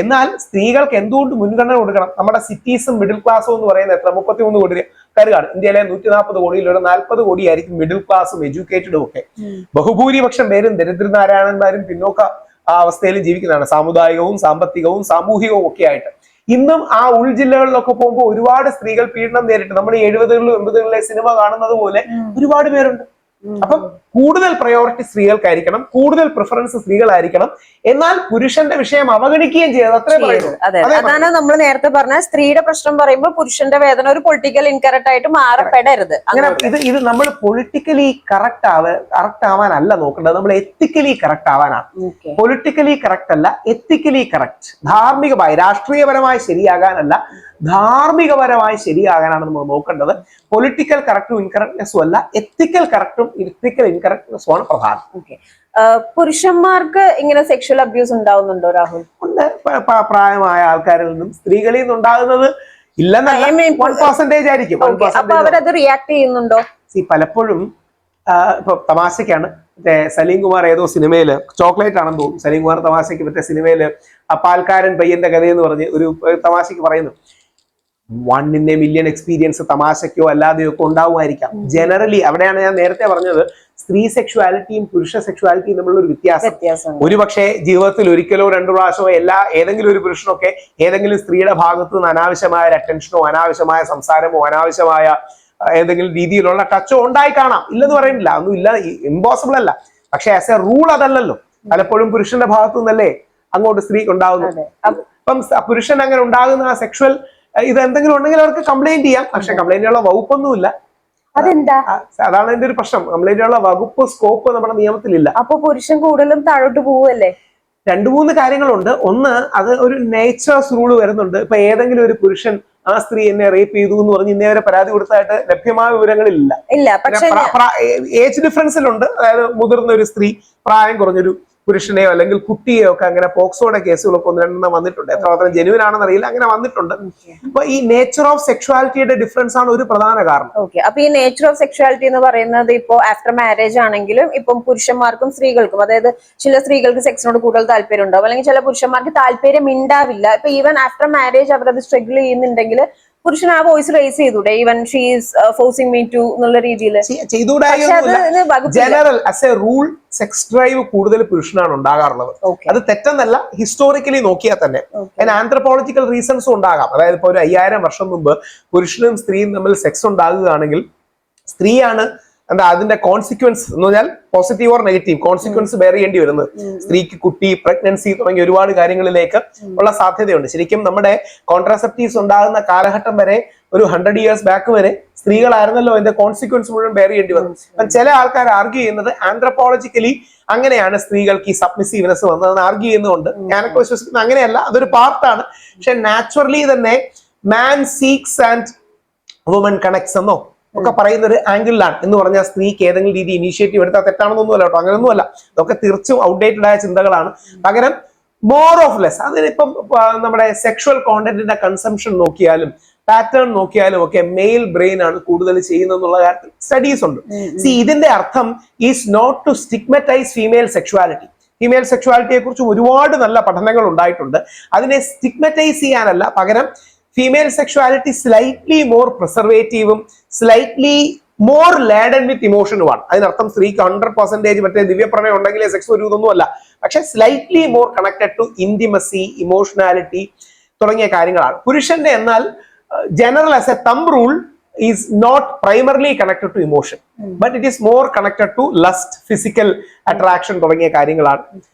എന്നാൽ സ്ത്രീകൾക്ക് എന്തുകൊണ്ട് മുൻഗണന കൊടുക്കണം? നമ്മുടെ സിറ്റീസും മിഡിൽ ക്ലാസ്സും എന്ന് പറയുന്നത് എത്ര? 33 കോടി കരുകാണ്. ഇന്ത്യയിലെ 140 കോടിയിൽ ഒരു 40 കോടിയായിരിക്കും മിഡിൽ ക്ലാസ്സും എഡ്യൂക്കേറ്റഡും ഒക്കെ. ബഹുഭൂരിപക്ഷം പേരും ദരിദ്രനാരായണന്മാരും പിന്നോക്ക അവസ്ഥയിലും ജീവിക്കുന്നതാണ്, സാമുദായികവും സാമ്പത്തികവും സാമൂഹികവും ഒക്കെ ആയിട്ട്. ഇന്നും ആ ഉൾജില്ലകളിലൊക്കെ പോകുമ്പോൾ ഒരുപാട് സ്ത്രീകൾ പീഡനം നേരിട്ട് നമ്മൾ 70കളിലും 80കളിലെ സിനിമ കാണുന്നത് പോലെ ഒരുപാട് പേരുണ്ട്. അപ്പം കൂടുതൽ പ്രയോറിറ്റി സ്ത്രീകൾക്കായിരിക്കണം, കൂടുതൽ പ്രിഫറൻസ് സ്ത്രീകളായിരിക്കണം. എന്നാൽ പുരുഷന്റെ വിഷയം അവഗണിക്കുകയും ചെയ്യരുത്. അത്രേ പറയുന്നത്. അതാണ് നമ്മൾ നേരത്തെ പറഞ്ഞ സ്ത്രീയുടെ പ്രശ്നം പറയുമ്പോൾ പുരുഷന്റെ വേദന ഒരു പൊളിറ്റിക്കൽ ഇൻകറക്റ്റ് ആയിട്ട് മാറപ്പെടരുത്. അങ്ങനെ ഇത് നമ്മൾ പൊളിറ്റിക്കലി കറക്റ്റ് ആവാനല്ല നോക്കേണ്ടത്, നമ്മൾ എത്തിക്കലി കറക്റ്റ് ആവാനാണ്. പൊളിറ്റിക്കലി കറക്റ്റ് അല്ല, എത്തിക്കലി കറക്റ്റ്. ധാർമ്മികമായി രാഷ്ട്രീയപരമായി ശരിയാകാനല്ല, ധാർമ്മികപരമായി ശരിയാകാനാണ് നമ്മൾ നോക്കേണ്ടത്. പൊളിറ്റിക്കൽ കറക്റ്റും ഇൻകറക്റ്റ്നെസ്സും അല്ല, എത്തിക്കൽ കറക്റ്റും എത്തിക്കൽ ഇൻകറക്റ്റ്നെസ്സും ആണ് പ്രധാനം. പുരുഷന്മാർക്ക് ഇങ്ങനെ സെക്ഷൽ അബ്യൂസ് ഉണ്ടാവുന്നുണ്ടോ രാഹുൽ? പ്രായമായ ആൾക്കാരിൽ നിന്നും സ്ത്രീകളിൽ നിന്ന് ഉണ്ടാകുന്നത് ഇല്ലെന്നല്ല, 1% ആയിരിക്കും. അപ്പൊ അവരത് റിയാക്ട് ചെയ്യുന്നുണ്ടോ? പലപ്പോഴും ഇപ്പൊ തമാശക്കാണ്, മറ്റേ സലീം കുമാർ ഏതോ സിനിമയില്, ചോക്ലേറ്റ് ആണെന്ന് തോന്നുന്നു, സലീം കുമാർ തമാശക്ക് മറ്റേ സിനിമയില് ആ പാൽക്കാരൻ പയ്യന്റെ കഥയെന്ന് പറഞ്ഞ് ഒരു തമാശക്ക് പറയുന്നു. 1 in a million എക്സ്പീരിയൻസ് തമാശക്കോ അല്ലാതെയോ ഒക്കെ ഉണ്ടാവുമായിരിക്കാം. ജനറലി അവിടെയാണ് ഞാൻ നേരത്തെ പറഞ്ഞത്, സ്ത്രീ സെക്ഷുവാലിറ്റിയും പുരുഷ സെക്ഷുവാലിറ്റിയും തമ്മിലുള്ള ഒരു വ്യത്യാസം. ഒരുപക്ഷെ ജീവിതത്തിൽ ഒരിക്കലോ 2 പ്രാവശ്യമോ ഏതെങ്കിലും ഒരു പുരുഷനൊക്കെ ഏതെങ്കിലും സ്ത്രീയുടെ ഭാഗത്ത് നിന്ന് അനാവശ്യമായ ഒരു അറ്റൻഷനോ അനാവശ്യമായ സംസാരമോ അനാവശ്യമായ ഏതെങ്കിലും രീതിയിലുള്ള ടച്ചോ ഉണ്ടായി കാണാം, ഇല്ലെന്ന് പറയുന്നില്ല, ഒന്നും ഇല്ല, ഇമ്പോസിബിൾ അല്ല. പക്ഷെ ആസ് എ റൂൾ അതല്ലല്ലോ. പലപ്പോഴും പുരുഷന്റെ ഭാഗത്തു നിന്നല്ലേ അങ്ങോട്ട് സ്ത്രീക്ക് ഉണ്ടാകുന്നത്. അപ്പം പുരുഷൻ അങ്ങനെ ഉണ്ടാകുന്ന ആ സെക്ഷൽ ഇത് എന്തെങ്കിലും ഉണ്ടെങ്കിൽ അവർക്ക് കംപ്ലൈന്റ് ചെയ്യാം. പക്ഷെ കംപ്ലൈന്റ് ചെയ്യാനുള്ള വകുപ്പൊന്നുമില്ല. അതെന്താ? അതാണ് എന്റെ ഒരു പ്രശ്നം. കംപ്ലൈന്റ് ചെയ്യാനുള്ള വകുപ്പ്, സ്കോപ്പ് നമ്മുടെ നിയമത്തിലില്ല. അപ്പൊ പുരുഷൻ കൂടുതലും താഴോട്ട് പോവല്ലേ? 2-3 കാര്യങ്ങളുണ്ട്. ഒന്ന്, അത് ഒരു നേച്ചേഴ്സ് റൂള് വരുന്നുണ്ട്. ഇപ്പൊ ഏതെങ്കിലും ഒരു പുരുഷൻ ആ സ്ത്രീ എന്നെ റേപ്പ് ചെയ്തു എന്ന് പറഞ്ഞ് ഇന്നേ വരെ പരാതി കൊടുത്തതായിട്ട് ലഭ്യമായ വിവരങ്ങളില്ല. പക്ഷേ ഏജ് ഡിഫറൻസിലുണ്ട്. അതായത് മുതിർന്ന ഒരു സ്ത്രീ പ്രായം കുറഞ്ഞൊരു പുരുഷനെയോ അല്ലെങ്കിൽ കുട്ടിയെയോ ഒക്കെ അങ്ങനെ പോക്സോയുടെ കേസുകളൊക്കെ 1-2 വന്നിട്ടുണ്ട്. എത്രമാത്രം ജെന്യുവൻ ആണെന്ന് അറിയില്ല, അങ്ങനെ വന്നിട്ടുണ്ട്. അപ്പൊ ഈ നേച്ചർ ഓഫ് സെക്ഷുവാലിറ്റിയുടെ ഡിഫറൻസ് ആണ് ഒരു പ്രധാന കാരണം. അപ്പൊ ഈ നേച്ചർ ഓഫ് സെക്ഷുവാലിറ്റി എന്ന് പറയുന്നത് ഇപ്പോ ആഫ്റ്റർ മാരേജ് ആണെങ്കിലും ഇപ്പം പുരുഷന്മാർക്കും സ്ത്രീകൾക്കും, അതായത് ചില സ്ത്രീകൾക്ക് സെക്സിനോട് കൂടുതൽ താല്പര്യം ഉണ്ടാവും, അല്ലെങ്കിൽ ചില പുരുഷന്മാർക്ക് താല്പര്യം ഉണ്ടാവില്ല. ഇപ്പൊ ഈവൻ ആഫ്റ്റർ മാരേജ് അവരത് സ്ട്രഗിൾ ചെയ്യുന്നുണ്ടെങ്കിൽ പുരുഷൻ ആ വോയിസ് റേസ് ചെയ്തൂടെ? Even she is forcing me to എന്നുള്ള രീതിയിൽ general as a rule sex drive കൂടുതൽ പുരുഷനാണ് ഉണ്ടാകാറുള്ളത്. അത് തെറ്റെന്നല്ല, ഹിസ്റ്റോറിക്കലി നോക്കിയാൽ തന്നെ. അതിന് ആന്ത്രപ്പോളജിക്കൽ റീസൺസും ഉണ്ടാകാം. അതായത് ഇപ്പൊ ഒരു 5000 വർഷം മുമ്പ് പുരുഷനും സ്ത്രീയും തമ്മിൽ സെക്സ് ഉണ്ടാകുകയാണെങ്കിൽ സ്ത്രീയാണ് അതിന്റെ കോൺസിക്വൻസ് എന്ന് പറഞ്ഞാൽ positive or negative consequence bear ചെയ്യേണ്ടി വരുന്നത്. സ്ത്രീക്ക് കുട്ടി, പ്രഗ്നൻസി തുടങ്ങിയ ഒരുപാട് കാര്യങ്ങളിലേക്ക് ഉള്ള സാധ്യതയുണ്ട്. ശരിക്കും നമ്മുടെ കോൺട്രാസെപ്റ്റീവ്സ് ഉണ്ടാകുന്ന കാലഘട്ടം വരെ, ഒരു 100 years ബാക്ക് വരെ സ്ത്രീകളായിരുന്നല്ലോ അതിന്റെ കോൺസിക്വൻസ് മുഴുവൻ ബെയർ ചെയ്യേണ്ടി വന്നത്. ചില ആൾക്കാർ ആർഗ്യൂ ചെയ്യുന്നത് ആന്ത്രപ്പോളജിക്കലി അങ്ങനെയാണ് സ്ത്രീകൾക്ക് ഈ സബ്മിസീവ്നെസ് വന്നതെന്ന് ആർഗ്യൂ ചെയ്യുന്നുണ്ട്. ഞാനൊക്കെ വിശ്വസിക്കുന്നത് അങ്ങനെയല്ല, അതൊരു പാർട്ടാണ്. പക്ഷെ നാച്ചുറലി തന്നെ മാൻ സീക്സ് ആൻഡ് വുമൻ കണക്ട്സ് എന്നോ ഒക്കെ പറയുന്ന ഒരു ആംഗിളിലാണ്. എന്ന് പറഞ്ഞാൽ സ്ത്രീക്ക് ഏതെങ്കിലും രീതി ഇനീഷ്യേറ്റീവ് എടുത്താൽ തെറ്റാണെന്നൊന്നുമല്ല കേട്ടോ, അങ്ങനെയൊന്നുമല്ല. ഇതൊക്കെ തീർച്ചും ഔട്ട്ഡേറ്റഡ് ആയ ചിന്തകളാണ്. പകരം മോർ ഓഫ് ലെസ്, അതിനിപ്പം നമ്മുടെ സെക്ഷുവൽ കോണ്ടന്റിന്റെ കൺസംഷൻ നോക്കിയാലും പാറ്റേൺ നോക്കിയാലും ഒക്കെ മെയിൽ ബ്രെയിൻ ആണ് കൂടുതൽ ചെയ്യുന്നതെന്നുള്ള കാര്യത്തിൽ സ്റ്റഡീസ് ഉണ്ട്. ഇതിന്റെ അർത്ഥം is not to stigmatize female sexuality. Female സെക്ഷുവാലിറ്റിയെ കുറിച്ച് ഒരുപാട് നല്ല പഠനങ്ങൾ ഉണ്ടായിട്ടുണ്ട്. അതിനെ സ്റ്റിഗ്മറ്റൈസ് ചെയ്യാനല്ല, പകരം ഫീമെയിൽ സെക്ഷുവാലിറ്റി സ്ലൈറ്റ്ലി മോർ പ്രിസർവേറ്റീവും സ്ലൈറ്റ്ലി മോർ ലാഡൻ വിത്ത് ഇമോഷനുമാണ്. അതിനർത്ഥം സ്ത്രീക്ക് 100% മറ്റേ ദിവ്യപ്രണയം ഉണ്ടെങ്കിലേ സെക്സ് വരുന്നൊന്നും അല്ല. പക്ഷെ slightly more connected to intimacy, emotionality തുടങ്ങിയ കാര്യങ്ങളാണ്. പുരുഷന്റെ എന്നാൽ general as a thumb rule is not primarily connected to emotion, but it is more connected to lust, physical attraction തുടങ്ങിയ കാര്യങ്ങളാണ്.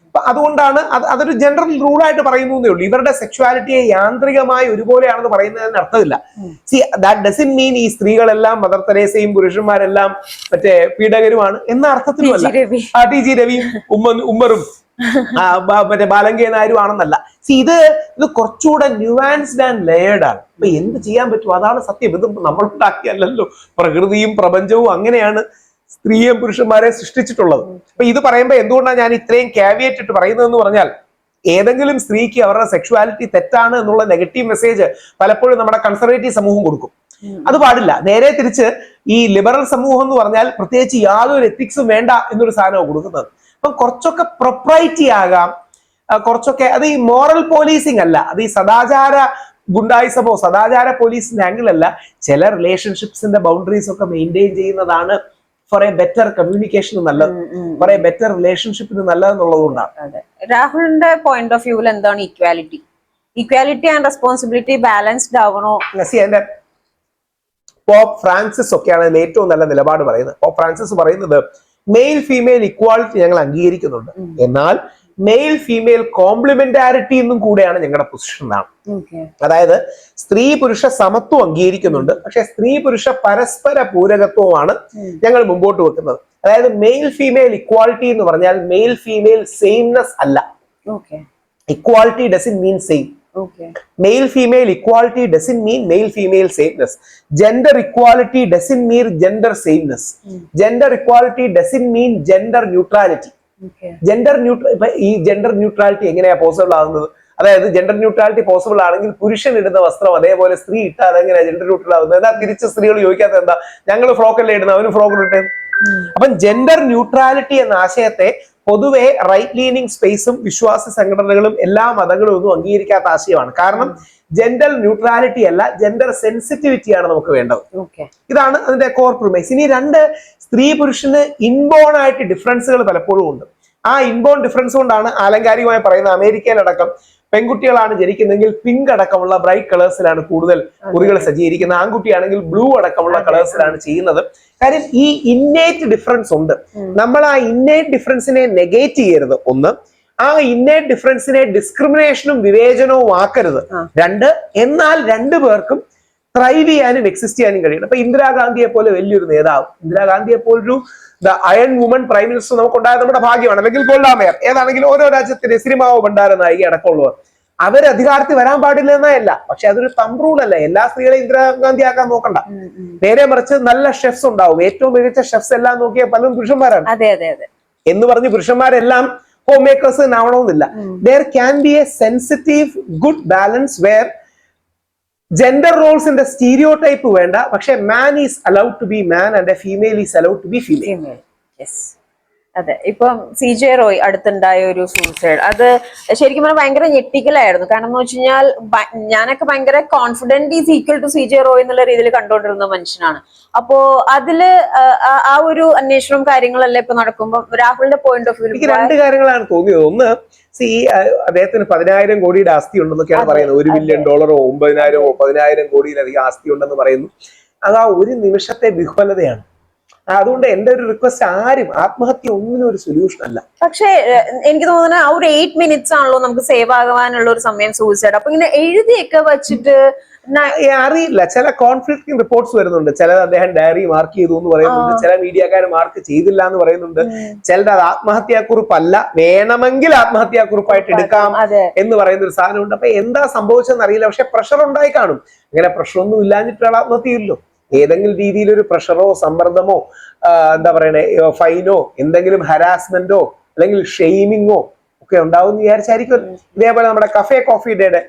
അതുകൊണ്ടാണ് അതൊരു ജനറൽ റൂൾ ആയിട്ട് പറയുന്നേ ഉള്ളൂ. ഇവരുടെ സെക്ഷുവാലിറ്റിയെ യാന്ത്രികമായി ഒരുപോലെയാണെന്ന് പറയുന്നതിന് അർത്ഥമില്ല. ദാറ്റ് ഡസന്റ് മീൻ ഈ സ്ത്രീകളെല്ലാം മദർ തെരേസയും പുരുഷന്മാരെല്ലാം മറ്റേ പീഡകരുമാണ് എന്ന അർത്ഥത്തിലുമല്ല. ടി ജി രവിയും ഉമ്മറും മറ്റേ ബാലങ്കേ നായരും ആണെന്നല്ല. ഇത് കുറച്ചുകൂടെ ന്യൂവാൻസ്ഡ് ആൻഡ് ലെയേർഡ് ആണ്. ഇപ്പൊ എന്ത് ചെയ്യാൻ പറ്റും? അതാണ് സത്യം. ഇത് നമ്മളുണ്ടാക്കിയല്ലോ, പ്രകൃതിയും പ്രപഞ്ചവും അങ്ങനെയാണ് സ്ത്രീയും പുരുഷന്മാരെ സൃഷ്ടിച്ചിട്ടുള്ളത്. അപ്പൊ ഇത് പറയുമ്പോൾ എന്തുകൊണ്ടാണ് ഞാൻ ഇത്രയും കാവിയേറ്റ് ഇട്ട് പറയുന്നതെന്ന് പറഞ്ഞാൽ, ഏതെങ്കിലും സ്ത്രീക്ക് അവരുടെ സെക്ഷുവാലിറ്റി തെറ്റാണ് എന്നുള്ള നെഗറ്റീവ് മെസ്സേജ് പലപ്പോഴും നമ്മുടെ കൺസർവേറ്റീവ് സമൂഹം കൊടുക്കും. അത് പാടില്ല. നേരെ തിരിച്ച് ഈ ലിബറൽ സമൂഹം എന്ന് പറഞ്ഞാൽ പ്രത്യേകിച്ച് യാതൊരു എത്തിക്സും വേണ്ട എന്നൊരു സാധനമാണ് കൊടുക്കുന്നത്. അപ്പം കുറച്ചൊക്കെ പ്രൊപ്രൈറ്റി ആകാം, കുറച്ചൊക്കെ അത് ഈ മോറൽ പോലീസിങ് അല്ല, അത് ഈ സദാചാര ഗുണ്ടായിസമോ സദാചാര പോലീസിന്റെ ആംഗിൾ അല്ല. ചില റിലേഷൻഷിപ്സിന്റെ ബൗണ്ടറീസ് ഒക്കെ മെയിൻറ്റെയിൻ ചെയ്യുന്നതാണ് ഫോർ എ ബെറ്റർ കമ്മ്യൂണിക്കേഷന് നല്ലത്, ഫോർ എ ബെറ്റർ റിലേഷൻഷിപ്പിന് നല്ലതെന്നുള്ളതുകൊണ്ടാണ്. രാഹുലിന്റെ പോയിന്റ് ഓഫ് വ്യൂവിൽ എന്താണ് equality? Equality and responsibility balanced ആവണോ? അതിന്റെ പോപ്പ് ഫ്രാൻസിസ് ഒക്കെയാണ് അതിന് ഏറ്റവും നല്ല നിലപാട് പറയുന്നത്. പോപ്പ് ഫ്രാൻസിസ് പറയുന്നത് മെയിൽ ഫീമെയിൽ ഇക്വാളിറ്റി ഞങ്ങൾ അംഗീകരിക്കുന്നുണ്ട്, എന്നാൽ മെയിൽ ഫീമെയിൽ കോംപ്ലിമെന്റാരിറ്റി എന്നും കൂടെയാണ് ഞങ്ങളുടെ പൊസിഷൻ എന്നാണ്. അതായത് സ്ത്രീ പുരുഷ സമത്വം അംഗീകരിക്കുന്നുണ്ട്, പക്ഷെ സ്ത്രീ പുരുഷ പരസ്പര പൂരകത്വമാണ് ഞങ്ങൾ മുമ്പോട്ട് വെക്കുന്നത്. അതായത് മെയിൽ ഫീമെയിൽ ഇക്വാളിറ്റി എന്ന് പറഞ്ഞാൽ മെയിൽ ഫീമെയിൽ സെയിംനെസ് അല്ല. Equality doesn't mean same. Male female equality doesn't mean male female sameness. Gender equality doesn't mean gender sameness. Gender equality doesn't mean gender neutrality. ഈ ജെൻഡർ ന്യൂട്രാലിറ്റി എങ്ങനെയാ possible ആകുന്നത്? അതായത് gender neutrality possible ആണെങ്കിൽ പുരുഷൻ ഇടുന്ന വസ്ത്രം അതേപോലെ സ്ത്രീ ഇട്ടാൽ അതെങ്ങനെയാ ജെൻഡർ ന്യൂട്രൽ ആകുന്നത്? എന്നാ തിരിച്ച് സ്ത്രീകൾ ചോദിക്കാത്ത എന്താ, ഞങ്ങൾ ഫ്രോക്കല്ലേ ഇടുന്നത്, അവന് ഫ്രോക്ക് ഇട്ടേ. അപ്പം ജെൻഡർ ന്യൂട്രാലിറ്റി എന്ന ആശയത്തെ പൊതുവെ റൈറ്റ് ലീനിങ് സ്പേസും വിശ്വാസ സംഘടനകളും എല്ലാ മതങ്ങളും ഒന്നും അംഗീകരിക്കാത്ത ആശയമാണ്. കാരണം ജെൻഡർ ന്യൂട്രാലിറ്റി അല്ല, ജെൻഡർ സെൻസിറ്റിവിറ്റിയാണ് നമുക്ക് വേണ്ടത്. ഇതാണ് അതിന്റെ കോർ പ്രിമൈസ്. ഇനി രണ്ട്, സ്ത്രീ പുരുഷന് ഇൻബോൺ ആയിട്ട് ഡിഫറൻസുകൾ പലപ്പോഴും ഉണ്ട്. ആ ഇൻബോൺ ഡിഫറൻസ് കൊണ്ടാണ് ആലങ്കാരികമായി പറയുന്ന അമേരിക്കയിലടക്കം പെൺകുട്ടികളാണ് ജനിക്കുന്നതെങ്കിൽ പിങ്ക് അടക്കമുള്ള ബ്രൈറ്റ് കളേഴ്സിലാണ് കൂടുതൽ മുറികൾ സജ്ജീകരിക്കുന്നത്. ആൺകുട്ടിയാണെങ്കിൽ ബ്ലൂ അടക്കമുള്ള കളേഴ്സിലാണ് ചെയ്യുന്നത്. കാര്യം ഈ ഇന്നേറ്റ് ഡിഫറൻസ് ഉണ്ട്. നമ്മൾ ആ ഇന്നേറ്റ് ഡിഫറൻസിനെ നെഗേറ്റ് ചെയ്യരുത്. ഒന്ന്, ആ ഇന്നേറ്റ് ഡിഫറൻസിനെ ഡിസ്ക്രിമിനേഷനും വിവേചനവും ആക്കരുത്. രണ്ട്, എന്നാൽ രണ്ടു പേർക്കും ത്രൈവ് ചെയ്യാനും എക്സിസ്റ്റ് ചെയ്യാനും കഴിയണം. അപ്പൊ ഇന്ദിരാഗാന്ധിയെ പോലെ വലിയൊരു നേതാവ്, ഇന്ദിരാഗാന്ധിയെ പോലൊരു അയൺ വുമൺ പ്രൈം മിനിസ്റ്റർ നമുക്കുണ്ടായത് നമ്മുടെ ഭാഗ്യമാണ്. അല്ലെങ്കിൽ ഗോൾഡ മേയർ, ഏതാണെങ്കിലും ഓരോ രാജ്യത്തിന്റെ സിനിമാവോ ഭണ്ഡാര നായിക അടക്കമുള്ളവർ അവർ അധികാരത്തിൽ വരാൻ പാടില്ല എന്നല്ല. പക്ഷെ അതൊരു തമ്പ് റൂൾ അല്ല. എല്ലാ സ്ത്രീകളെയും ഇന്ദിരാഗാന്ധി ആക്കാൻ നോക്കണ്ട. നേരെ മറിച്ച് നല്ല ഷെഫ്സ് ഉണ്ടാവും. ഏറ്റവും മികച്ച ഷെഫ്സ് എല്ലാം നോക്കിയാൽ പലരും പുരുഷന്മാരാണ് എന്ന് പറഞ്ഞ് പുരുഷന്മാരെല്ലാം ഹോം മേക്കേഴ്സ് ആവണമെന്നില്ല. There can be a sensitive good balance where gender റോൾസിന്റെ സ്റ്റീരിയോടൈപ്പ് വേണ്ട. പക്ഷെ man is allowed to be man and a female is allowed to be female. അതെ, ഇപ്പം CJ റോയ് അടുത്തുണ്ടായ ഒരു സൂസൈഡ്, അത് ശരിക്കും പറഞ്ഞാൽ ഭയങ്കര ഞെട്ടിക്കലായിരുന്നു. കാരണം എന്ന് വെച്ച് കഴിഞ്ഞാൽ ഞാനൊക്കെ ഭയങ്കര confident is equal to CJ Roy എന്നുള്ള രീതിയിൽ കണ്ടുകൊണ്ടിരുന്ന മനുഷ്യനാണ്. അപ്പോ അതില് ആ ഒരു അന്വേഷണവും കാര്യങ്ങളെല്ലാം ഇപ്പൊ നടക്കുമ്പോ രാഹുലിന്റെ പോയിന്റ് ഓഫ് വ്യൂ എനിക്ക് രണ്ട് കാര്യങ്ങളാണ് തോന്നിയത്. ഒന്ന്, അദ്ദേഹത്തിന് 10,000 കോടിയുടെ ആസ്തി ഉണ്ടെന്നൊക്കെയാണ് പറയുന്നത്. $1 ബില്യൺ 9,000 10,000 കോടിയിലധികം ആസ്തി ഉണ്ടെന്ന് പറയുന്നു. അത് ആ ഒരു നിമിഷത്തെ വിഹ്വലതയാണ്. അതുകൊണ്ട് എന്റെ ഒരു റിക്വസ്റ്റ്, ആരും ആത്മഹത്യ ഒന്നിനും ഒരു സൊല്യൂഷൻ അല്ല. പക്ഷേ എനിക്ക് തോന്നുന്നത് ആ ഒരു 8 മിനിറ്റ്സ് ആണല്ലോ നമുക്ക് സേവ് ആകാനുള്ള ഒരു സമയം സൂസൈഡ്. അപ്പൊ ഇങ്ങനെ എഴുതിയൊക്കെ വെച്ചിട്ട് അറിയില്ല. ചില കോൺഫ്ലിക്റ്റിംഗ് റിപ്പോർട്ട്സ് വരുന്നുണ്ട്. ചിലത് അദ്ദേഹം ഡയറി മാർക്ക് ചെയ്തു എന്ന് പറയുന്നുണ്ട്, ചില മീഡിയക്കാർ മാർക്ക് ചെയ്തില്ല എന്ന് പറയുന്നുണ്ട്. ചിലത് അത് ആത്മഹത്യാക്കുറിപ്പല്ല, വേണമെങ്കിൽ ആത്മഹത്യാക്കുറിപ്പായിട്ട് എടുക്കാം എന്ന് പറയുന്ന ഒരു സാധനമുണ്ട്. അപ്പൊ എന്താ സംഭവിച്ചതെന്ന് അറിയില്ല. പക്ഷെ പ്രഷർ ഉണ്ടായി കാണും. അങ്ങനെ പ്രഷറൊന്നും ഇല്ലാഞ്ഞിട്ടുള്ള ആത്മഹത്യയില്ലോ. ഏതെങ്കിലും രീതിയിൽ ഒരു പ്രഷറോ സമ്മർദ്ദമോ എന്താ പറയണേ ഫൈനോ എന്തെങ്കിലും ഹരാസ്മെന്റോ അല്ലെങ്കിൽ ഷെയ്മിങ്ങോ ഒക്കെ ഉണ്ടാവും എന്ന് വിചാരിച്ചായിരിക്കും. ഇതേപോലെ നമ്മുടെ കഫേ കോഫി ഡേയുടെ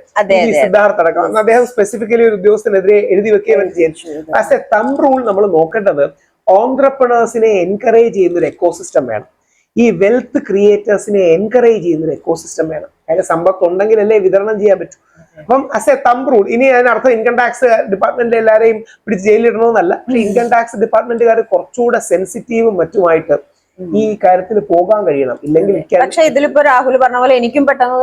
സിദ്ധാർത്ഥ അടക്കം അദ്ദേഹം സ്പെസിഫിക്കലി ഒരു ഉദ്യോഗസ്ഥനെതിരെ എഴുതി വെക്കുകയും ചെയ്തു. ആസ് എ തമ്പ് റൂൾ നമ്മൾ നോക്കേണ്ടത് ഓൺട്രപ്രണേഴ്സിനെ എൻകറേജ് ചെയ്യുന്ന ഒരു എക്കോസിസ്റ്റം വേണം. ഈ വെൽത്ത് ക്രിയേറ്റേഴ്സിനെ എൻകറേജ് ചെയ്യുന്ന ഒരു എക്കോസിസ്റ്റം വേണം. അതിന്റെ സമ്പത്ത് ഉണ്ടെങ്കിലല്ലേ വിതരണം ചെയ്യാൻ പറ്റും. അപ്പം ആസ് എ തമ്പ് റൂൾ, ഇനി അതിനർത്ഥം ഇൻകം ടാക്സ് ഡിപ്പാർട്ട്മെന്റ് എല്ലാവരെയും പിടിച്ച് ജയിലിടണമെന്നല്ല. പക്ഷെ ഇൻകം ടാക്സ് ഡിപ്പാർട്ട്മെന്റുകാർ കുറച്ചുകൂടെ സെൻസിറ്റീവും മറ്റുമായിട്ട് ഈ കാര്യത്തിൽ പോകാൻ കഴിയണം. ഇല്ലെങ്കിൽ പക്ഷെ ഇതിലിപ്പോ രാഹുൽ പറഞ്ഞ പോലെ എനിക്കും പെട്ടെന്ന്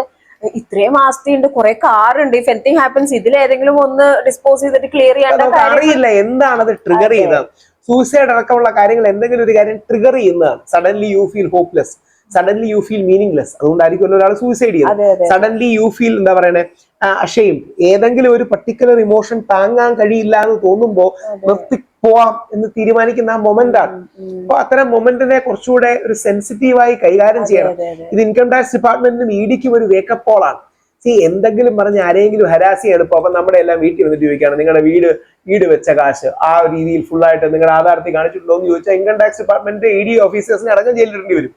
ഇത്രയും ആസ്തി ഉണ്ട്, കുറെ കാറുണ്ട്, ഇഫ് എനിത്തിങ് ഹാപ്പൻസ് ഇതിലേതെങ്കിലും ഒന്ന് ഡിസ്പോസ് ചെയ്തിട്ട് ക്ലിയർ ചെയ്യേണ്ട അറിയില്ല എന്താണത് ട്രിഗർ ചെയ്തത്. സൂസൈഡ് അടക്കമുള്ള കാര്യങ്ങൾ എന്തെങ്കിലും ഒരു കാര്യം ട്രിഗർ ചെയ്യുന്നതാണ്. Suddenly you feel hopeless, suddenly you feel meaningless. അതുകൊണ്ടായിരിക്കും ഒരാൾ സൂസൈഡ് ചെയ്യുന്നത്. സഡൻലി യു ഫീൽ എന്താ പറയണേ അഷെയിംഡ്. ഏതെങ്കിലും ഒരു പർട്ടിക്കുലർ ഇമോഷൻ താങ്ങാൻ കഴിയില്ല എന്ന് തോന്നുമ്പോൾ നിർത്തി പോവാം എന്ന് തീരുമാനിക്കുന്ന ആ മൊമെന്റ് ആണ്. അപ്പൊ അത്തരം മൊമെന്റിനെ കുറച്ചുകൂടെ ഒരു സെൻസിറ്റീവായി കൈകാര്യം ചെയ്യണം. ഇത് ഇൻകം ടാക്സ് ഡിപ്പാർട്ട്മെന്റിനും ഇഡിക്കും ഒരു വേക്കപ്പ് കോൾ ആണ്. എന്തെങ്കിലും പറഞ്ഞ് ആരെങ്കിലും ഹരാസി എടുക്കും. അപ്പൊ നമ്മുടെ എല്ലാം വീട്ടിൽ വന്നിട്ട് ചോദിക്കുകയാണ് നിങ്ങളുടെ വീട് വെച്ച കാശ് ആ രീതിയിൽ ഫുള്ളായിട്ട് നിങ്ങളുടെ ആധാരത്തിൽ കാണിച്ചിട്ടുണ്ടോ എന്ന് ചോദിച്ചാൽ ഇൻകം ടാക്സ് ഡിപ്പാർട്ട്മെന്റ് ഇഡി ഓഫീസേഴ്സിനെ അടക്കം ജയിലിടേണ്ടി വരും.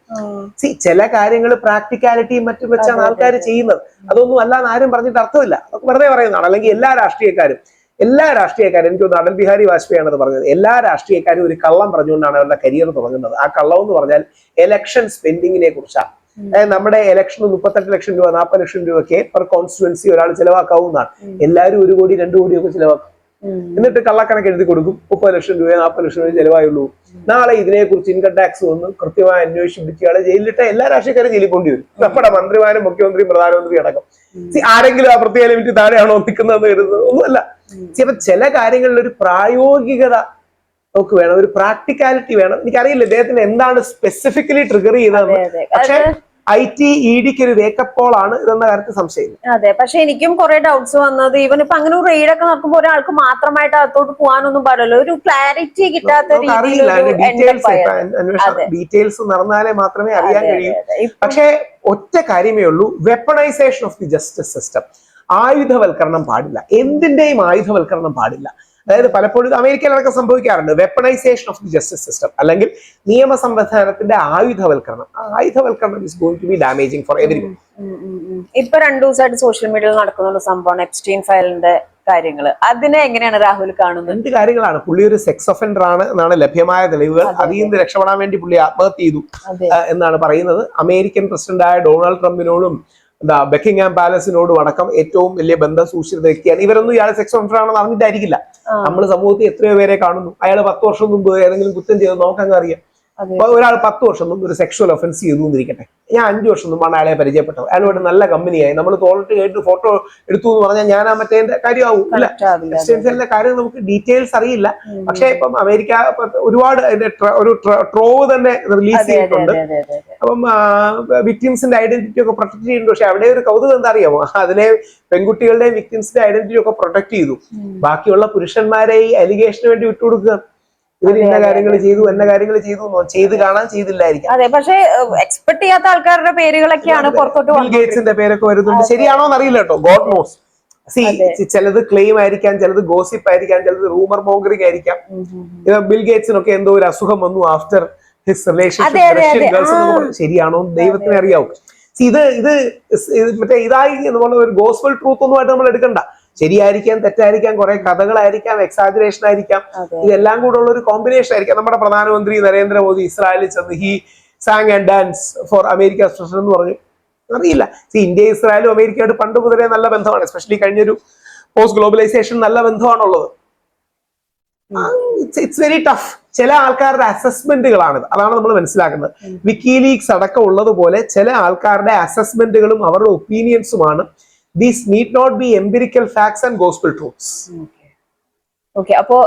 ചില കാര്യങ്ങൾ പ്രാക്ടിക്കാലിറ്റിയും മറ്റും വെച്ചാണ് ആൾക്കാർ ചെയ്യുന്നത്. അതൊന്നും അല്ലാന്ന് ആരും പറഞ്ഞിട്ട് അർത്ഥമില്ല. അതൊക്കെ വെറുതെ പറയുന്നതാണ്. അല്ലെങ്കിൽ എല്ലാ രാഷ്ട്രീയക്കാരും എനിക്ക് തോന്നുന്നു അടൽ ബിഹാരി വാജ്പേയി ആണത് പറഞ്ഞത്. എല്ലാ രാഷ്ട്രീയക്കാരും ഒരു കള്ളം പറഞ്ഞുകൊണ്ടാണ് അവരുടെ കരിയർ തുടങ്ങുന്നത്. ആ കള്ളം എന്ന് പറഞ്ഞാൽ എലക്ഷൻ സ്പെൻഡിങ്ങിനെ കുറിച്ചാണ്. നമ്മുടെ ഇലക്ഷന് 38 ലക്ഷം രൂപ 40 ലക്ഷം രൂപയൊക്കെ പെർ കോൺസ്റ്റിറ്റ്യുവൻസി ഒരാൾ ചിലവാക്കാവുന്നതാണ്. എല്ലാവരും 1 കോടി 2 കോടിയൊക്കെ ചിലവാക്കും. എന്നിട്ട് കള്ളക്കണക്ക് എഴുതി കൊടുക്കും. 30 ലക്ഷം രൂപ 40 ലക്ഷം രൂപ ചിലവായുള്ളൂ. നാളെ ഇതിനെക്കുറിച്ച് ഇൻകം ടാക്സ് വന്ന് കൃത്യമായി അന്വേഷിപ്പിച്ച് ആളെ ജയിലിലിട്ട എല്ലാ രാഷ്ട്രീയക്കാരും ജയിലിൽ കൊണ്ടുവരും. നമ്മുടെ മന്ത്രിമാരും മുഖ്യമന്ത്രിയും പ്രധാനമന്ത്രി അടക്കം. ആരെങ്കിലും ആ പ്രത്യേക ലിമിറ്റ് താഴെയാണോ നിൽക്കുന്നതെന്ന് കരുതുന്നത് ഒന്നുമല്ല. അപ്പൊ ചില കാര്യങ്ങളിൽ ഒരു പ്രായോഗികത നമുക്ക് വേണം, ഒരു പ്രാക്ടിക്കാലിറ്റി വേണം. എനിക്കറിയില്ല ഇദ്ദേഹത്തിന് എന്താണ് സ്പെസിഫിക്കലി ട്രിഗർ ചെയ്തതെന്ന്. പക്ഷെ IT EDക്ക് ഒരു വേക്കപ്പ് കോൾ ആണ് ഇതെന്ന കാര്യത്തിൽ സംശയമില്ല. അതെ, പക്ഷെ എനിക്കും കുറെ ഡൗട്ട്സ് വന്നത് ഇവൻ ഇപ്പൊ അങ്ങനെ ഒരു റെയ്ഡ് ഒക്കെ നടക്കുമ്പോൾ ഒരാൾക്ക് മാത്രമായിട്ട് അകത്തോട്ട് പോകാനൊന്നും പാടില്ല. ഒരു ക്ലാരിറ്റി കിട്ടാത്ത ഡീറ്റെയിൽസ് നടന്നാലേ മാത്രമേ അറിയാൻ കഴിയൂ. പക്ഷെ ഒറ്റ കാര്യമേ ഉള്ളൂ, weaponization of the justice system. ആയുധവൽക്കരണം പാടില്ല. എന്തിന്റെയും ആയുധവൽക്കരണം പാടില്ല. അതായത് പലപ്പോഴും അമേരിക്കയിലടക്കം സംഭവിക്കാറുണ്ട് weaponization of the justice system, അല്ലെങ്കിൽ നിയമ സംവിധാനത്തിന്റെ ആയുധവൽക്കരണം. ആയുധവൽക്കരണം is going to be damaging for everyone. ഇപ്പൊ 2 ദിവസമായിട്ട് സോഷ്യൽ മീഡിയയിൽ നടക്കുന്ന സംഭവമാണ് എപ്സ്റ്റീൻ ഫയലിന്റെ കാര്യങ്ങൾ. അതിനെ എങ്ങനെയാണ് രാഹുൽ കാണുന്നത്? 2 കാര്യങ്ങളാണ്. പുള്ളി ഒരു സെക്സ് ഒഫൻഡർ ആണ് എന്നാണ് ലഭ്യമായ തെളിവുകൾ. അതിൽ നിന്ന് രക്ഷപ്പെടാൻ വേണ്ടി പുള്ളി ആത്മഹത്യ ചെയ്തു എന്നാണ് പറയുന്നത്. അമേരിക്കൻ പ്രസിഡന്റായ ഡൊണാൾഡ് ട്രംപിനോടും ബക്കിംഗ്ഹാം പാലസിനോടും അടക്കം ഏറ്റവും വലിയ ബന്ധം സൂക്ഷിച്ചിരുന്ന വ്യക്തിയാണ്. ഇവരൊന്നും ഇയാൾ സെക്സ് ഒഫൻഡർ ആണെന്ന് അറിഞ്ഞിട്ടായിരിക്കില്ല. നമ്മൾ സമൂഹത്തിൽ എത്രയോ പേരെ കാണുന്നു. അയാൾ 10 വർഷം മുമ്പ് ഏതെങ്കിലും കുറ്റം ചെയ്ത് നമുക്കങ്ങ് അറിയാം. അപ്പൊ ഒരാൾ 10 വർഷം മുമ്പ് ഒരു സെക്ഷൽ ഒഫൻസ് ചെയ്തു എന്നിരിക്കട്ടെ, ഞാൻ 5 വർഷം മുമ്പാണ് അയാളെ പരിചയപ്പെട്ടത്, അയാളുമായിട്ട് നല്ല കമ്പനിയായി, നമ്മൾ തോളിട്ട് കേട്ട് ഫോട്ടോ എടുത്തു എന്ന് പറഞ്ഞാൽ ഞാൻ ആ മറ്റേ കാര്യമാവും ഇല്ല. എക്സ്റ്റൻഷനിലെ കാര്യം നമുക്ക് ഡീറ്റെയിൽസ് അറിയില്ല. പക്ഷെ ഇപ്പം അമേരിക്ക ഒരുപാട് ഒരു ട്രോവ് തന്നെ റിലീസ് ചെയ്തിട്ടുണ്ട്. അപ്പം വിക്ടിംസിന്റെ ഐഡന്റിറ്റി ഒക്കെ പ്രൊട്ടക്ട് ചെയ്യുന്നുണ്ട്. പക്ഷെ അവിടെ ഒരു കൗതുകം എന്താ അറിയാമോ, അതിലെ പെൺകുട്ടികളുടെയും വിക്ടിംസിന്റെ ഐഡന്റിറ്റി ഒക്കെ പ്രൊട്ടക്ട് ചെയ്തു. ബാക്കിയുള്ള പുരുഷന്മാരെ ഈ അലിഗേഷന് വേണ്ടി വിട്ടുകൊടുക്കുക. ഇവർ ഇന്ന കാര്യങ്ങൾ ചെയ്തു, എന്ന കാര്യങ്ങൾ ചെയ്തു, ചെയ്ത് കാണാൻ ചെയ്തില്ലായിരിക്കും. അതെ, പക്ഷേ എക്സ്പെക്ട് ചെയ്യാത്ത ആൾക്കാരുടെ പേരുകളൊക്കെയാണ് പുറത്തോട്ട് ബിൽ ഗേറ്റ്സിന്റെ പേരൊക്കെ വരുന്നുണ്ട്. ശരിയാണോ എന്നറിയില്ല കേട്ടോ, ഗോഡ് നോസ്. ചിലത് ക്ലെയിം ആയിരിക്കാം, ചിലത് ഗോസിപ്പ് ആയിരിക്കാം, ചിലത് റൂമർ മോങ്കറിംഗ് ആയിരിക്കാം. ബിൽ ഗേറ്റ്സിനൊക്കെ എന്തോ ഒരു അസുഖം വന്നു after his relationship Russian girls എന്നൊക്കെ പറഞ്ഞു. ശരിയാണോ ദൈവത്തിന് അറിയാവും. ഇത് മറ്റേ ഇതായി എന്നുള്ള ഒരു ഗോസ്പൽ ട്രൂത്ത് ഒന്നുമായിട്ട് നമ്മൾ എടുക്കണ്ട. ശരിയായിരിക്കാം, തെറ്റായിരിക്കാം, കുറെ കഥകളായിരിക്കാം, എക്സാജറേഷൻ ആയിരിക്കാം, ഇതെല്ലാം കൂടെ ഉള്ള ഒരു കോമ്പിനേഷൻ ആയിരിക്കാം. നമ്മുടെ പ്രധാനമന്ത്രി നരേന്ദ്രമോദി ഇസ്രായേലിൽ ചെന്ന് he sang and dance for America president എന്ന് പറഞ്ഞു. അറിയില്ല. ഇന്ത്യ ഇസ്രായേലും അമേരിക്കയായിട്ട് പണ്ട് മുതലേ നല്ല ബന്ധമാണ്. എസ്പെഷ്യലി കഴിഞ്ഞൊരു പോസ്റ്റ് ഗ്ലോബലൈസേഷൻ നല്ല ബന്ധമാണുള്ളത്. It's very tough. ചില ആൾക്കാരുടെ അസസ്മെന്റുകളാണിത്, അതാണ് നമ്മൾ മനസ്സിലാക്കുന്നത്. വിക്കിലീക്സ് അടക്കം ഉള്ളതുപോലെ ചില ആൾക്കാരുടെ അസസ്മെന്റുകളും അവരുടെ ഒപ്പീനിയൻസുമാണ്. These need not be empirical facts and gospel truths. Okay, അപ്പോ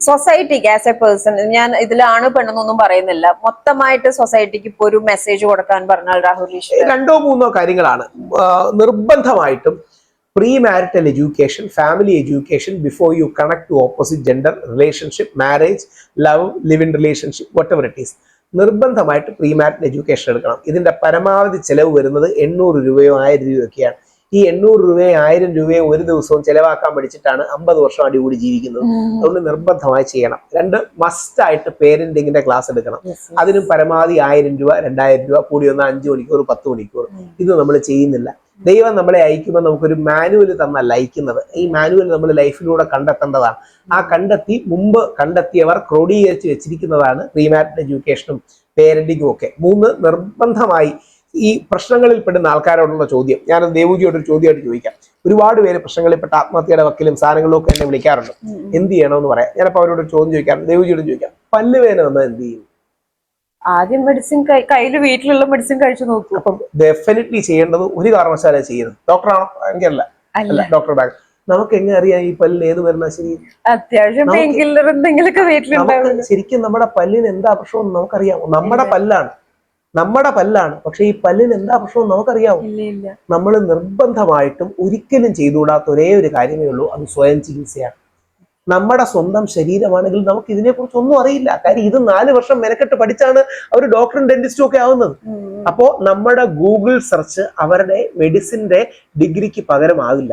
സൊസൈറ്റിക്ക് ആസ് എ പേഴ്സൺ, ഞാൻ ഇതിലാണ് പെണ്ണെന്നൊന്നും പറയുന്നില്ല, മൊത്തമായിട്ട് സൊസൈറ്റിക്ക് ഇപ്പൊ ഒരു മെസ്സേജ് കൊടുക്കാൻ പറഞ്ഞാൽ രാഹുൽ ഈശ്വർ 2-3 കാര്യങ്ങളാണ്. നിർബന്ധമായിട്ടും pre marital education, family education before you connect to opposite gender, relationship, marriage, love, live in relationship, whatever it is. നിർബന്ധമായിട്ട് പ്രീ മാരിറ്റൽ എഡ്യൂക്കേഷൻ എടുക്കണം. ഇതിന്റെ പരമാവധി ചെലവ് വരുന്നത് 800 രൂപയോ 1000 രൂപയൊക്കെയാണ്. ഈ 800 രൂപയോ 1000 രൂപയോ ഒരു ദിവസവും ചെലവാക്കാൻ പഠിച്ചിട്ടാണ് 50 വർഷം അടികൂടി ജീവിക്കുന്നത്. അതുകൊണ്ട് നിർബന്ധമായി ചെയ്യണം. 2, മസ്റ്റായിട്ട് പേരന്റിങ്ങിന്റെ ക്ലാസ് എടുക്കണം. അതിനും പരമാവധി 1000 രൂപ, 2000 രൂപ, കൂടി വന്നാൽ 5 മണിക്കൂർ, 10 മണിക്കൂർ. ഇത് നമ്മൾ ചെയ്യുന്നില്ല. ദൈവം നമ്മളെ അയക്കുമ്പോൾ നമുക്കൊരു മാനുവൽ തന്നല്ല അയക്കുന്നത്. ഈ മാനുവൽ നമ്മൾ ലൈഫിലൂടെ കണ്ടെത്തേണ്ടതാണ്. ആ മുമ്പ് കണ്ടെത്തിയവർ ക്രോഡീകരിച്ച് വെച്ചിരിക്കുന്നതാണ് പ്രീ മാരിറ്റൽ എഡ്യൂക്കേഷനും പേരന്റിങ്ങും ഒക്കെ. 3, നിർബന്ധമായി ഈ പ്രശ്നങ്ങളിൽ പെടുന്ന ആൾക്കാരോടുള്ള ചോദ്യം, ഞാൻ ദേവുജിയോടൊരു ചോദ്യമായിട്ട് ചോദിക്കാം. ഒരുപാട് പേര് പ്രശ്നങ്ങളിൽപ്പെട്ട ആത്മഹത്യയുടെ വക്കിലും സാധനങ്ങളിലും ഒക്കെ എന്നെ വിളിക്കാറുണ്ട്. എന്ത് ചെയ്യണമെന്ന് പറയാം. ഞാനപ്പോൾ അവരോട് ചോദ്യം ചോദിക്കാറുണ്ട്. ദേവുജിയോട് ചോദിക്കാം, പല്ലുവേദന വന്നാൽ എന്ത് ചെയ്യും? ആദ്യം മെഡിസിൻ കയ്യിൽ വീട്ടിലുള്ള മെഡിസിൻ കഴിച്ചു നോക്കും. അപ്പം ഡെഫിനറ്റ്ലി ചെയ്യേണ്ടത് ഒരു കാരണവശാലും ചെയ്യരുത്. ഡോക്ടറാണോ? എനിക്കല്ല, ഡോക്ടർ ബാഗ്. നമുക്ക് എങ്ങനെ അറിയാം ഈ പല്ലിന് ഏത് വരുന്ന ശരി? അത്യാവശ്യം ശരിക്കും നമ്മുടെ പല്ലിന് എന്താ പ്രശ്നം നമുക്കറിയാമോ? നമ്മുടെ പല്ലാണ്. പക്ഷെ ഈ പല്ലിന് എന്താ പ്രശ്നം നമുക്കറിയാമോ? നമ്മൾ നിർബന്ധമായിട്ടും ഒരിക്കലും ചെയ്തുകൂടാത്ത ഒരേ ഒരു കാര്യമേ ഉള്ളൂ, അത് സ്വയം ചികിത്സയാണ്. നമ്മുടെ സ്വന്തം ശരീരമാണെങ്കിൽ നമുക്ക് ഇതിനെക്കുറിച്ച് ഒന്നും അറിയില്ല. കാര്യം ഇത് 4 വർഷം മെനക്കെട്ട് പഠിച്ചാണ് അവർ ഡോക്ടറും ഡെന്റിസ്റ്റും ഒക്കെ ആവുന്നത്. അപ്പോ നമ്മുടെ ഗൂഗിൾ സെർച്ച് അവരുടെ മെഡിസിന്റെ ഡിഗ്രിക്ക് പകരമാവില്ല.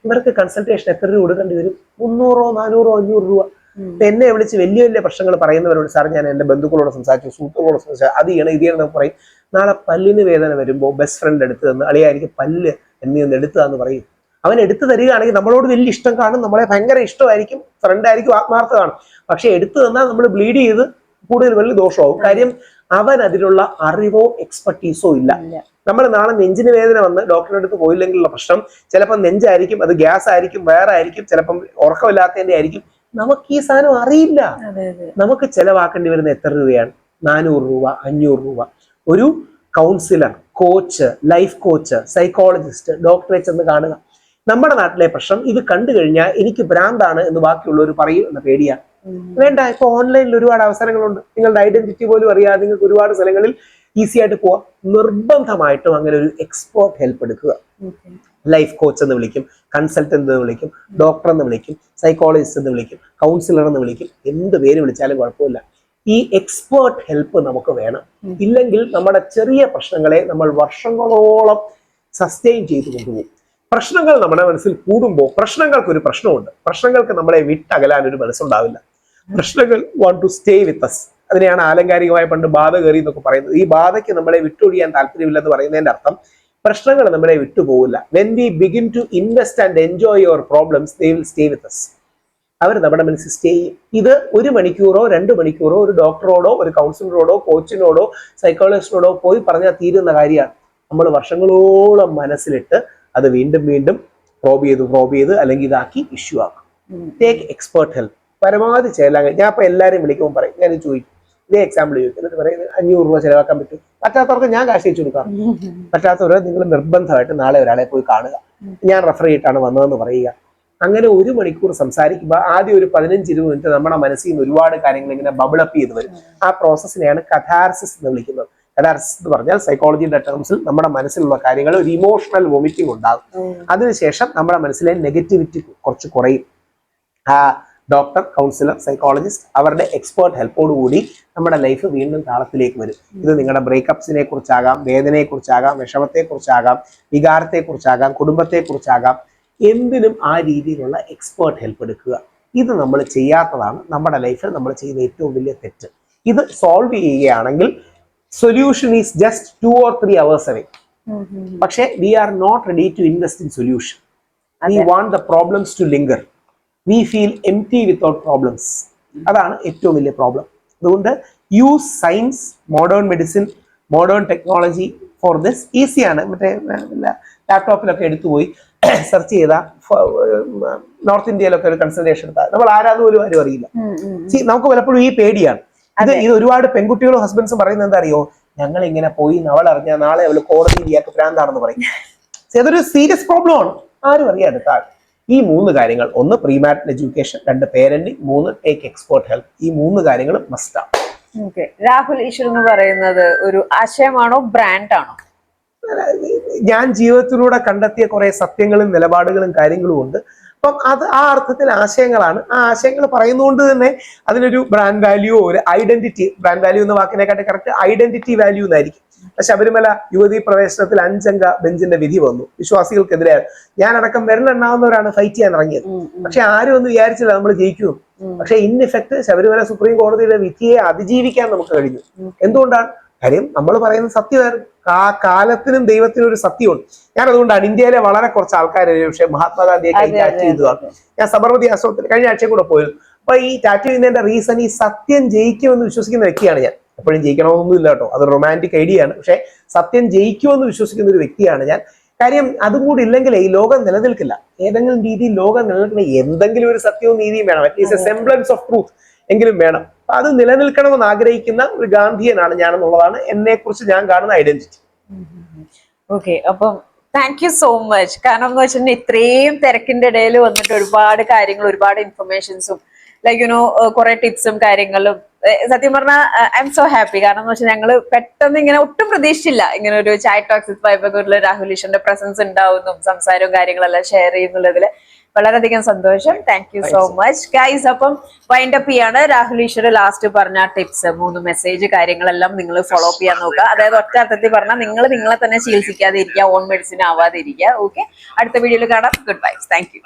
ഇവർക്ക് കൺസൾട്ടേഷൻ എത്ര രൂപ കൊടുക്കേണ്ടി വരും? 300, 400, 500 രൂപ. എന്നെ വിളിച്ച് വലിയ വലിയ പ്രശ്നങ്ങൾ പറയുന്നവരോട്, സാർ ഞാൻ എന്റെ ബന്ധുക്കളോട് സംസാരിച്ചു, സുഹൃത്തുക്കളോട് സംസാരിച്ചു, അത് ചെയ്യണം ഇത് ചെയ്യണം പറയും. നാളെ പല്ലിന് വേദന വരുമ്പോൾ ബെസ്റ്റ് ഫ്രണ്ട് എടുത്തു തന്ന്, അളിയാ എനിക്ക് പല്ല് എന്നീ എടുത്തതാന്ന് പറയും. അവൻ എടുത്തു തരികയാണെങ്കിൽ നമ്മളോട് വലിയ ഇഷ്ടം കാണും, നമ്മളെ ഭയങ്കര ഇഷ്ടമായിരിക്കും, ഫ്രണ്ടായിരിക്കും, ആത്മാർത്ഥമാണ്. പക്ഷെ എടുത്തു തന്നാൽ നമ്മൾ ബ്ലീഡ് ചെയ്ത് കൂടുതൽ വലിയ ദോഷമാവും. കാര്യം അവൻ അതിനുള്ള അറിവോ എക്സ്പെർട്ടീസോ ഇല്ല. നമ്മൾ നാളെ നെഞ്ചിന് വേദന വന്ന് ഡോക്ടറുടെ അടുത്ത് പോയില്ലെങ്കിലുള്ള പ്രശ്നം ചിലപ്പോൾ നെഞ്ചായിരിക്കും, അത് ഗ്യാസ് ആയിരിക്കും, വേറെ ആയിരിക്കും, ചിലപ്പം ഉറക്കമില്ലാത്തതിന്റെ ആയിരിക്കും. നമുക്ക് ഈ സാധനം അറിയില്ല. നമുക്ക് ചെലവാക്കേണ്ടി വരുന്ന എത്ര രൂപയാണ്? 400 രൂപ, 500 രൂപ. ഒരു councillor, coach, life coach, psychologist, ഡോക്ടറെ ചെന്ന് കാണുക. നമ്മുടെ നാട്ടിലെ പ്രശ്നം ഇത് കണ്ടു കഴിഞ്ഞാൽ എനിക്ക് ഭ്രാന്താണ് എന്ന് ബാക്കിയുള്ളവർ പറയും എന്ന പേടിയാണ്. വേണ്ട, ഇപ്പൊ ഓൺലൈനിൽ ഒരുപാട് അവസരങ്ങളുണ്ട്. നിങ്ങളുടെ ഐഡന്റിറ്റി പോലും അറിയാതെ നിങ്ങൾക്ക് ഒരുപാട് സ്ഥലങ്ങളിൽ ഈസി ആയിട്ട് പോവാം. നിർബന്ധമായിട്ടും അങ്ങനെ ഒരു എക്സ്പേർട്ട് ഹെൽപ്പ് എടുക്കുക. ലൈഫ് കോച്ച് എന്ന് വിളിക്കും, കൺസൾട്ടന്റ് എന്ന് വിളിക്കും, ഡോക്ടർ എന്ന് വിളിക്കും, സൈക്കോളജിസ്റ്റ് എന്ന് വിളിക്കും, കൗൺസിലർ എന്ന് വിളിക്കും, എന്ത് പേര് വിളിച്ചാലും കുഴപ്പമില്ല. ഈ എക്സ്പേർട്ട് ഹെൽപ്പ് നമുക്ക് വേണം. ഇല്ലെങ്കിൽ നമ്മുടെ ചെറിയ പ്രശ്നങ്ങളെ നമ്മൾ വർഷങ്ങളോളം സസ്റ്റെയിൻ ചെയ്ത് കൊണ്ടുപോകും. പ്രശ്നങ്ങൾ നമ്മുടെ മനസ്സിൽ കൂടുമ്പോൾ പ്രശ്നങ്ങൾക്കൊരു പ്രശ്നമുണ്ട്. പ്രശ്നങ്ങൾക്ക് നമ്മളെ വിട്ടകലാൻ ഒരു മനസ്സുണ്ടാവില്ല. പ്രശ്നങ്ങൾ want to stay with us. അതിനെയാണ് ആലങ്കാരികമായി പണ്ട് ബാധ കയറി എന്നൊക്കെ പറയുന്നത്. ഈ ബാധയ്ക്ക് നമ്മളെ വിട്ടൊഴിയാൻ താല്പര്യമില്ലെന്ന് പറയുന്നതിന്റെ അർത്ഥം പ്രശ്നങ്ങൾ നമ്മളെ വിട്ടുപോകില്ല. When we begin to invest and enjoy your problems, they will stay with us. അവർ നമ്മുടെ മനസ്സിൽ സ്റ്റേ ചെയ്യും. ഇത് 1 മണിക്കൂറോ 2 മണിക്കൂറോ ഒരു ഡോക്ടറോടോ ഒരു കൗൺസിലറോടോ കോച്ചിനോടോ സൈക്കോളജിസ്റ്റോടോ പോയി പറഞ്ഞാൽ തീരുന്ന കാര്യമാണ്. നമ്മൾ വർഷങ്ങളോളം മനസ്സിലിട്ട് അത് വീണ്ടും വീണ്ടും പ്രോബ് ചെയ്ത് അല്ലെങ്കിൽ ഇതാക്കി ഇഷ്യൂ ആക്കും. Take expert help. പരമാവധി ചെയ്യലാ. ഞാൻ ഇപ്പൊ എല്ലാവരും വിളിക്കുമ്പോൾ പറയും, ഞാൻ ചോദിക്കും, ഇതേ എക്സാമ്പിൾ ചോദിക്കും. എന്നിട്ട് പറയുന്നത് 500 രൂപ ചെലവാക്കാൻ പറ്റും. പറ്റാത്തവർക്ക് ഞാൻ കാശ് അയച്ചു കൊടുക്കാം. പറ്റാത്തവരെ നിങ്ങൾ നിർബന്ധമായിട്ട് നാളെ ഒരാളെ പോയി കാണുക, ഞാൻ റെഫർ ചെയ്തിട്ടാണ് വന്നതെന്ന് പറയുക. അങ്ങനെ 1 മണിക്കൂർ സംസാരിക്കുമ്പോൾ ആദ്യം ഒരു 15-20 മിനിറ്റ് നമ്മുടെ മനസ്സിൽ നിന്ന് ഒരുപാട് കാര്യങ്ങൾ ഇങ്ങനെ ബബിളപ്പ് ചെയ്ത് വരും. ആ പ്രോസസ്സിനെയാണ് കഥാർസിസ് എന്ന് വിളിക്കുന്നത്. കഥാർസിസ് എന്ന് പറഞ്ഞാൽ സൈക്കോളജിയുടെ ടേംസിൽ നമ്മുടെ മനസ്സിലുള്ള കാര്യങ്ങൾ ഒരു ഇമോഷണൽ വോമിറ്റിംഗ് ഉണ്ടാകും. അതിനുശേഷം നമ്മുടെ മനസ്സിലെ നെഗറ്റിവിറ്റി കുറച്ച് കുറയും. ആ ഡോക്ടർ, കൗൺസിലർ, സൈക്കോളജിസ്റ്റ് അവരുടെ എക്സ്പേർട്ട് ഹെൽപ്പോട് കൂടി നമ്മുടെ ലൈഫ് വീണ്ടും താളത്തിലേക്ക് വരും. ഇത് നിങ്ങളുടെ ബ്രേക്കപ്സിനെ കുറിച്ചാകാം, വേദനയെ കുറിച്ചാകാം, വിഷമത്തെ കുറിച്ചാകാം, വികാരത്തെ കുറിച്ചാകാം, കുടുംബത്തെ കുറിച്ചാകാം. എന്തിനും ആ രീതിയിലുള്ള എക്സ്പേർട്ട് ഹെൽപ്പ് എടുക്കുക. ഇത് നമ്മൾ ചെയ്യാത്തതാണ് നമ്മുടെ ലൈഫിൽ നമ്മൾ ചെയ്യുന്ന ഏറ്റവും വലിയ തെറ്റ്. ഇത് സോൾവ് ചെയ്യുകയാണെങ്കിൽ solution is just 2 or 3 hours away. പക്ഷേ we are not ready to invest in solution. We want the problems to linger. We feel empty without problems. അതാണ് ഏറ്റവും വലിയ പ്രോബ്ലം. അതുകൊണ്ട് use science, modern medicine, modern technology for this. ഈസിയാണ്. മറ്റേ ലാപ്ടോപ്പിലൊക്കെ എടുത്തുപോയി search ചെയ്താൽ north ഇന്ത്യയിലൊക്കെ ഒരു കൺസൾട്ടേഷൻ എടുത്താൽ നമ്മൾ ആരാന്ന് പോലും ആരും അറിയില്ല. നമുക്ക് പലപ്പോഴും ഈ പേടിയാണ്. ഇത് ഒരുപാട് പെൺകുട്ടികളും ഹസ്ബൻഡ്സും പറയുന്നത് എന്താ അറിയോ, ഞങ്ങൾ ഇങ്ങനെ പോയി അവൾ അറിഞ്ഞാൽ നാളെ അവള് കോടതിയിൽ ഇയാൾക്ക് ഭ്രാന്താണെന്ന് പറയും. അതൊരു സീരിയസ് പ്രോബ്ലം ആണ്. ആരും അറിയാതെ താഴെ ഈ 3 കാര്യങ്ങൾ: 1 premarital education, 2 parenting, 3 take expert help. ഈ 3 കാര്യങ്ങൾ മസ്റ്റാണ്. രാഹുൽ ഈശ്വർ എന്ന് പറയുന്നത് ഒരു ആശയമാണോ ബ്രാൻഡ് ആണോ? ഞാൻ ജീവിതത്തിലൂടെ കണ്ടെത്തിയ കുറെ സത്യങ്ങളും നിലപാടുകളും കാര്യങ്ങളും ഉണ്ട്. അപ്പം അത് ആ അർത്ഥത്തിൽ ആശയങ്ങളാണ്. ആ ആശയങ്ങൾ പറയുന്നതുകൊണ്ട് തന്നെ അതിനൊരു ബ്രാൻഡ് വാല്യൂ, ഒരു ഐഡന്റിറ്റി. ബ്രാൻഡ് വാല്യൂ എന്ന വാക്കിനെക്കാട്ടി കറക്റ്റ് ഐഡന്റിറ്റി വാല്യൂ എന്നായിരിക്കും. ശബരിമല യുവതീ പ്രവേശനത്തിൽ 5 അംഗ ബെഞ്ചിന്റെ വിധി വന്നു. വിശ്വാസികൾക്കെതിരെ ഞാനടക്കം വിരലെണ്ണാവുന്നവരാണ് ഫൈറ്റ് ചെയ്യാൻ ഇറങ്ങിയത്. പക്ഷെ ആരും ഒന്നും വിചാരിച്ചില്ല നമ്മൾ ജയിക്കും. പക്ഷെ ഇൻ ഇഫക്ട് ശബരിമല സുപ്രീം കോടതിയുടെ വിധിയെ അതിജീവിക്കാൻ നമുക്ക് കഴിഞ്ഞു. എന്തുകൊണ്ടാണ്? കാര്യം നമ്മൾ പറയുന്ന സത്യമായിരുന്നു. ആ കാലത്തിനും ദൈവത്തിനും ഒരു സത്യമുണ്ട്. ഞാൻ അതുകൊണ്ടാണ് ഇന്ത്യയിലെ വളരെ കുറച്ച് ആൾക്കാരെ, പക്ഷേ മഹാത്മാഗാന്ധിയെ ടാറ്റു ചെയ്തതാണ്. ഞാൻ സബർമതി ആശ്രമത്തിൽ കഴിഞ്ഞ ആഴ്ച കൂടെ പോയിരുന്നു. അപ്പൊ ഈ ടാറ്റു ചെയ്യുന്നതിന്റെ റീസൺ ഈ സത്യം ജയിക്കുമെന്ന് വിശ്വസിക്കുന്ന വ്യക്തിയാണ് ഞാൻ. എപ്പോഴും ജയിക്കണമെന്നൊന്നും ഇല്ല കേട്ടോ, അത് റൊമാൻറ്റിക് ഐഡിയ ആണ്. പക്ഷെ സത്യം ജയിക്കുമെന്ന് വിശ്വസിക്കുന്ന ഒരു വ്യക്തിയാണ് ഞാൻ. കാര്യം അതും കൂടി ഇല്ലെങ്കിൽ ഈ ലോകം നിലനിൽക്കില്ല. ഏതെങ്കിലും രീതിയിൽ ലോകം നിലനിൽക്കുന്ന എന്തെങ്കിലും ഒരു സത്യവും നീതിയും വേണം. അറ്റ്ലീസ്റ്റ് എ സെംബ്ലൻസ് ഓഫ് ട്രൂത്ത് എങ്കിലും വേണം. അപ്പൊ അത് നിലനിൽക്കണമെന്ന് ആഗ്രഹിക്കുന്ന ഒരു ഗാന്ധിയനാണ് ഞാനെന്നുള്ളതാണ് എന്നെ കുറിച്ച് ഞാൻ കാണുന്ന ഐഡന്റിറ്റി. ഓക്കെ, അപ്പം താങ്ക് യു സോ മച്ച്. കാരണം എന്ന് വെച്ചിട്ടുണ്ടെങ്കിൽ ഇത്രയും തിരക്കിന്റെ ഇടയിൽ വന്നിട്ട് ഒരുപാട് കാര്യങ്ങൾ, ഒരുപാട് ഇൻഫർമേഷൻസും ലൈക്ക് യുനോ കുറെ ടിപ്സും കാര്യങ്ങളും. സത്യം പറഞ്ഞാൽ ഐ എം സോ ഹാപ്പി. കാരണം എന്ന് വെച്ചാൽ ഞങ്ങള് പെട്ടെന്ന് ഇങ്ങനെ ഒട്ടും പ്രതീക്ഷിച്ചില്ല ഇങ്ങനെ ഒരു ചായ് ടോക്സ് വിത്ത് വൈബ് ഗുഡില് രാഹുൽ ഈശ്വറിന്റെ പ്രസൻസ് ഉണ്ടാവുന്നു, സംസാരവും കാര്യങ്ങളെല്ലാം ഷെയർ ചെയ്യുന്നുള്ളതില് വളരെയധികം സന്തോഷം. Thank you so much guys. അപ്പം വൈൻഡ് അപ്പ് ചെയ്യാണ്. രാഹുൽ ഈശ്വർ ലാസ്റ്റ് പറഞ്ഞ ടിപ്സ്, 3 മെസ്സേജ് കാര്യങ്ങളെല്ലാം നിങ്ങൾ ഫോളോ അപ്പ് ചെയ്യാൻ നോക്കുക. അതായത് ഒറ്റ അർത്ഥത്തിൽ പറഞ്ഞാൽ നിങ്ങൾ നിങ്ങളെ തന്നെ ചികിത്സിക്കാതെ ഇരിക്കുക, ഓൺ മെഡിസിൻ ആവാതെ ഇരിക്കുക. ഓക്കെ, അടുത്ത വീഡിയോയിൽ കാണാം. Good bye. Thank you.